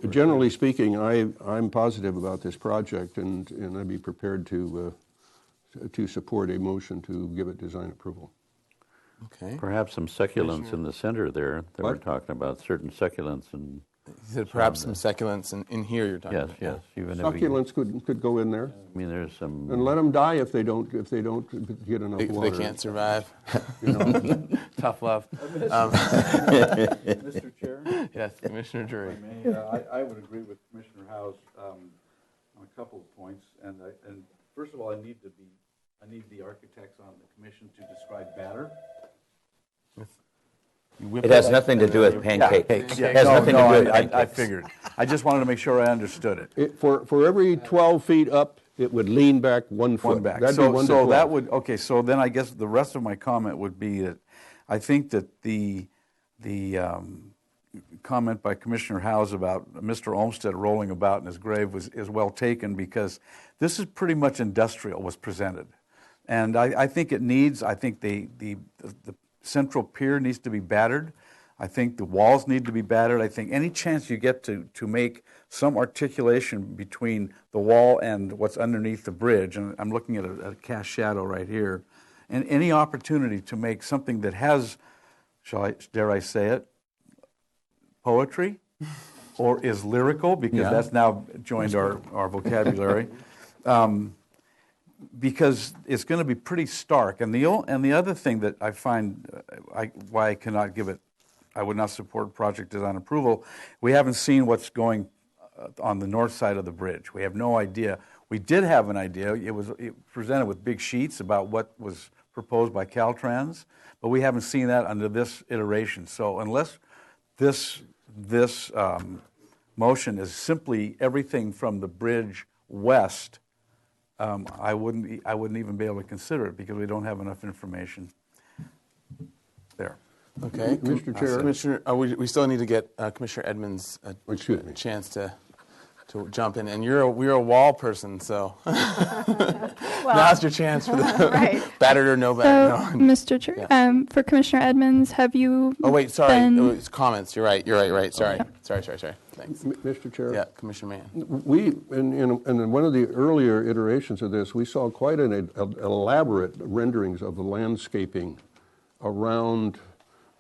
Generally speaking, I'm positive about this project, and I'd be prepared to support a motion to give it design approval. Okay. Perhaps some succulents in the center there that we're talking about, certain succulents. And you said perhaps some succulents in here you're talking about. Yes. Succulents could go in there. I mean, there's some. And let them die if they don't get enough water. They can't survive. Tough love. Mr. Chair? Yes, Commissioner Drury. I would agree with Commissioner House on a couple of points. And first of all, I need the architects on the commission to describe batter. It has nothing to do with pancakes. It has nothing to do with pancakes. I figured. I just wanted to make sure I understood it. For every 12 feet up, it would lean back 1 foot. One back. That'd be 1 to 12. That would, okay, so then I guess the rest of my comment would be that I think that the comment by Commissioner Howes about Mr. Olmsted rolling about in his grave is well taken, because this is pretty much industrial was presented. And I think it needs, I think the central pier needs to be battered. I think the walls need to be battered. I think any chance you get to make some articulation between the wall and what's underneath the bridge, and I'm looking at a cast shadow right here, and any opportunity to make something that has, dare I say it, poetry, or is lyrical, because that's now joined our vocabulary. Because it's going to be pretty stark. And the other thing that I find why I cannot give it, I would not support project design approval, we haven't seen what's going on the north side of the bridge. We have no idea. We did have an idea. It was presented with big sheets about what was proposed by Caltrans, but we haven't seen that under this iteration. So unless this motion is simply everything from the bridge west, I wouldn't even be able to consider it, because we don't have enough information there. Okay, Mr. Chair. Commissioner, we still need to get Commissioner Edmonds a chance to jump in. And you're a wall person, so now's your chance for the Right. battered or no So, battered. No. Mr. Chair, for Commissioner Edmonds, have you? Oh wait, sorry. been- It's comments. You're right. Sorry. Thanks. Mr. Chair? Yeah, Commissioner Mann. We, in one of the earlier iterations of this, we saw quite an elaborate renderings of the landscaping around,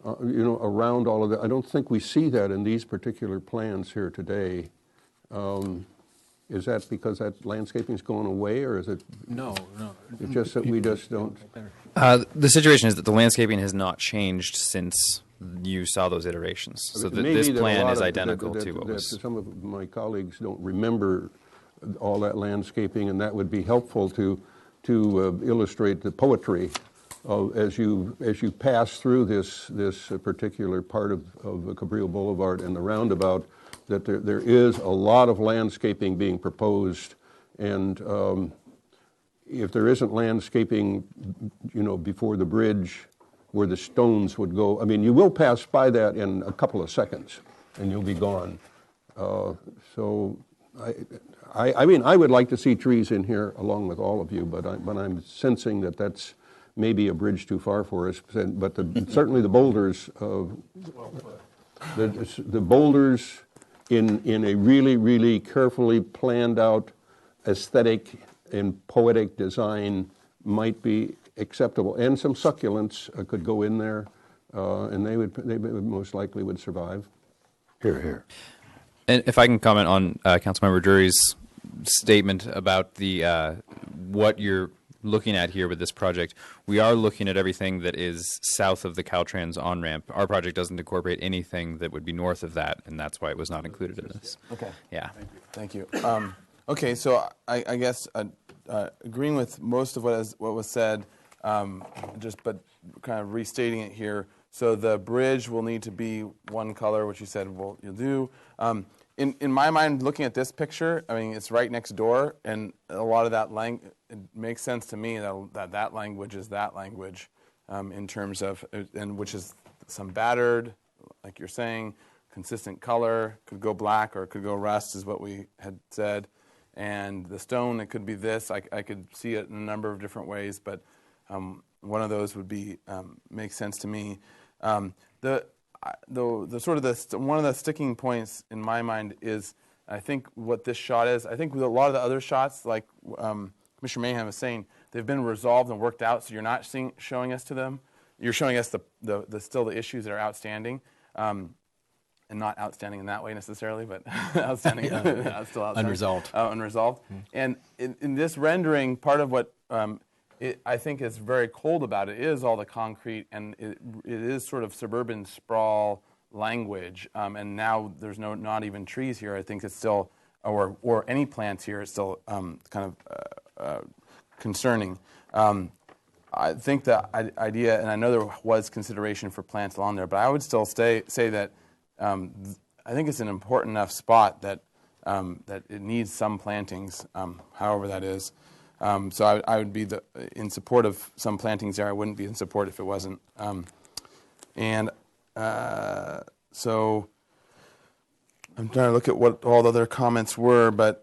around all of that. I don't think we see that in these particular plans here today. Is that because that landscaping's going away, or is it? No. It's just that we just don't. The situation is that the landscaping has not changed since you saw those iterations. So It may this be that a plan lot is of- identical that- to what that was. Some of my colleagues don't remember all that landscaping, and that would be helpful to illustrate the poetry as you pass through this particular part of Cabrillo Boulevard and the roundabout. That there is a lot of landscaping being proposed, and if there isn't landscaping, before the bridge where the stones would go, I mean, you will pass by that in a couple of seconds, and you'll be gone. So, I mean, I would like to see trees in here along with all of you, but I'm sensing that that's maybe a bridge too far for us. But certainly the boulders, the boulders. In a really, really carefully planned out aesthetic and poetic design might be acceptable. And some succulents could go in there, and they would most likely would survive. Here. And if I can comment on Councilmember Drury's statement about the what you're looking at here with this project, we are looking at everything that is south of the Caltrans on-ramp. Our project doesn't incorporate anything that would be north of that, and that's why it was not included in this. Okay. Yeah. Thank you. Okay, so I guess agreeing with most of what was said, but kind of restating it here. So the bridge will need to be one color, which you said you'll do. In my mind, looking at this picture, I mean, it's right next door, and a lot of that it makes sense to me that language is that language in terms of, and which is some battered, like you're saying, consistent color, could go black or it could go rust is what we had said. And the stone, it could be this. I could see it in a number of different ways, but one of those would be make sense to me. The sort of one of the sticking points in my mind is, I think what this shot is, I think with a lot of the other shots, like Commissioner Mayhem was saying, they've been resolved and worked out, so you're not showing us to them. You're showing us still the issues that are outstanding, and not outstanding in that way necessarily, but outstanding, still outstanding. Unresolved. Unresolved. And in this rendering, part of what I think is very cold about it is all the concrete, and it is sort of suburban sprawl language. And now there's not even trees here. I think it's still, or any plants here. It's still kind of concerning. I think the idea, and I know there was consideration for plants along there, but I would still say that I think it's an important enough spot that that it needs some plantings, however that is. So I would be in support of some plantings there. I wouldn't be in support if it wasn't. So I'm trying to look at what all the other comments were, but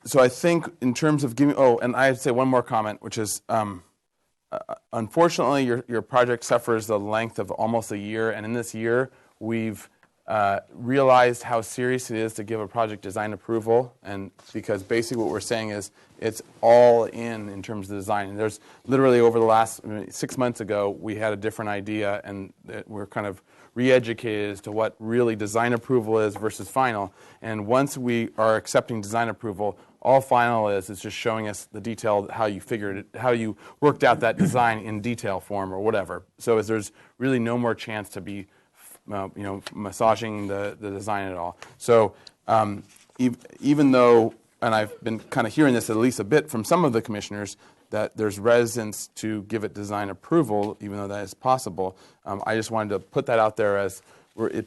so I think in terms of giving. Oh, and I'd say one more comment, which is unfortunately your project suffers the length of almost a year, and in this year we've realized how serious it is to give a project design approval, and because basically what we're saying is it's all in terms of design. And there's literally over the last 6 months ago, we had a different idea, and we're kind of re-educated as to what really design approval is versus final. And once we are accepting design approval, all final is just showing us the detail, how you figured it, how you worked out that design in detail form or whatever. So there's really no more chance to be massaging the design at all. So even though, and I've been kind of hearing this at least a bit from some of the commissioners, that there's resistance to give it design approval, even though that is possible, I just wanted to put that out there as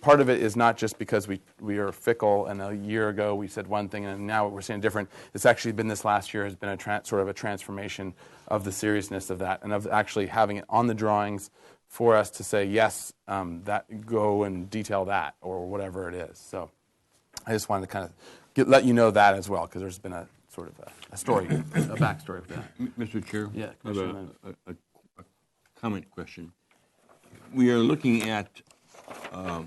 part of it is not just because we are fickle, and a year ago we said one thing and now we're saying different. It's actually been this last year has been sort of a transformation of the seriousness of that and of actually having it on the drawings for us to say, yes, that go and detail that or whatever it is. So I just wanted to kind of let you know that as well, because there's been a sort of a story, a backstory of that. Mr. Chair? Yeah, I have Commissioner a comment question. We are looking at I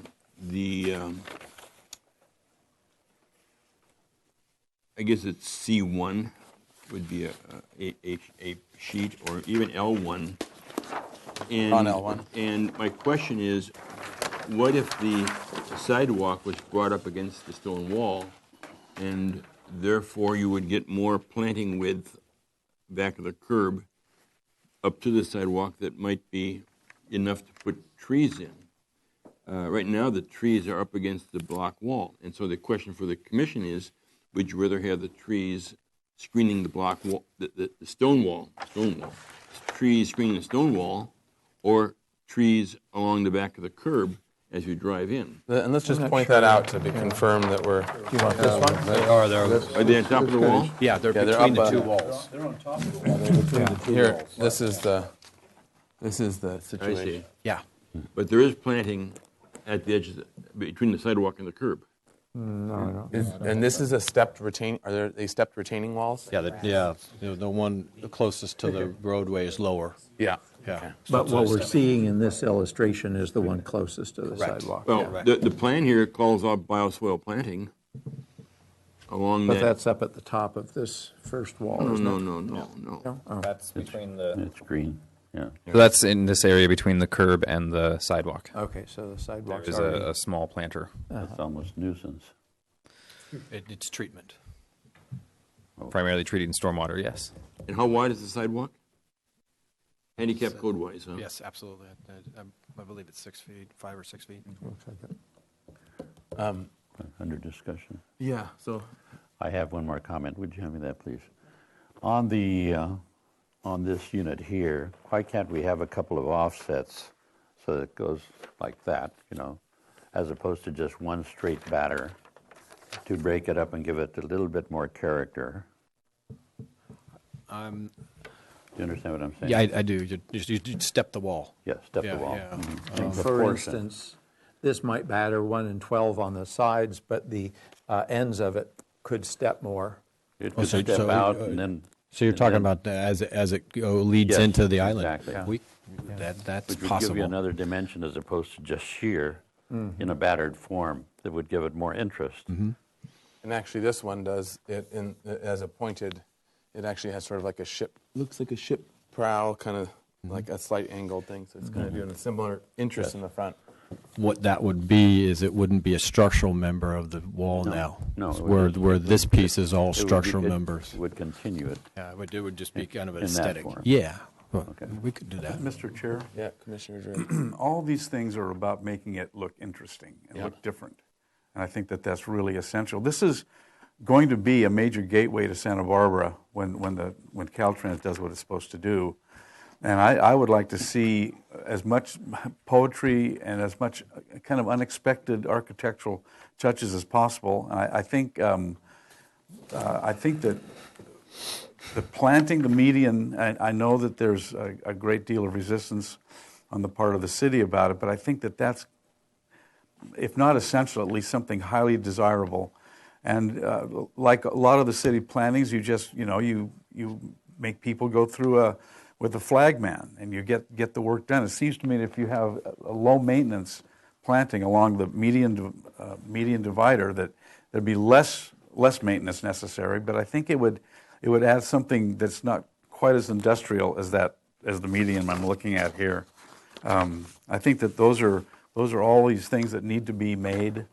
guess it's C1 would be a sheet, or even L1. And, On L1. And my question is, what if the sidewalk was brought up against the stone wall, and therefore you would get more planting width back of the curb up to the sidewalk that might be enough to put trees in? Right now, the trees are up against the block wall, and so the question for the commission is, would you rather have the trees screening the block wall, the stone wall, trees screening the stone wall, or trees along the back of the curb as you drive in? And let's just point that out to be confirmed that we're. Do you want this one? Are they on top of the wall? Yeah, they're Yeah, between up, the two walls. They're on top of the wall. Here, this is the situation. I see. Yeah. But there is planting at the edge of between the sidewalk and the curb. No. And this is a stepped are there they stepped retaining walls? Yeah, the one closest to the roadway is lower. Yeah. Yeah. Okay. But what we're seeing in this illustration is the one closest to the sidewalk. Well, the plan here calls out bioswale planting along But that. that's up at the top of this first wall, isn't it? No. Oh. That's between the. It's green, yeah. So that's in this area between the curb and the sidewalk. Okay, so the sidewalk's There's already... a small planter. It's almost nuisance. It's treatment. Primarily treating stormwater, yes. And how wide is the sidewalk? Handicap code wise, huh? Yes, absolutely. I believe it's 6 feet, 5 or 6 feet. Under discussion. Yeah. So I have one more comment. Would you hand me that, please? On the on this unit here, why can't we have a couple of offsets so that it goes like that, as opposed to just one straight batter, to break it up and give it a little bit more character? Do you understand what I'm saying? Yeah, I do. You step the wall. Yeah, step the wall. Yeah. Mhm. For Proportion. instance, this might batter 1 and 12 on the sides, but the ends of it could step more. It could step out and then. So you're and talking then- about as it leads Yes, into the island. exactly. That's Which would possible. give you another dimension as opposed to just sheer Mm-hmm. in a battered form that would give it more interest. And actually, this one does it as a pointed. It actually has sort of like a ship. Looks like a ship prow, kind of like a slight angled thing. So it's kind of doing a similar interest in the front. What that would be is it wouldn't be a structural member of the wall now. No, it where would- where this piece is all it would be- structural it members. would continue it. Yeah, it would just be kind of an in that aesthetic. form. Yeah, well, Okay. we could do that. Mr. Chair, Yeah, Commissioner Drew. all these things are about making it look interesting and look different. And I think that that's really essential. This is going to be a major gateway to Santa Barbara when Caltrans does what it's supposed to do. And I would like to see as much poetry and as much kind of unexpected architectural touches as possible. And I think that the planting, the median, I know that there's a great deal of resistance on the part of the city about it, but I think that that's, if not essential, at least something highly desirable. And like a lot of the city plantings, you just, you make people go through with a flag man and you get the work done. It seems to me that if you have a low maintenance planting along the median divider, that there'd be less maintenance necessary, but I think it would add something that's not quite as industrial as the median I'm looking at here. I think that those are all these things that need to be made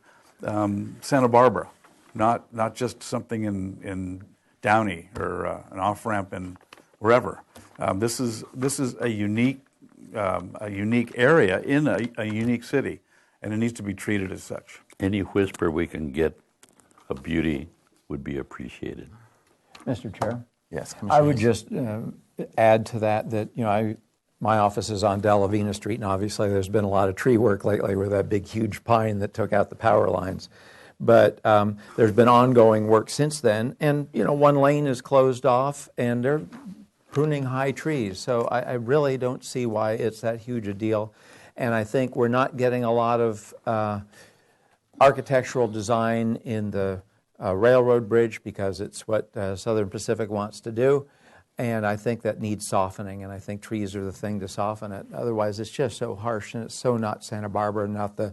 Santa Barbara, not just something in Downey or an off ramp in wherever. This is a unique area in a unique city, and it needs to be treated as such. Any whisper we can get of beauty would be appreciated. Mr. Chair? Yes, I would just add to that my office is on Delavina Street, and obviously there's been a lot of tree work lately with that big, huge pine that took out the power lines. But there's been ongoing work since then, and one lane is closed off, and they're pruning high trees. So I really don't see why it's that huge a deal. And I think we're not getting a lot of architectural design in the railroad bridge because it's what Southern Pacific wants to do. And I think that needs softening, and I think trees are the thing to soften it. Otherwise, it's just so harsh, and it's so not Santa Barbara, not the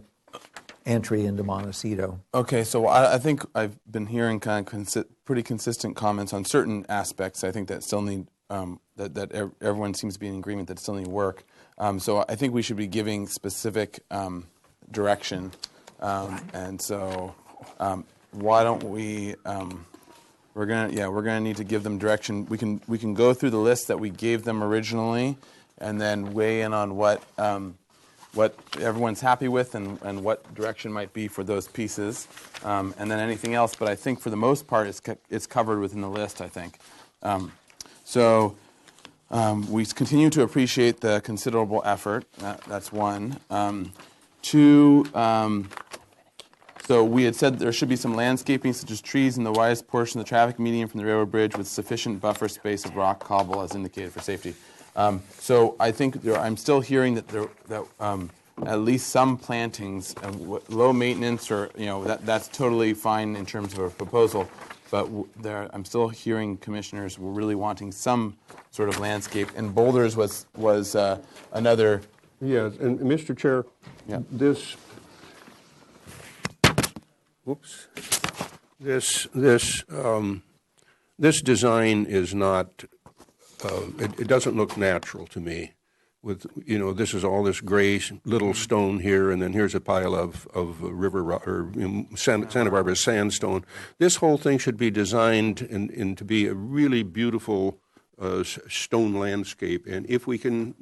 entry into Montecito. Okay, so I think I've been hearing kind of pretty consistent comments on certain aspects. I think that still need that everyone seems to be in agreement that still need work. So I think we should be giving specific direction, and so why don't we? We're gonna need to give them direction. We can go through the list that we gave them originally, and then weigh in on what everyone's happy with and what direction might be for those pieces, and then anything else. But I think for the most part, it's covered within the list, I think. We continue to appreciate the considerable effort. That's one. Two, so we had said there should be some landscaping, such as trees in the widest portion of the traffic median from the railroad bridge with sufficient buffer space of rock cobble as indicated for safety. So I think I'm still hearing that at least some plantings, low maintenance, or that's totally fine in terms of a proposal. But I'm still hearing commissioners were really wanting some sort of landscape, and boulders was another. Yes, and Mr. Chair, this design is not. It doesn't look natural to me. With this is all this gray little stone here, and then here's a pile of Santa Barbara sandstone. This whole thing should be designed to be a really beautiful stone landscape. And if we can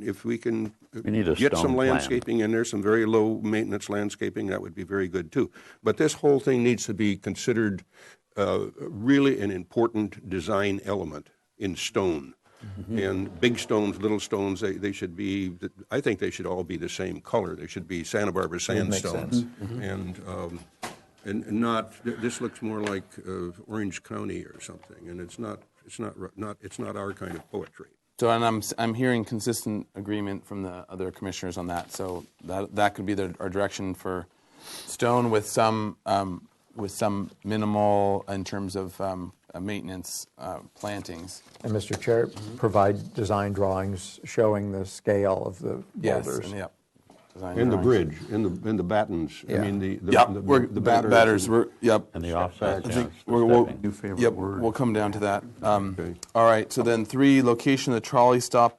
get some landscaping in there, some very low maintenance landscaping, that would be very good too. But this whole thing needs to be considered really an important design element in stone. Mm-hmm. And big stones, little stones, they should be, I think they should all be the same color. They should be Santa Barbara sandstones. Mm-hmm. And not, this looks more like Orange County or something, and it's not our kind of poetry. So, and I'm hearing consistent agreement from the other commissioners on that. So that could be our direction for stone with some minimal in terms of maintenance plantings. And Mr. Chair, provide design drawings showing the scale of the boulders. Yes, in the bridge, in the battens. Yeah. I mean the batters. And the offset. I think we'll come down to that. Okay. All right. So then 3, location of the trolley stop,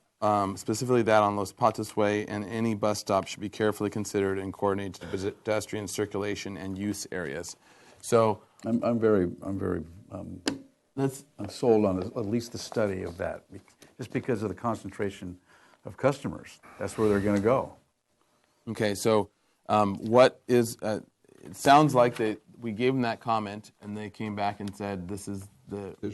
specifically that on Los Patos Way, and any bus stop should be carefully considered and coordinated to pedestrian circulation and use areas. So I'm sold on at least the study of that, just because of the concentration of customers. That's where they're going to go. Okay, so what is? It sounds like we gave them that comment, and they came back and said, "This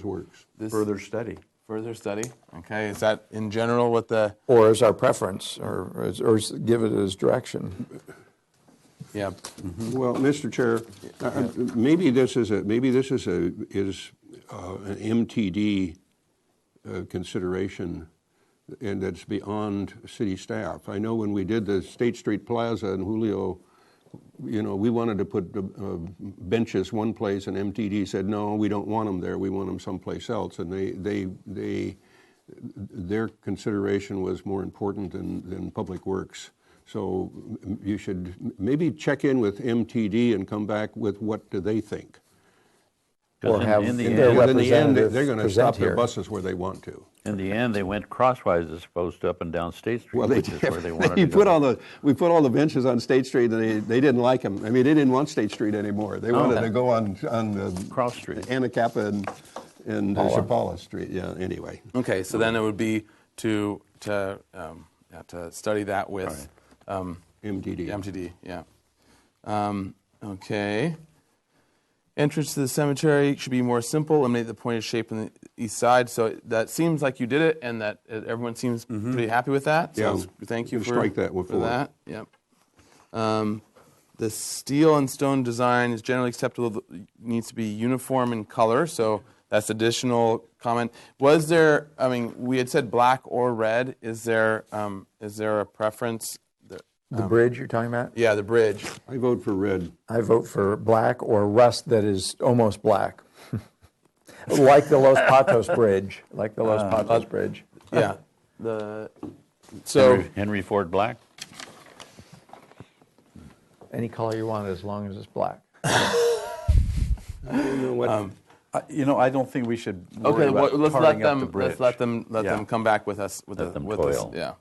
works." Further study. Okay, is that in general what the? Or is our preference, or give it as direction? Yeah. Mm-hmm. Well, Mr. Chair, maybe this is an MTD consideration, and that's beyond city staff. I know when we did the State Street Plaza in Julio, we wanted to put benches one place, and MTD said, no, we don't want them there. We want them someplace else. And their consideration was more important than Public Works. So you should maybe check in with MTD and come back with what do they think. Or have in the end, they're going to stop their buses where they want to. In the end, they went crosswise as opposed to up and down State Street, Well, which is where they wanted to go. We put all the benches on State Street, and they didn't like them. I mean, they didn't want State Street anymore. They wanted to go on Cross Street, Anacapa and Chapala Street. Yeah. Anyway. Okay, so then it would be to study that with MTD. MTD. Yeah. Okay. Entrance to the cemetery should be more simple. Eliminate the pointed shape on the east side. So that seems like you did it, and that everyone seems pretty happy with that. So thank you for strike that for that. Yep. The steel and stone design is generally acceptable. Needs to be uniform in color. So that's additional comment. Was there? I mean, we had said black or red. Is there a preference? The bridge you're talking about? Yeah, the bridge. I vote for red. I vote for black or rust that is almost black. Like the Los Patos Bridge. Like the Los Patos Bridge. Yeah. So Henry Ford black. Any color you want as long as it's black. You know what? I don't think we should worry okay, well, about let's tarring let up the them bridge. let them come back with us with Let a them with toil.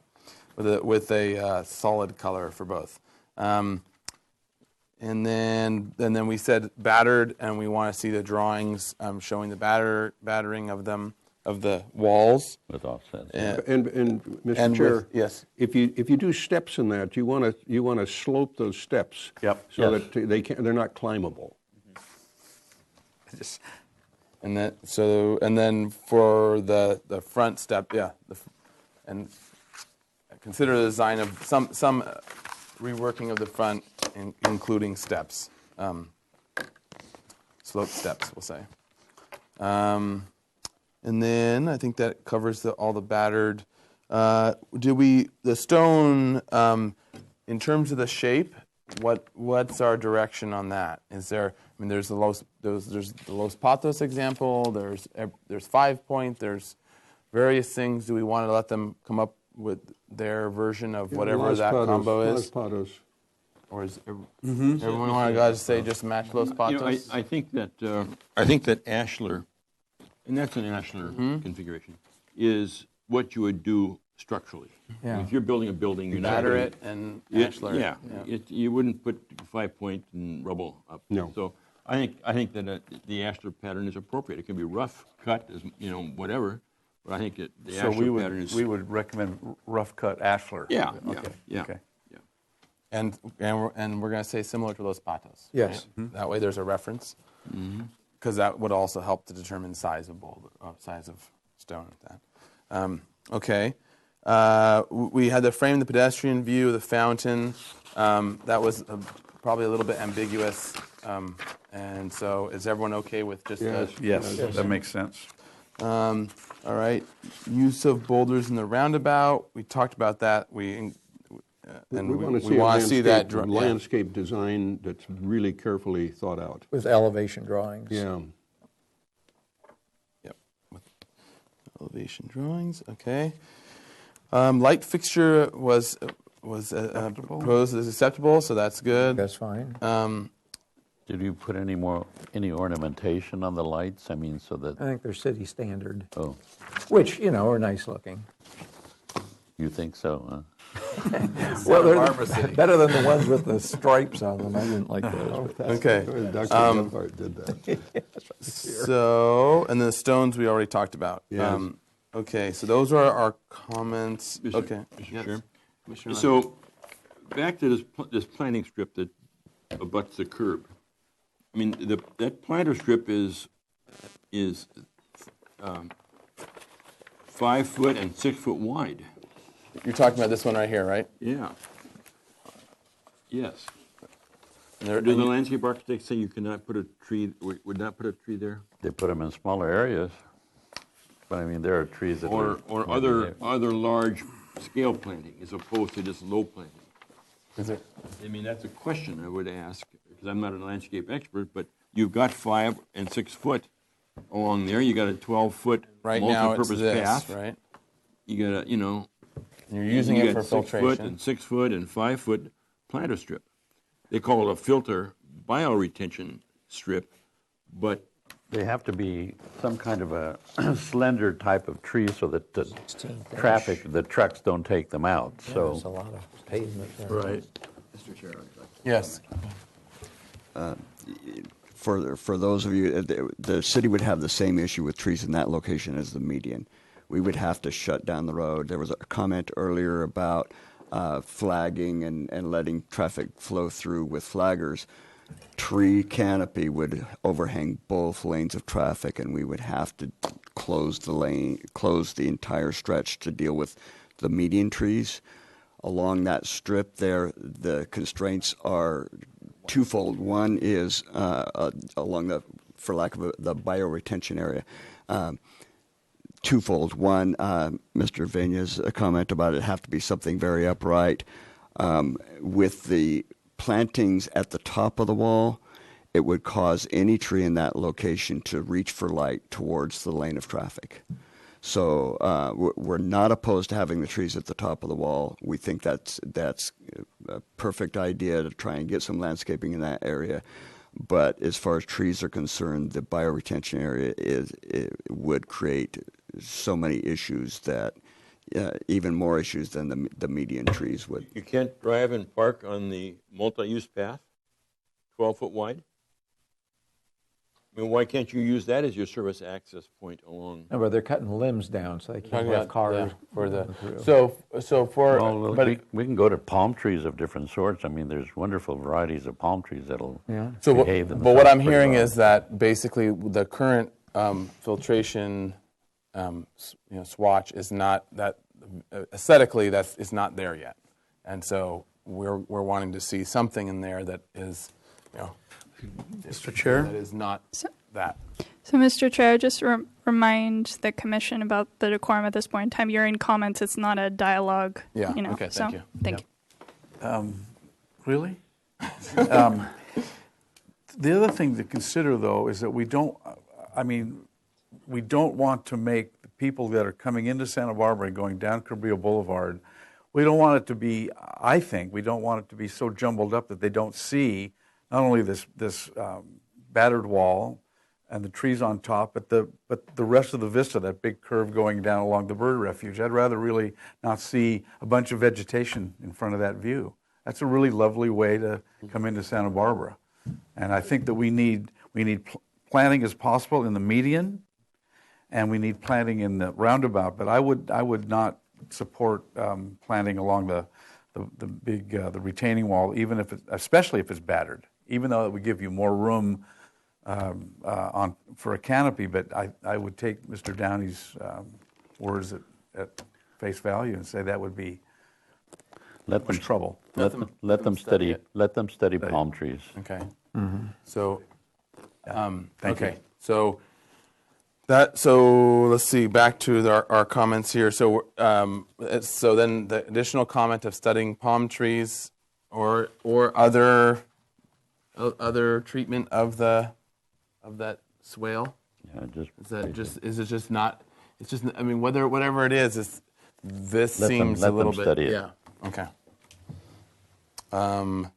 with a solid color for both. And then we said battered, and we want to see the drawings showing the battering of them, of the walls with offsets. And Mr. Chair, yes, if you do steps in that, you want to slope those steps. Yep. So Yes. that they're not climbable. and then for the front step, and consider the design of some reworking of the front, including steps, slope steps, we'll say. And then I think that covers all the battered. The stone, in terms of the shape, what's our direction on that? Is there? I mean, there's the Los Patos example. There's 5 Point. There's various things. Do we want to let them come up with their version of whatever Los that Patos, combo Los is? Patos. Or is everyone want to say just match Los Patos? I think that ashlar, and that's an ashlar configuration, is what you would do structurally. Yeah. If you're building a building, you're not Batter putting- it and Yeah, ashlar. Yeah, you wouldn't put 5 Point and rubble up. No. So I think that the ashlar pattern is appropriate. It can be rough cut, as whatever, but I think that the So ashlar pattern is. we would recommend rough cut ashlar. Yeah, Okay. yeah. Okay. And we're going to say similar to Los Patos. Yes. Right? That way there's a reference, because that would also help to determine size of size of stone at that. Okay. We had the frame, the pedestrian view, the fountain. That was probably a little bit ambiguous. And so is everyone okay with just Yes, that makes sense. all right. Use of boulders in the roundabout. We talked about that. We want to see that landscape design that's really carefully thought out. With elevation drawings. Yeah. Yep. With elevation drawings. Okay. Light fixture was proposed as acceptable, so that's good. That's fine. Did you put any ornamentation on the lights? I mean, so that. I think they're city standard. Oh, Which, are nice looking. you think so? Huh? Well, they're better than the ones with the stripes on them. I didn't like those. Okay. Dr. Gephardt did that. So, and the stones we already talked about. Yes. Okay, so those are our comments. Mr. Okay. Mr. Yes. Chair. Commissioner So, back to this planting strip that abuts the curb. I mean, that planter strip is 5 foot and 6 foot wide. You're talking about this one right here, right? Yeah. Yes. And Do the landscape architects say you cannot put a tree? Would not put a tree there? They put them in smaller areas. But I mean, there are trees that. Or other large scale planting as opposed to just low planting. Is it? I mean, that's a question I would ask, because I'm not a landscape expert, but you've got 5 and 6 foot along there. You got a 12-foot Right now it's multi-purpose this, path. right? You got And you're using it for 6 foot filtration. and 6 foot and 5 foot planter strip. They call it a filter bioretention strip, but They have to be some kind of a slender type of tree so that the trucks don't take them out. So There's a lot of pavement there. Right. Mr. Chair, Yes. For those of you, the city would have the same issue with trees in that location as the median. We would have to shut down the road. There was a comment earlier about flagging and letting traffic flow through with flaggers. Tree canopy would overhang both lanes of traffic, and we would have to close the entire stretch to deal with the median trees. Along that strip there, the constraints are twofold. One is along for lack of the bioretention area. Twofold. One, Mr. Vigna's comment about it have to be something very upright. With the plantings at the top of the wall, it would cause any tree in that location to reach for light towards the lane of traffic. So we're not opposed to having the trees at the top of the wall. We think that's a perfect idea to try and get some landscaping in that area. But as far as trees are concerned, the bioretention area would create so many issues that even more issues than the median trees would. You can't drive and park on the multi-use path, 12-foot wide? I mean, why can't you use that as your service access point along? No, but they're cutting limbs down, so they can't Talking have about, cars. for the through. so for Well, but we can go to palm trees of different sorts. I mean, there's wonderful varieties of palm trees that'll so behave but themselves what I'm pretty hearing well. is that basically the current filtration swatch is not that aesthetically is not there yet, and so we're wanting to see something in there that is Mr. Chair? that is not that. So, Mr. Chair, just remind the commission about the decorum at this point in time. You're in comments. It's not a dialogue. Yeah. Okay. Thank you. Thank you. Really? The other thing to consider, though, is that we don't want to make the people that are coming into Santa Barbara and going down Cabrillo Boulevard, we don't want it to be, I think, we don't want it to be so jumbled up that they don't see not only this battered wall and the trees on top, but the rest of the vista, that big curve going down along the bird refuge. I'd rather really not see a bunch of vegetation in front of that view. That's a really lovely way to come into Santa Barbara. And I think that we need planting as possible in the median, and we need planting in the roundabout. But I would not support planting along the big the retaining wall, especially if it's battered. Even though it would give you more room for a canopy, but I would take Mr. Downey's words at face value and say that would be trouble. Let them study palm trees. Okay. Mm-hmm. So, Thank okay. you. So let's see. Back to our comments here. So then the additional comment of studying palm trees or other treatment of that swale. Yeah, is it just not? It's just. I mean, whatever it is, this seems a little bit. Study it. Yeah. Okay. All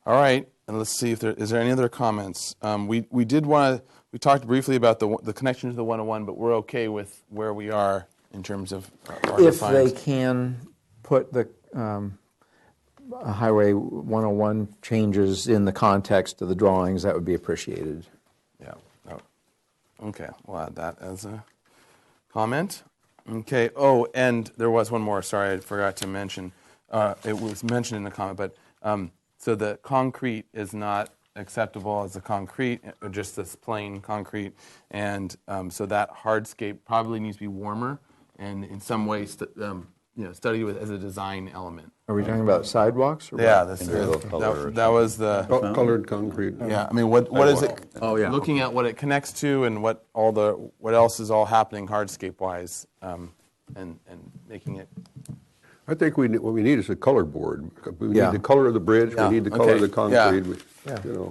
right, and let's see if is there any other comments. We did want to. We talked briefly about the connection to the 101, but we're okay with where we are in terms of our If defines. they can put the Highway 101 changes in the context of the drawings, that would be appreciated. Yeah. Oh. Okay, we'll add that as a comment. Okay. Oh, and there was one more. Sorry, I forgot to mention. It was mentioned in the comment, but so the concrete is not acceptable as a concrete, just this plain concrete, and so that hardscape probably needs to be warmer, and in some ways, studied with as a design element. Are we talking about sidewalks? Or Yeah, what? that was the colored concrete. Yeah, I mean, what is it? Oh, yeah. Looking at what it connects to and what else is all happening hardscape wise, and making it. I think what we need is a color board. We Yeah. need the color of the bridge. Yeah. We need the color of the Yeah. concrete. Yeah.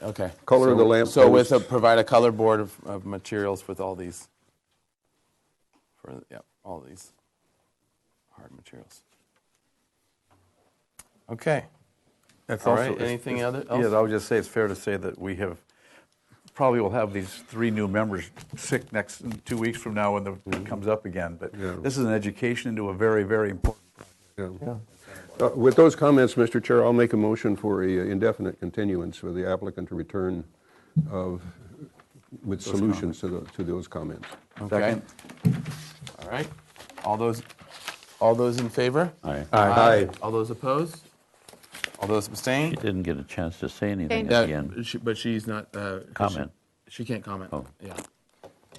Okay. Color of the lamp So posts. provide a color board of materials with all these. All these hard materials. Okay. That's All also, right. Anything else? Yeah, I would just say it's fair to say that we probably will have these 3 new members sick next 2 weeks from now when it comes up again. But this is an education into a very, very important project. Yeah. With those comments, Mr. Chair, I'll make a motion for a indefinite continuance for the applicant to return with solutions to those comments. Okay. All right. All those in favor? Aye. Aye. All those opposed? All those abstain? She didn't get a chance to say anything Yeah, at the end. but she's not. Comment. She can't comment. Oh. Yeah.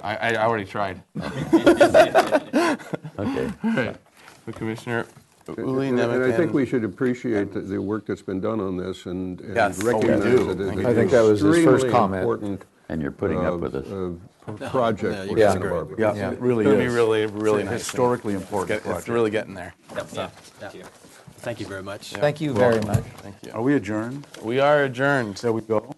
I already tried. Okay. All right. So Commissioner Uli, And Nemeth, I think we should appreciate the work that's been done on this and Yes. Oh, we recognize do. it as I think that was his first extremely comment. important And you're putting up with us. project for Yeah. Santa Barbara. Yeah, it really It's is. going to be really, really It's a nice. historically important It's project. really getting there. Yeah. Thank you. Thank you very much. Thank you very much. Thank you. Are we adjourned? We are adjourned. Shall we go?